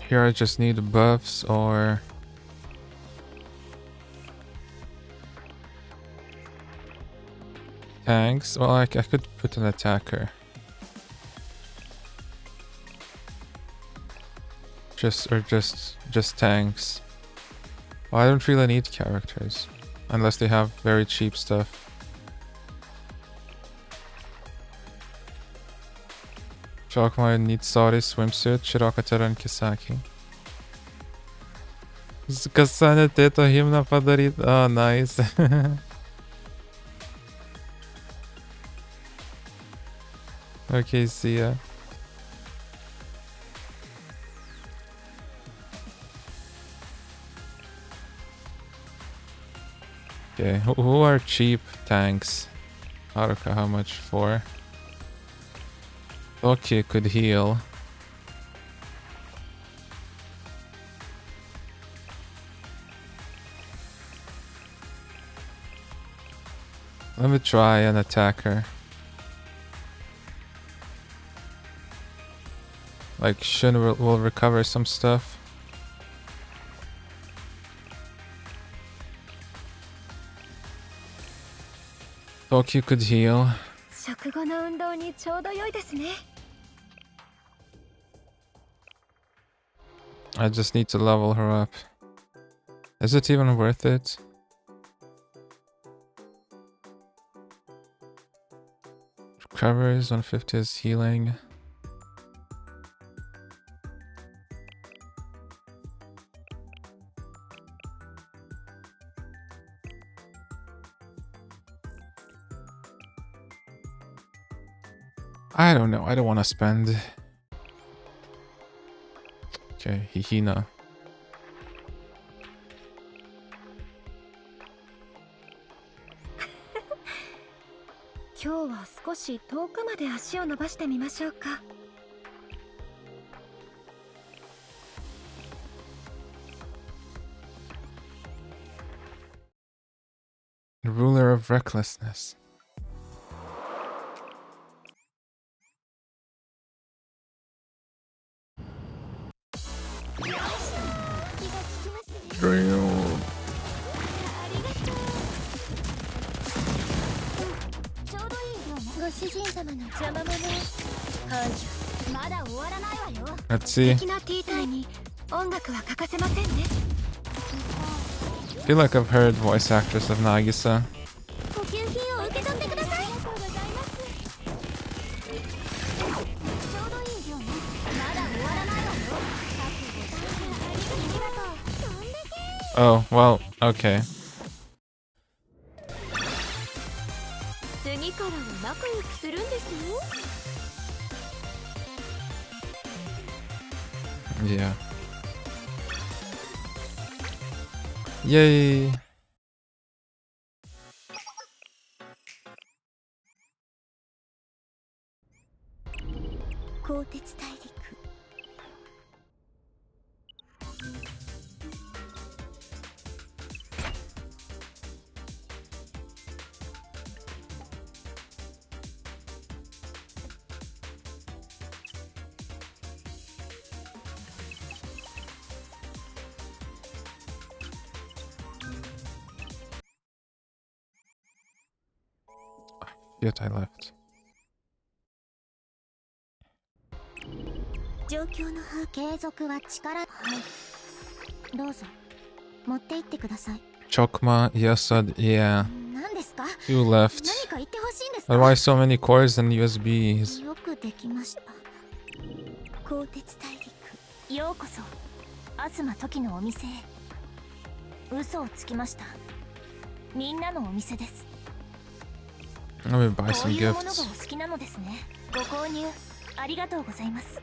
Here I just need buffs or... tanks. Well, I could put an attacker. Just tanks. Well, I don't really need characters. Unless they have very cheap stuff. Chokma needs Saudi swimsuit, Shirokatara and Kisaki. Касание тето химна подарит. Oh, nice. Okay, see ya. Okay, who are cheap tanks? Haruka, how much for? Toki could heal. Let me try an attacker. Like, Shun will recover some stuff. Toki could heal. I just need to level her up. Is it even worth it? Recoveries, 150 is healing. I don't know. I don't want to spend. Okay, Hihina. The ruler of recklessness. Damn. Let's see. I feel like I've heard voice actress of Nagisa. Oh, well, okay. Yeah. Yay! Yet I left. 状況の継続は力。はい。どうぞ持って行ってください。Chokma, Yasad, yeah. 何ですか？ You left. 何か言ってほしいんです But か？ why so many cores and USBs? よくできました。鋼鉄大陸。ようこそ、東時のお店へ。嘘をつきました。みんなのお店です。Let me buy こう some いうものが gifts. お好きなのですね。ご購入ありがとうございます。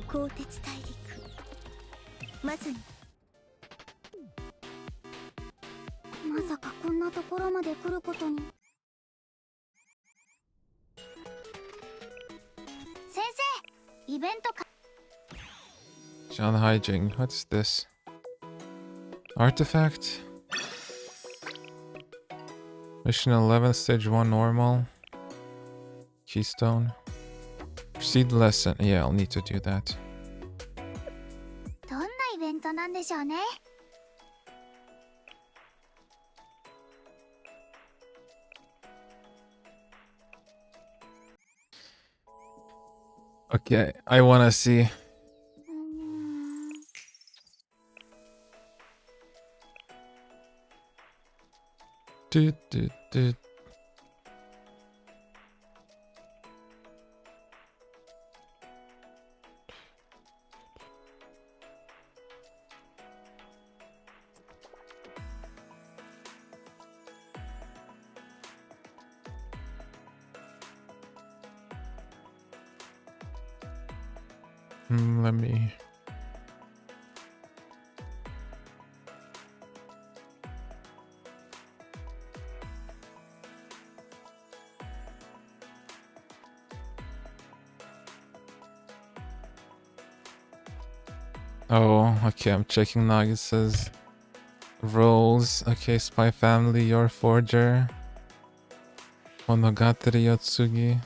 鋼鉄大陸。まさに。まさかこんなところまで来ることに。先生、イベントか。John Hyjing, what's this? Artifact? Mission 11, stage 1 normal. Keystone. Proceed lesson. Yeah, I'll need to do that. どんなイベントなんでしょうね。Okay, I wanna see. Do, do, do. Let me... Oh, okay, I'm checking now. It says roles. Okay, Spy Family, Your Forger. Monogatari Yotsugi.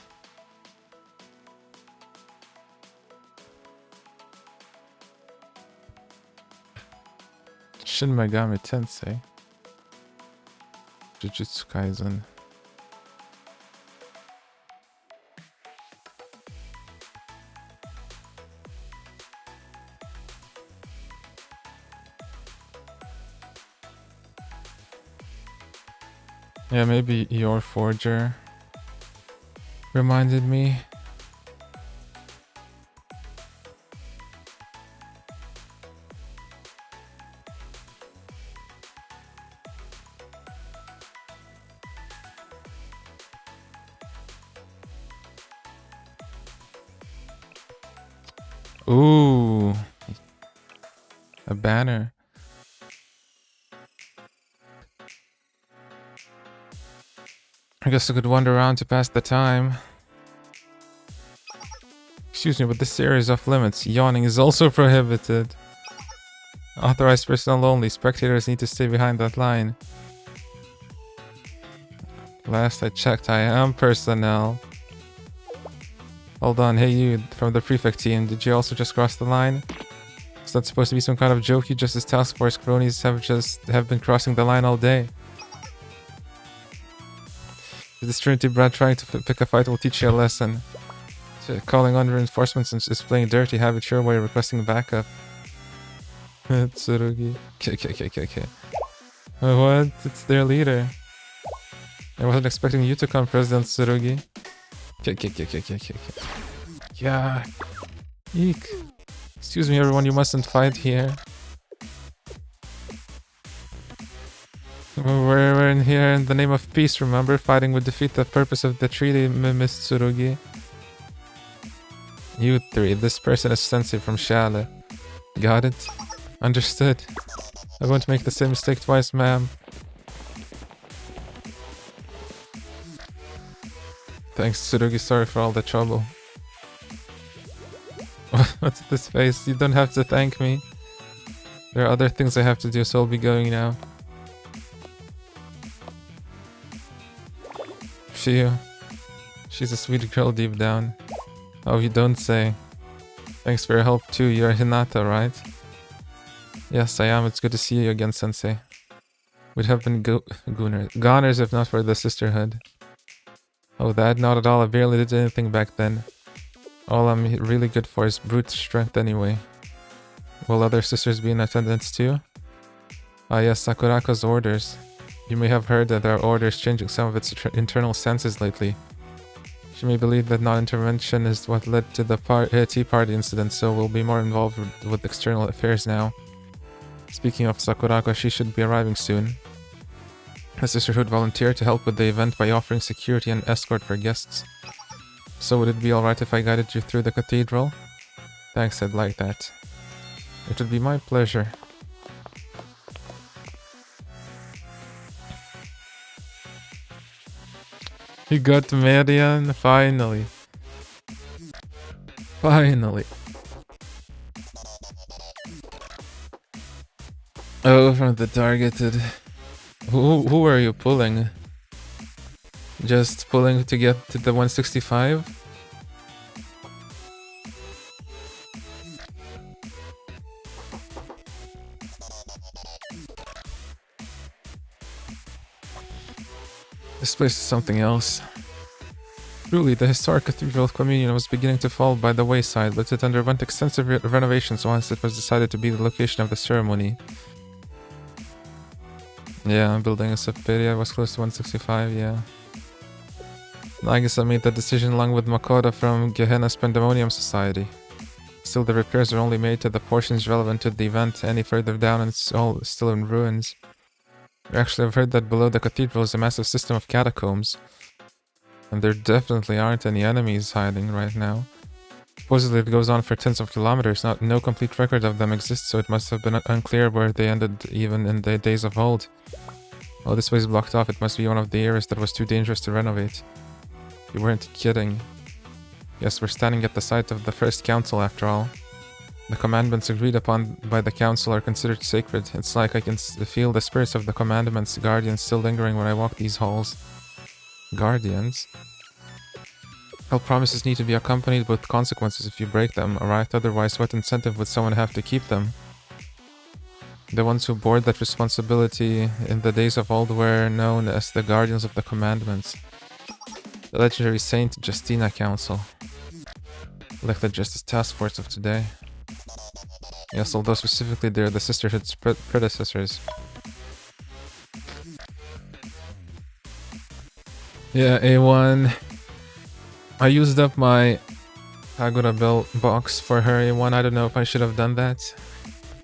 Shin Megami Tensei. Jujutsu Kaisen. Yeah, maybe Your Forger reminded me. Ooh, a banner. I guess I could wander around to pass the time. Excuse me, but this area is off limits. Yawning is also prohibited. Authorized personnel only. Spectators need to stay behind that line. Last I checked, I am personnel. Hold on, hey you from the prefect team, did you also just cross the line? Is that supposed to be some kind of joke? You just as task force cronies have been crossing the line all day. This Trinity brat trying to pick a fight will teach you a lesson. So calling on reinforcements and is playing dirty, have it your way, requesting backup. Tsurugi. Okay. What? It's their leader. I wasn't expecting you to come, President Tsurugi. Okay. Yeah. Eek. Excuse me, everyone, you mustn't fight here. We're in here in the name of peace, remember? Fighting would defeat the purpose of the treaty, Miss Tsurugi. You three, this person is Sensei from Shale. Got it? Understood. I won't make the same mistake twice, ma'am. Thanks, Tsurugi, sorry for all the trouble. What's this face? You don't have to thank me. There are other things I have to do, so I'll be going now. Phew. She's a sweet girl deep down. Oh, you don't say. Thanks for your help too. You're Hinata, right? Yes, I am. It's good to see you again, Sensei. We'd have been goners if not for the sisterhood. Oh, that? Not at all. I barely did anything back then. All I'm really good for is brute strength anyway. Will other sisters be in attendance too? Ah yes, Sakurako's orders. You may have heard that there are orders changing some of its internal senses lately. She may believe that non-intervention is what led to the Tea Party incident, so will be more involved with external affairs now. Speaking of Sakurako, she should be arriving soon. The Sisterhood volunteered to help with the event by offering security and escort for guests. So would it be alright if I guided you through the cathedral? Thanks, I'd like that. It would be my pleasure. You got Marian, finally. Finally. Oh, from the targeted. Who are you pulling? Just pulling to get to the 165? This place is something else. Truly, the historic Cathedral of Communion was beginning to fall by the wayside, but it underwent extensive renovations once it was decided to be the location of the ceremony. Yeah, building a Superior was close to 165, yeah. Nagisa made that decision along with Makoto from Gehenna's Pandemonium Society. Still, the repairs are only made to the portions relevant to the event. Any further down and it's all still in ruins. Actually, I've heard that below the cathedral is a massive system of catacombs. And there definitely aren't any enemies hiding right now. Supposedly it goes on for tens of kilometers, no complete record of them exists, so it must have been unclear where they ended even in the days of old. Oh, this way is blocked off. It must be one of the areas that was too dangerous to renovate. You weren't kidding. Yes, we're standing at the site of the first council after all. The commandments agreed upon by the council are considered sacred. It's like I can feel the spirits of the commandments' guardians still lingering when I walk these halls. Guardians? Well, promises need to be accompanied with consequences if you break them, alright? Otherwise, what incentive would someone have to keep them? The ones who bore that responsibility in the days of old were known as the Guardians of the Commandments. The legendary Saint Justina Council. Like the Justice Task Force of today. Yes, although specifically they're the Sisterhood's predecessors. Yeah, A1. I used up my Agora Bell box for her, A1. I don't know if I should have done that,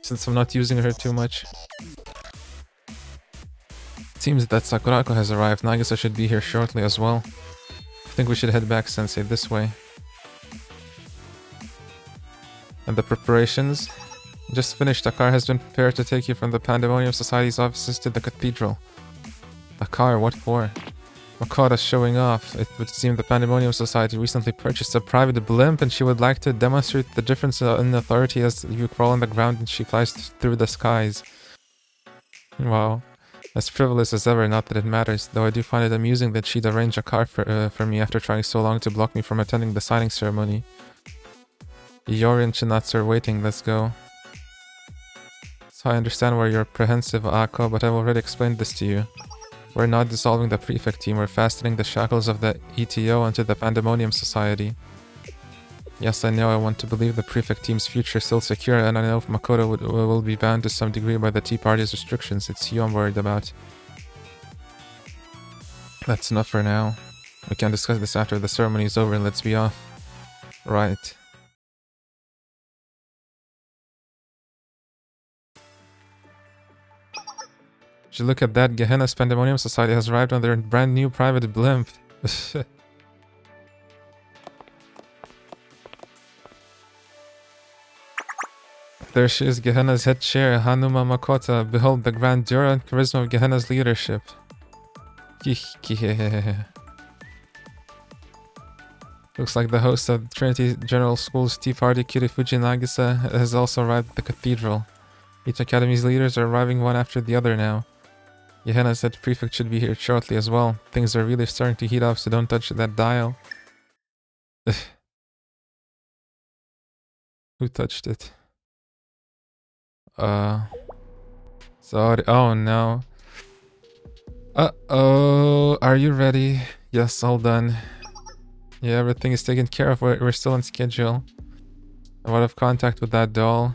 since I'm not using her too much. It seems that Sakurako has arrived. Nagisa should be here shortly as well. I think we should head back, Sensei, this way. And the preparations? Just finished. A car has been prepared to take you from the Pandemonium Society's offices to the cathedral. A car? What for? Makota's showing off. It would seem the Pandemonium Society recently purchased a private blimp and she would like to demonstrate the difference in authority as you crawl on the ground and she flies through the skies. Wow. As frivolous as ever, not that it matters, though I do find it amusing that she'd arrange a car for me after trying so long to block me from attending the signing ceremony. Yori and Chinatsu are waiting, let's go. So I understand why you're apprehensive, Ako, but I've already explained this to you. We're not dissolving the prefect team, we're fastening the shackles of the ETO onto the Pandemonium Society. Yes, I know, I want to believe the prefect team's future is still secure, and I know if Makoto will be bound to some degree by the Tea Party's restrictions. It's you I'm worried about. That's enough for now. We can discuss this after the ceremony is over, let's be off. Right. Should look at that, Gehenna's Pandemonium Society has arrived on their brand new private blimp. There she is, Gehenna's head chair, Hanuma Makota. Behold the grandeur and charisma of Gehenna's leadership. Looks like the host of Trinity General School's Tea Party, Kirifuji Nagisa, has also arrived at the cathedral. Each academy's leaders are arriving one after the other now. Gehenna's head prefect should be here shortly as well. Things are really starting to heat up, so don't touch that dial. Who touched it? Sorry. Oh no. Uh-oh. Are you ready? Yes, all done. Yeah, everything is taken care of. We're still on schedule. I'm out of contact with that doll.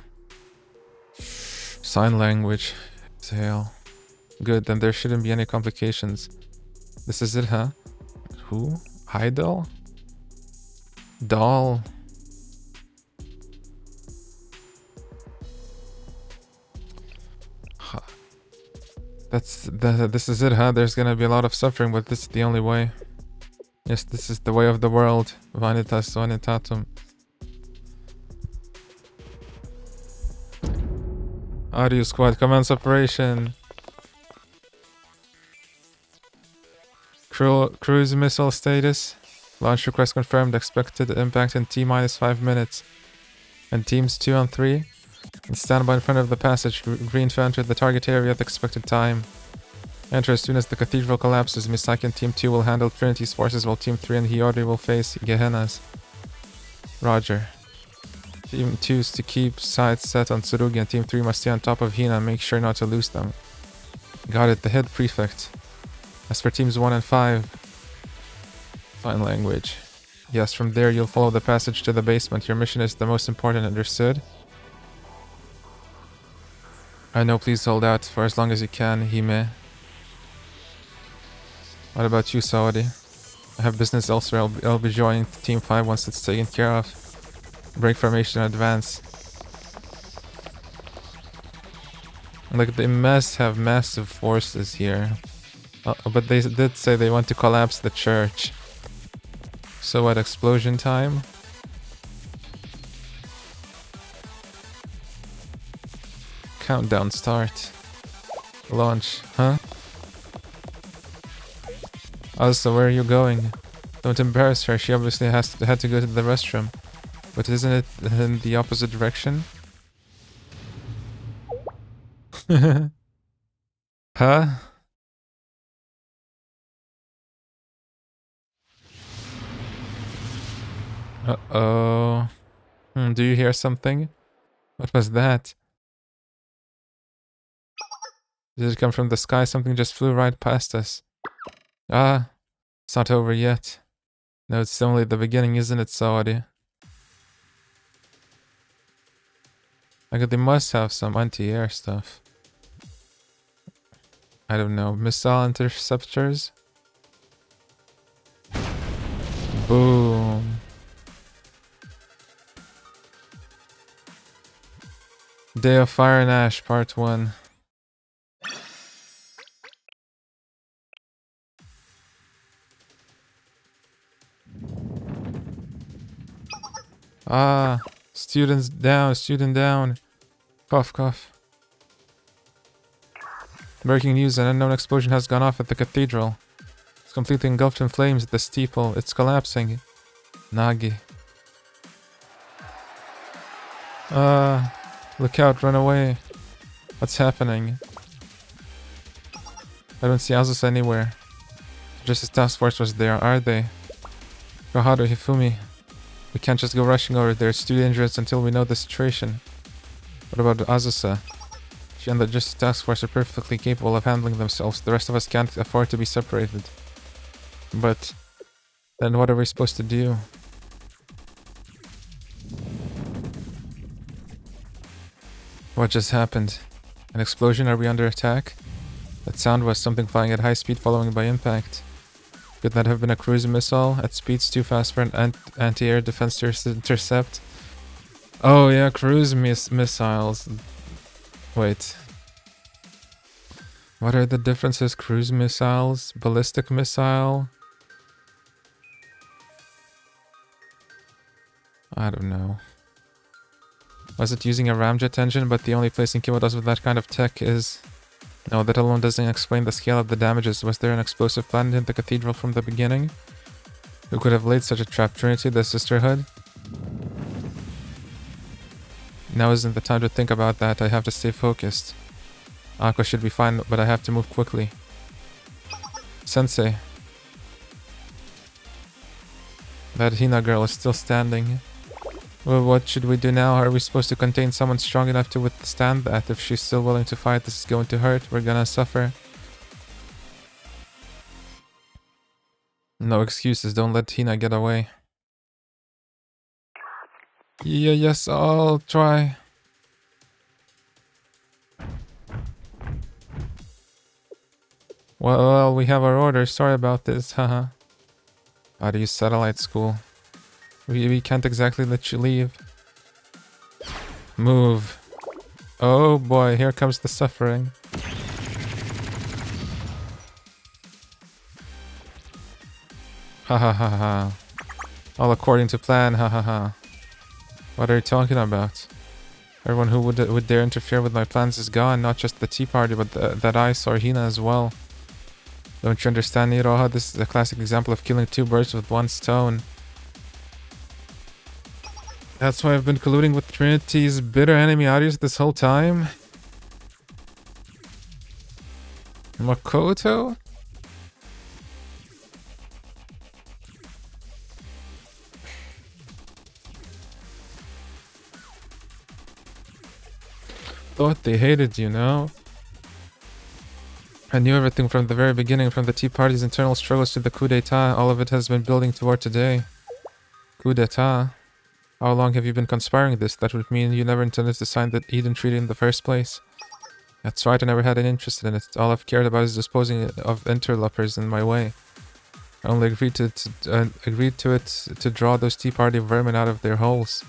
Sign language. Tail. Good, then there shouldn't be any complications. This is it, huh? Who? Heidel? Doll? Huh. This is it, huh? There's gonna be a lot of suffering, but this is the only way. Yes, this is the way of the world. Vanitas vanitatum. Audio squad, commence operation. Cruise missile status. Launch request confirmed. Expected impact in T-minus 5 minutes. And teams 2 and 3. And stand by in front of the passage. Green to enter the target area at the expected time. Enter as soon as the cathedral collapses. Misaki and Team 2 will handle Trinity's forces while Team 3 and Hiyori will face Gehenna's. Roger. Team 2 is to keep sights set on Tsurugi and Team 3 must stay on top of Hina and make sure not to lose them. Got it, the head prefect. As for Teams 1 and 5... Sign language. Yes, from there you'll follow the passage to the basement. Your mission is the most important, understood? I know, please hold out for as long as you can, Hime. What about you, Saori? I have business elsewhere. I'll be joining Team 5 once it's taken care of. Break formation in advance. Like, they must have massive forces here. But they did say they want to collapse the church. So at explosion time? Countdown start. Launch, huh? Also, where are you going? Don't embarrass her, she obviously had to go to the restroom. But isn't it in the opposite direction? Huh? Uh-oh. Do you hear something? What was that? Did it come from the sky? Something just flew right past us. Ah, it's not over yet. No, it's only the beginning, isn't it, Saori? Like, they must have some anti-air stuff. I don't know. Missile interceptors? Boom. Day of Fire and Ash, Part 1. Ah, students down, student down. Cough, cough. Breaking news, an unknown explosion has gone off at the cathedral. It's completely engulfed in flames at the steeple. It's collapsing. Nagi. Look out, run away. What's happening? I don't see Azus anywhere. Just his task force was there, are they? Koharu, Hifumi. We can't just go rushing over there, it's too dangerous until we know the situation. What about Azusa? She and the Justice Task Force are perfectly capable of handling themselves. The rest of us can't afford to be separated. But then what are we supposed to do? What just happened? An explosion? Are we under attack? That sound was something flying at high speed following by impact. Could that have been a cruise missile at speeds too fast for an anti-air defense to intercept? Oh yeah, cruise missiles. Wait. What are the differences? Cruise missiles? Ballistic missile? I don't know. Was it using a ramjet engine, but the only place in Kyoto with that kind of tech is... No, that alone doesn't explain the scale of the damages. Was there an explosive planned in the cathedral from the beginning? Who could have laid such a trap? Trinity, the Sisterhood? Now isn't the time to think about that. I have to stay focused. Aqua should be fine, but I have to move quickly. Sensei. That Hina girl is still standing. Well, what should we do now? Are we supposed to contain someone strong enough to withstand that? If she's still willing to fight, this is going to hurt. We're gonna suffer. No excuses. Don't let Hina get away. Yeah, yes, I'll try. Well, we have our orders. Sorry about this, haha. How do you satellite school? We can't exactly let you leave. Move. Oh boy, here comes the suffering. Ha ha ha ha. All according to plan, ha ha ha. What are you talking about? Everyone who would dare interfere with my plans is gone, not just the Tea Party, but that I saw Hina as well. Don't you understand, Niroha? This is a classic example of killing two birds with one stone. That's why I've been colluding with Trinity's bitter enemy Arius this whole time? Makoto? Thought they hated you, no? I knew everything from the very beginning, from the Tea Party's internal struggles to the coup d'etat. All of it has been building toward today. Coup d'etat? How long have you been conspiring this? That would mean you never intended to sign the Eden Treaty in the first place. That's right, I never had any interest in it. All I've cared about is disposing of interlopers in my way. I only agreed to it to draw those Tea Party vermin out of their holes.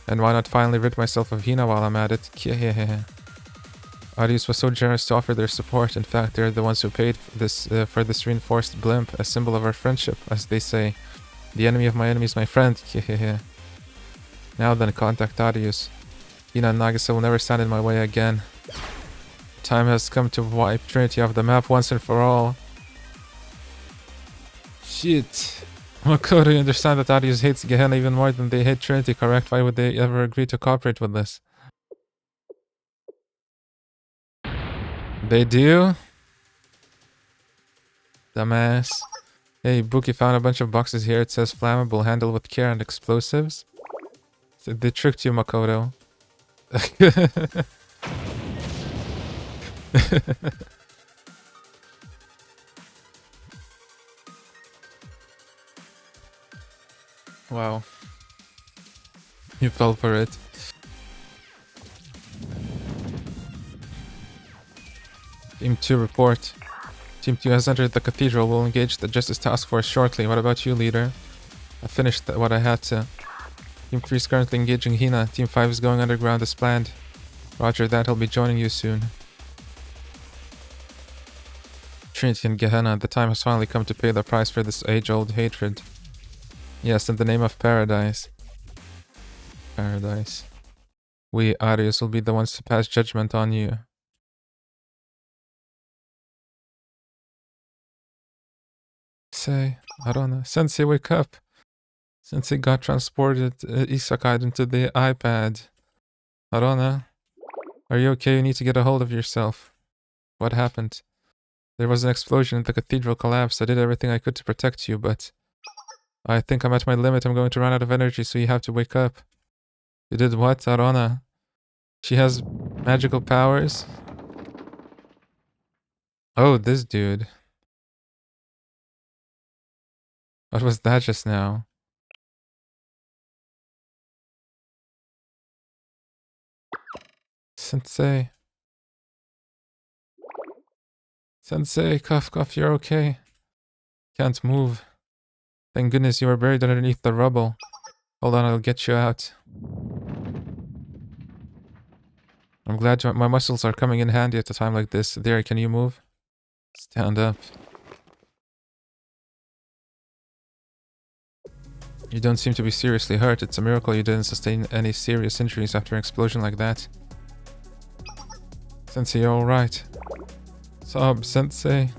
And why not finally rid myself of Hina while I'm at it? Arius was so generous to offer their support. In fact, they're the ones who paid for this reinforced blimp, a symbol of our friendship, as they say. The enemy of my enemy is my friend. Now then, contact Arius. Hina and Nagisa will never stand in my way again. Time has come to wipe Trinity off the map once and for all. Shit. Makoto, you understand that Arius hates Gehenna even more than they hate Trinity, correct? Why would they ever agree to cooperate with this? They do? Dumbass. Hey, Buki found a bunch of boxes here. It says flammable, handle with care, and explosives. They tricked you, Makoto. Wow. You fell for it. Team 2 report. Team 2 has entered the cathedral. We'll engage the Justice Task Force shortly. What about you, leader? I finished what I had to. Team 3 is currently engaging Hina. Team 5 is going underground as planned. Roger that, he'll be joining you soon. Trinity and Gehenna, the time has finally come to pay the price for this age-old hatred. Yes, in the name of paradise. Paradise. We, Arius, will be the ones to pass judgment on you. Say, I don't know. Sensei, wake up. Sensei got transported isekai into the iPad. I don't know. Are you okay? You need to get a hold of yourself. What happened? There was an explosion and the cathedral collapsed. I did everything I could to protect you, but I think I'm at my limit. I'm going to run out of energy, so you have to wake up. You did what, Arona? She has magical powers? Oh, this dude. What was that just now? Sensei. Sensei, cough, cough, you're okay. Can't move. Thank goodness you were buried underneath the rubble. Hold on, I'll get you out. I'm glad my muscles are coming in handy at a time like this. There, can you move? Stand up. You don't seem to be seriously hurt. It's a miracle you didn't sustain any serious injuries after an explosion like that. Sensei, you're alright. Sob, Sensei.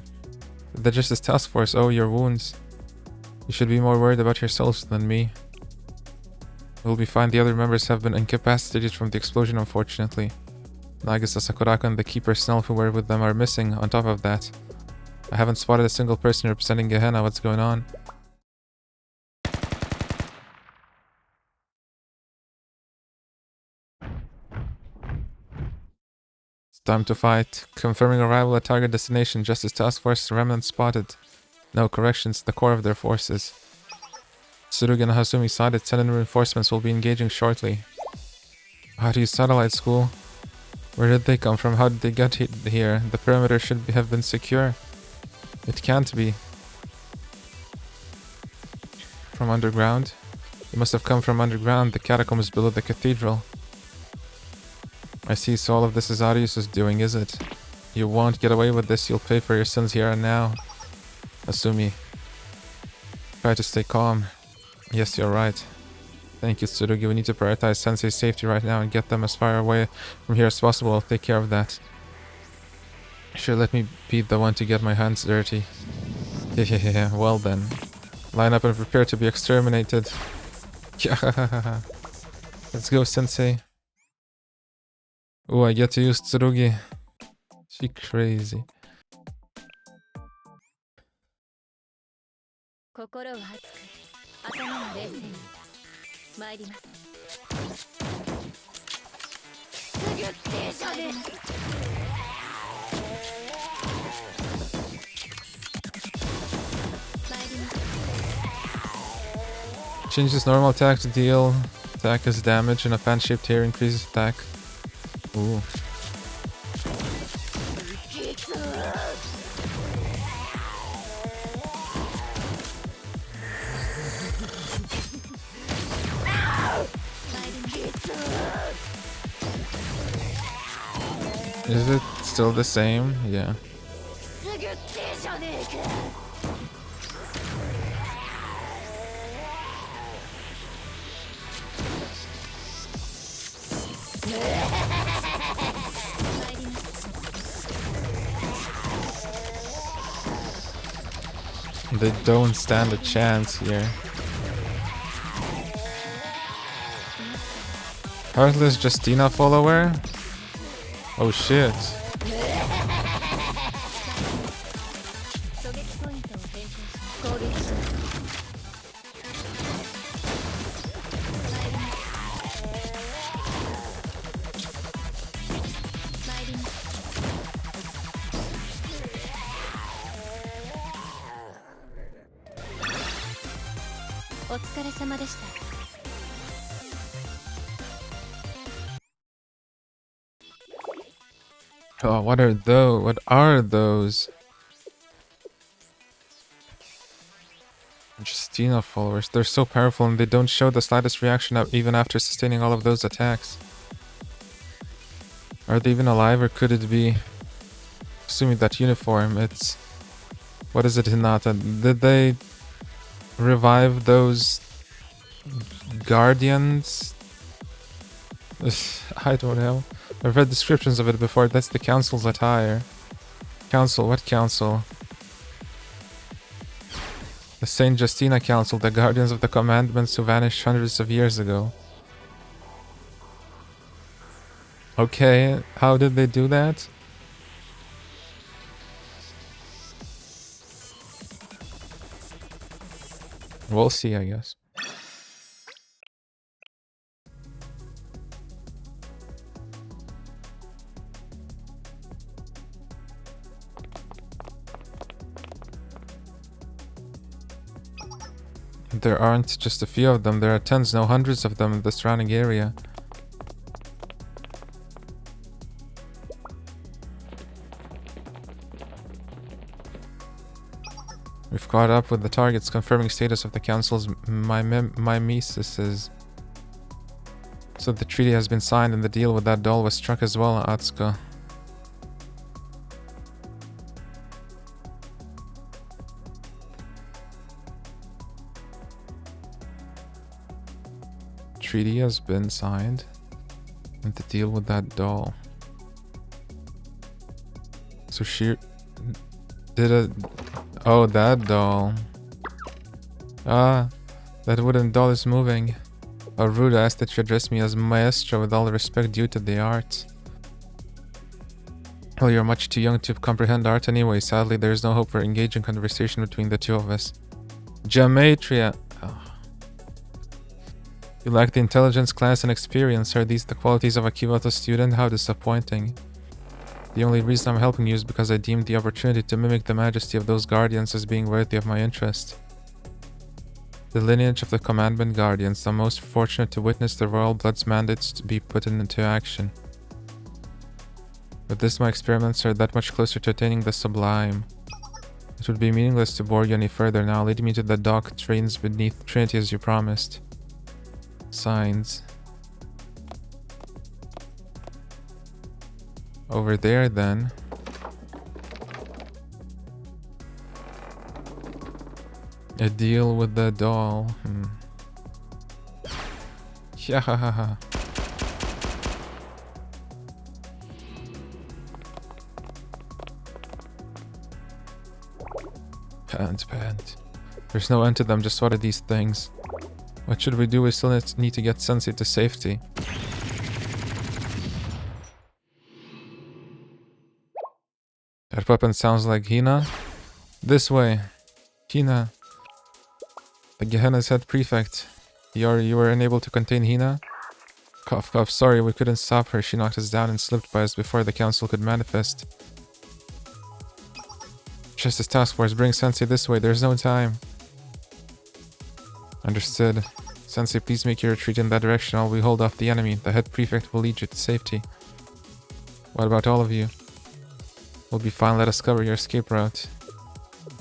The Justice Task Force owe your wounds. You should be more worried about yourselves than me. We'll be fine. The other members have been incapacitated from the explosion, unfortunately. Nagisa, Sakuraka, and the key personnel who were with them are missing. On top of that, I haven't spotted a single person representing Gehenna. What's going on? It's time to fight. Confirming arrival at target destination. Justice Task Force remnant spotted. No corrections, the core of their forces. Tsurugi and Hasumi sighted. 10 reinforcements will be engaging shortly. How do you satellite school? Where did they come from? How did they get here? The perimeter should have been secure. It can't be. From underground? It must have come from underground, the catacombs below the cathedral. I see, so all of this is Arius' doing, is it? You won't get away with this, you'll pay for your sins here and now. Asumi. Try to stay calm. Yes, you're right. Thank you, Tsurugi. We need to prioritize Sensei's safety right now and get them as far away from here as possible. I'll take care of that. Sure, let me be the one to get my hands dirty. Yeah, well then. Line up and prepare to be exterminated. Let's go, Sensei. Oh, I get to use Tsurugi. She crazy. 心は熱く、頭は冷静に参ります。すぐ停車で。Changes normal attack to deal attack as damage, and a fan-shaped hair increases attack. Ooh. Is it still the same? Yeah. They don't stand a chance here. Heartless Justina follower? Oh shit. Oh, what are those? What are those? Justina followers. They're so powerful and they don't show the slightest reaction even after sustaining all of those attacks. Are they even alive, or could it be... Assuming that uniform, it's... What is it, Hinata? Did they revive those guardians? I don't know. I've read descriptions of it before. That's the council's attire. Council? What council? The Saint Justina Council, the guardians of the commandments who vanished hundreds of years ago. Okay, how did they do that? We'll see, I guess. There aren't just a few of them, there are tens, no hundreds of them in the surrounding area. We've caught up with the targets, confirming status of the council's mimesis. So the treaty has been signed and the deal with that doll was struck as well, Atsuka. Treaty has been signed and the deal with that doll. So she did a... Oh, that doll. Ah, that wooden doll is moving. Oh, rude, I ask that you address me as maestro with all the respect due to the art. Well, you're much too young to comprehend art anyway. Sadly, there is no hope for engaging conversation between the two of us. Gematria. Oh. You lack the intelligence, class, and experience. Are these the qualities of a Kyoto student? How disappointing. The only reason I'm helping you is because I deemed the opportunity to mimic the majesty of those guardians as being worthy of my interest. The lineage of the Commandment Guardians, the most fortunate to witness the royal blood's mandates to be put into action. With this, my experiments are that much closer to attaining the sublime. It would be meaningless to bore you any further now. Lead me to the dock trains beneath Trinity as you promised. Signs. Over there, then. A deal with the doll. Yeah, ha, ha, ha. Pant. There's no end to them, just what are these things? What should we do? We still need to get Sensei to safety. That weapon sounds like Hina. This way. Hina. The Gehenna's head prefect. You were unable to contain Hina? Cough, cough. Sorry, we couldn't stop her. She knocked us down and slipped by us before the council could manifest. Justice Task Force, bring Sensei this way. There's no time. Understood. Sensei, please make your retreat in that direction while we hold off the enemy. The head prefect will lead you to safety. What about all of you? We'll be fine. Let us cover your escape route.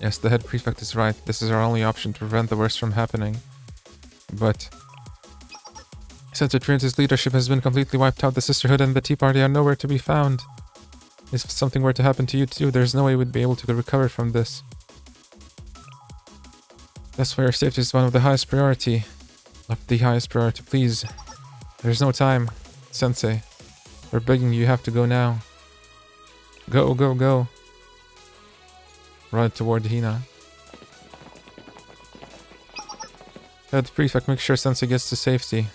Yes, the head prefect is right. This is our only option to prevent the worst from happening. But since Trinity's leadership has been completely wiped out, the Sisterhood and the Tea Party are nowhere to be found. If something were to happen to you too, there's no way we'd be able to recover from this. That's why our safety is one of the highest priority. Of the highest priority, please. There's no time. Sensei, we're begging you, you have to go now. Go, go, go. Run toward Hina. Head prefect, make sure Sensei gets to safety.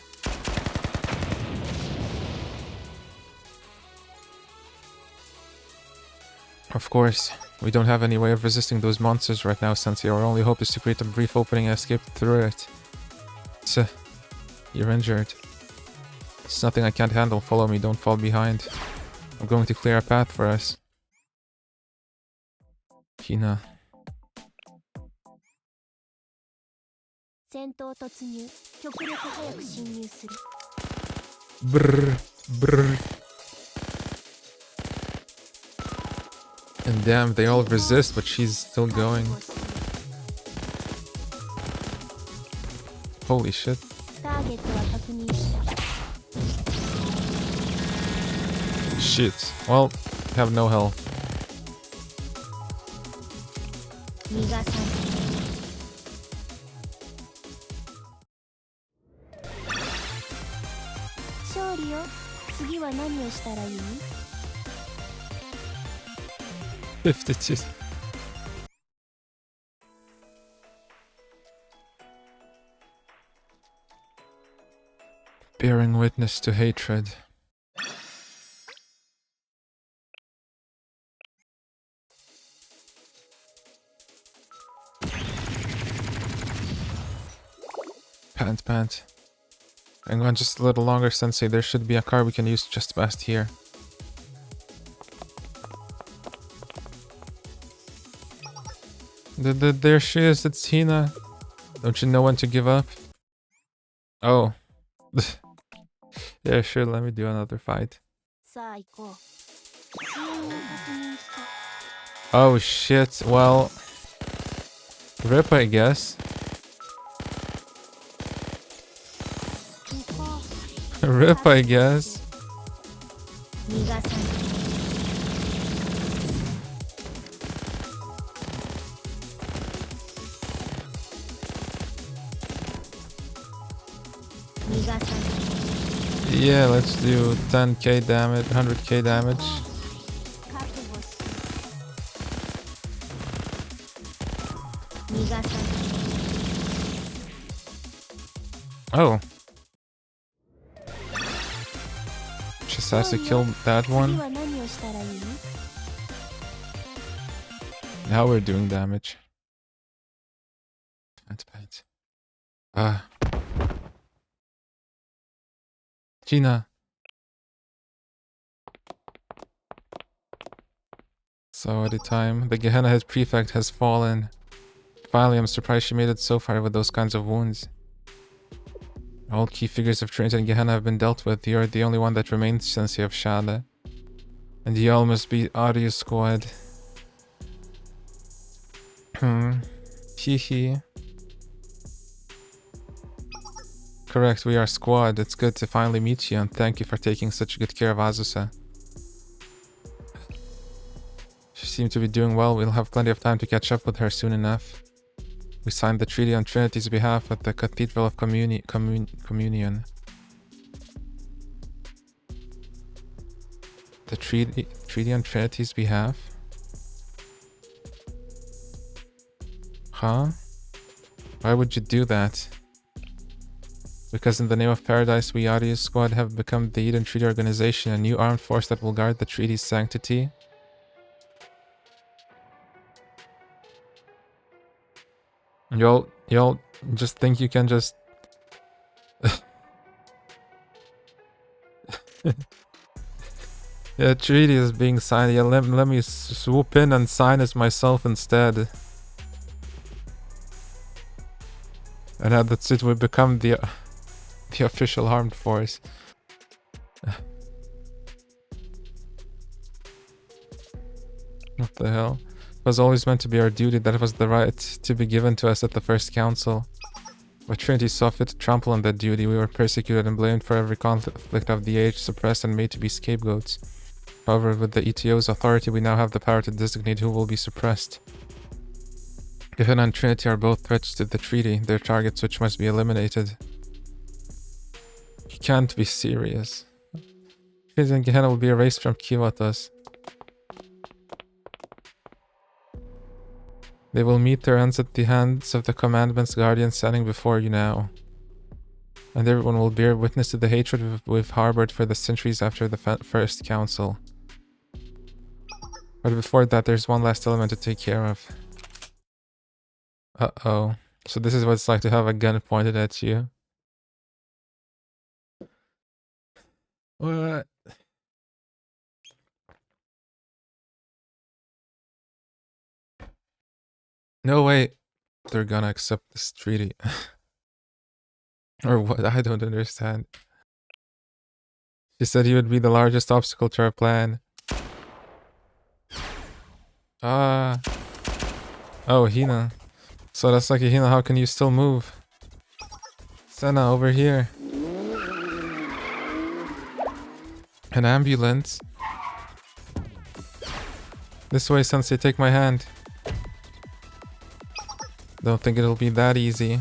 Of course, we don't have any way of resisting those monsters right now, Sensei. Our only hope is to create a brief opening and escape through it. You're injured. It's nothing I can't handle. Follow me, don't fall behind. I'm going to clear a path for us. Hina. Brr, brr. And damn, they all resist, but she's still going. Holy shit. Shit. Well, have no health. Bearing witness to hatred. Pant. Hang on just a little longer, Sensei. There should be a car we can use just past here. There she is, it's Hina. Don't you know when to give up? Oh. Yeah, sure, let me do another fight. Oh shit, well... RIP, I guess. RIP, I guess. Yeah, let's do 10k damage, 100k damage. Oh. Just has to kill that one. Now we're doing damage. Gina. So at the time, the Gehenna head prefect has fallen. Finally, I'm surprised she made it so far with those kinds of wounds. All key figures of Trinity and Gehenna have been dealt with. You're the only one that remains, Sensei of Shada. And y'all must be Audio Squad. Hee hee. Correct, we are squad. It's good to finally meet you, and thank you for taking such good care of Azusa. She seemed to be doing well. We'll have plenty of time to catch up with her soon enough. We signed the treaty on Trinity's behalf at the Cathedral of Communion. The treaty on Trinity's behalf? Huh? Why would you do that? Because in the name of paradise, we Audius Squad have become the Eden Treaty Organization, a new armed force that will guard the treaty's sanctity. Y'all just think you can just... Yeah, treaty is being signed. Yeah, let me swoop in and sign it myself instead. And that's it, we become the official armed force. What the hell? It was always meant to be our duty. That was the right to be given to us at the first council. But Trinity saw fit to trample on that duty. We were persecuted and blamed for every conflict of the age, suppressed and made to be scapegoats. However, with the ETO's authority, we now have the power to designate who will be suppressed. Gehenna and Trinity are both threats to the treaty. They're targets which must be eliminated. You can't be serious. Trinity and Gehenna will be erased from Kivatos. They will meet their ends at the hands of the Commandment's guardian standing before you now. And everyone will bear witness to the hatred we've harbored for the centuries after the First Council. But before that, there's one last element to take care of. Uh-oh. So this is what it's like to have a gun pointed at you. What? No way. They're gonna accept this treaty. Or what? I don't understand. She said he would be the largest obstacle to our plan. Ah. Oh, Hina. So that's like, Hina, how can you still move? Senna, over here. An ambulance. This way, Sensei, take my hand. Don't think it'll be that easy.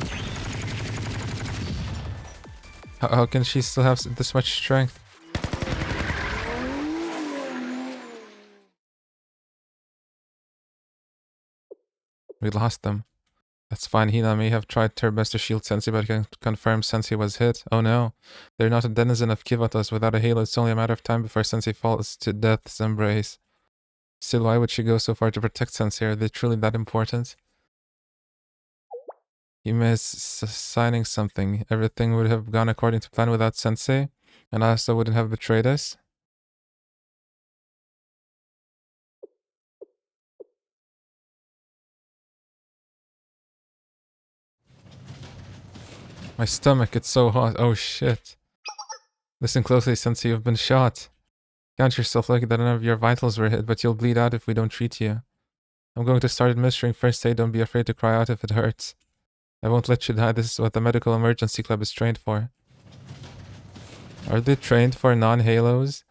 How can she still have this much strength? We lost them. That's fine. Hina may have tried her best to shield Sensei, but can confirm Sensei was hit. Oh no. They're not a denizen of Kivatos. Without a halo, it's only a matter of time before Sensei falls to death's embrace. Still, why would she go so far to protect Sensei? Are they truly that important? You miss signing something. Everything would have gone according to plan without Sensei, and Asa wouldn't have betrayed us. My stomach, it's so hot. Oh shit. Listen closely, Sensei, you've been shot. Count yourself lucky that none of your vitals were hit, but you'll bleed out if we don't treat you. I'm going to start administering first aid. Don't be afraid to cry out if it hurts. I won't let you die. This is what the Medical Emergency Club is trained for. Are they trained for non-halos?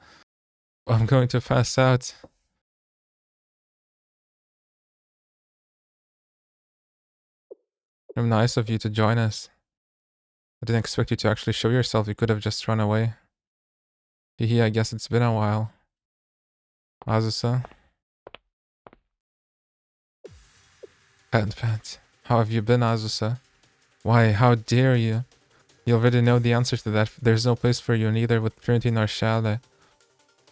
I'm going to pass out. Nice of you to join us. I didn't expect you to actually show yourself. You could have just run away. Hehe, I guess it's been a while. Azusa. Pat. How have you been, Azusa? Why, how dare you? You already know the answer to that. There's no place for you, neither with Trinity nor Shale.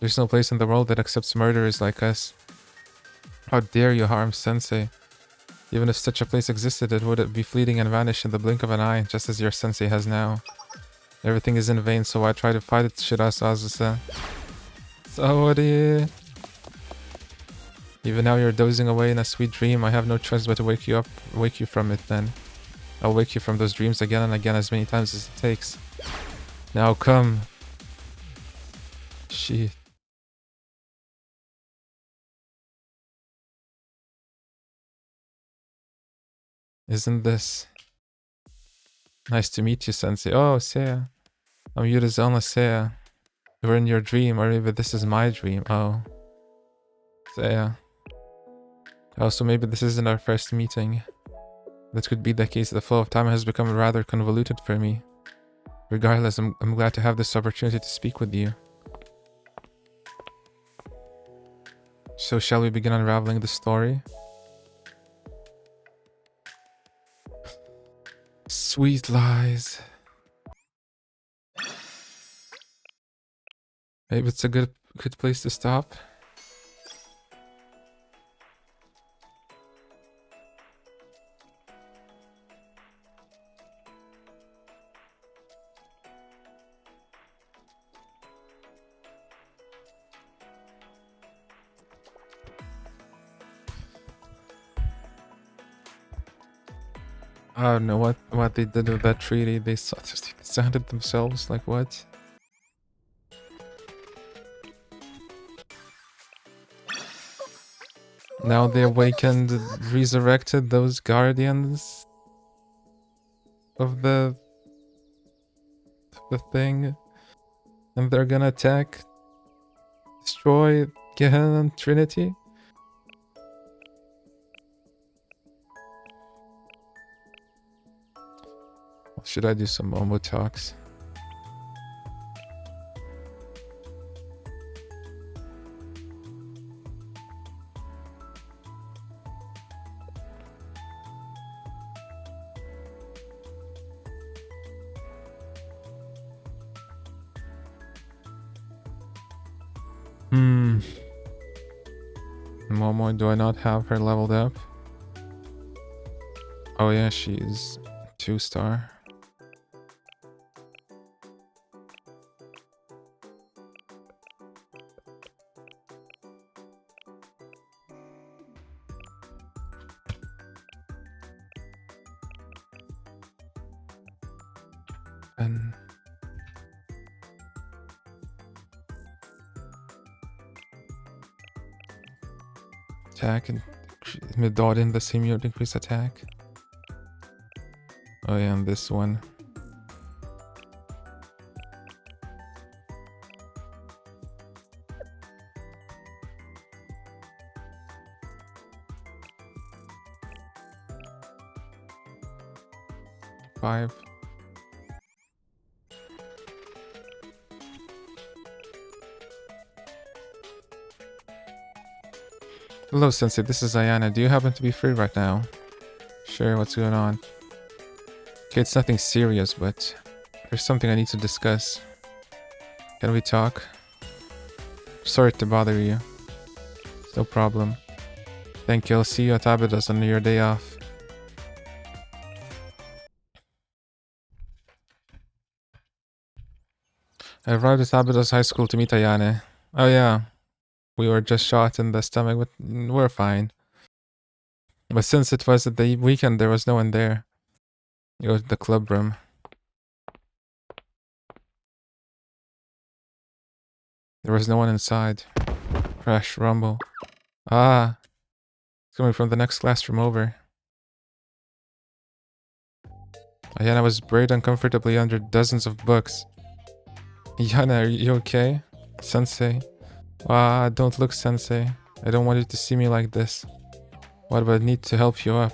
There's no place in the world that accepts murderers like us. How dare you harm Sensei? Even if such a place existed, it would be fleeting and vanish in the blink of an eye, just as your Sensei has now. Everything is in vain, so why try to fight it, Shirasu Azusa? Sorry. Even now you're dozing away in a sweet dream. I have no choice but to wake you from it then. I'll wake you from those dreams again and again as many times as it takes. Now come. Shit. Isn't this... Nice to meet you, Sensei. Oh, Seiya. I'm Yurizawa Seiya. We're in your dream, or maybe this is my dream. Oh. Seiya. Oh, so maybe this isn't our first meeting. That could be the case. The flow of time has become rather convoluted for me. Regardless, I'm glad to have this opportunity to speak with you. So shall we begin unraveling the story? Sweet lies. Maybe it's a good place to stop. I don't know what they did with that treaty. They sounded themselves like what? Now they awakened, resurrected those guardians of the thing, and they're gonna attack, destroy Gehenna and Trinity. Should I do some Momo talks? Momo, do I not have her leveled up? Oh yeah, she's 2-star. And attack and mid-dot in the same unit increase attack. Oh yeah, and this one. Five. Hello, Sensei. This is Ayana. Do you happen to be free right now? Sure, what's going on? Okay, it's nothing serious, but there's something I need to discuss. Can we talk? Sorry to bother you. It's no problem. Thank you. I'll see you at Abydos on your day off. I arrived at Abydos High School to meet Ayane. Oh yeah. We were just shot in the stomach, but we're fine. But since it was at the weekend, there was no one there. You go to the club room. There was no one inside. Crash, rumble. Ah! It's coming from the next classroom over. Ayana was buried uncomfortably under dozens of books. Yana, are you okay? Sensei. Ah, don't look, Sensei. I don't want you to see me like this. What about I need to help you up?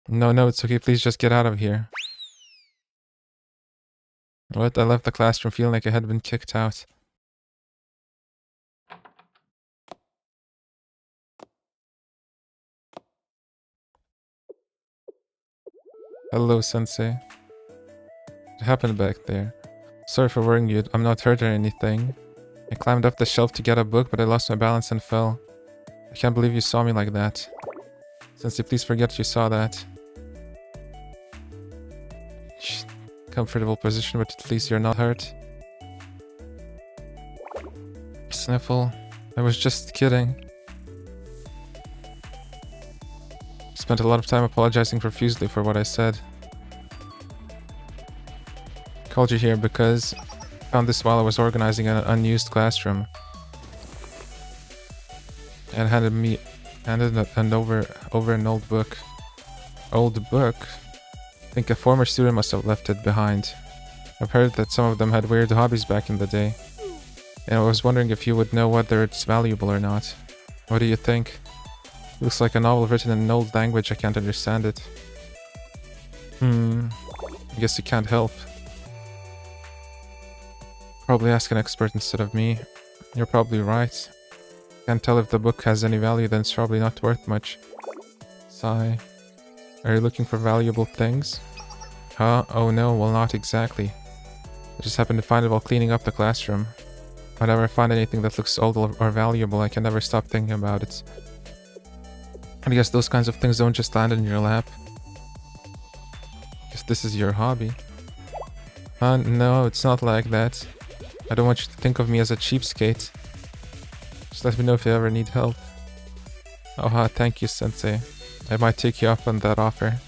No, it's okay. Please just get out of here. What? I left the classroom feeling like I had been kicked out. Hello, Sensei. What happened back there? Sorry for worrying you. I'm not hurt or anything. I climbed up the shelf to get a book, but I lost my balance and fell. I can't believe you saw me like that. Sensei, please forget you saw that. Comfortable position, but at least you're not hurt. Sniffle. I was just kidding. Spent a lot of time apologizing profusely for what I said. Called you here because I found this while I was organizing an unused classroom. And handed me Handed over an old book. Old book? I think a former student must have left it behind. I've heard that some of them had weird hobbies back in the day. And I was wondering if you would know whether it's valuable or not. What do you think? Looks like a novel written in an old language. I can't understand it. I guess you can't help. Probably ask an expert instead of me. You're probably right. Can't tell if the book has any value, then it's probably not worth much. Sigh. Are you looking for valuable things? Huh? Oh no, well not exactly. I just happened to find it while cleaning up the classroom. Whenever I find anything that looks old or valuable, I can never stop thinking about it. I guess those kinds of things don't just land in your lap. Guess this is your hobby. No, it's not like that. I don't want you to think of me as a cheapskate. Just let me know if you ever need help. Oh, thank you, Sensei. I might take you up on that offer.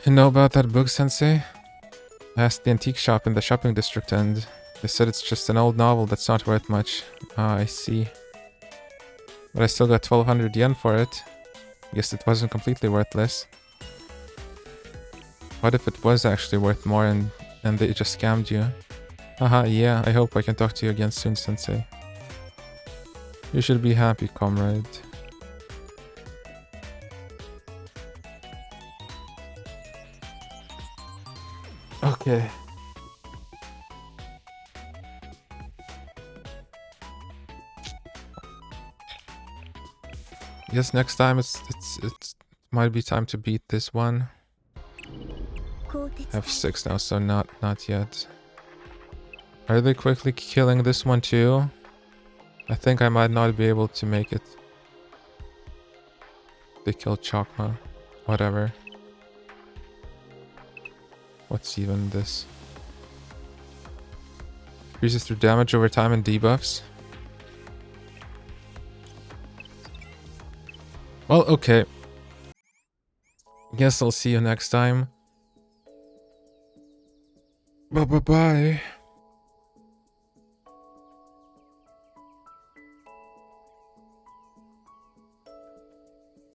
You know about that book, Sensei? I asked the antique shop in the shopping district and they said it's just an old novel that's not worth much. Ah, I see. But I still got 1200 yen for it. Guess it wasn't completely worthless. What if it was actually worth more and they just scammed you? Haha, yeah, I hope I can talk to you again soon, Sensei. You should be happy, comrade. Okay. Guess next time it's might be time to beat this one. I have 6 now, so not yet. Are they quickly killing this one too? I think I might not be able to make it. They killed Chakma. Whatever. What's even this? Increases through damage over time and debuffs. Well, okay. Guess I'll see you next time. Bye.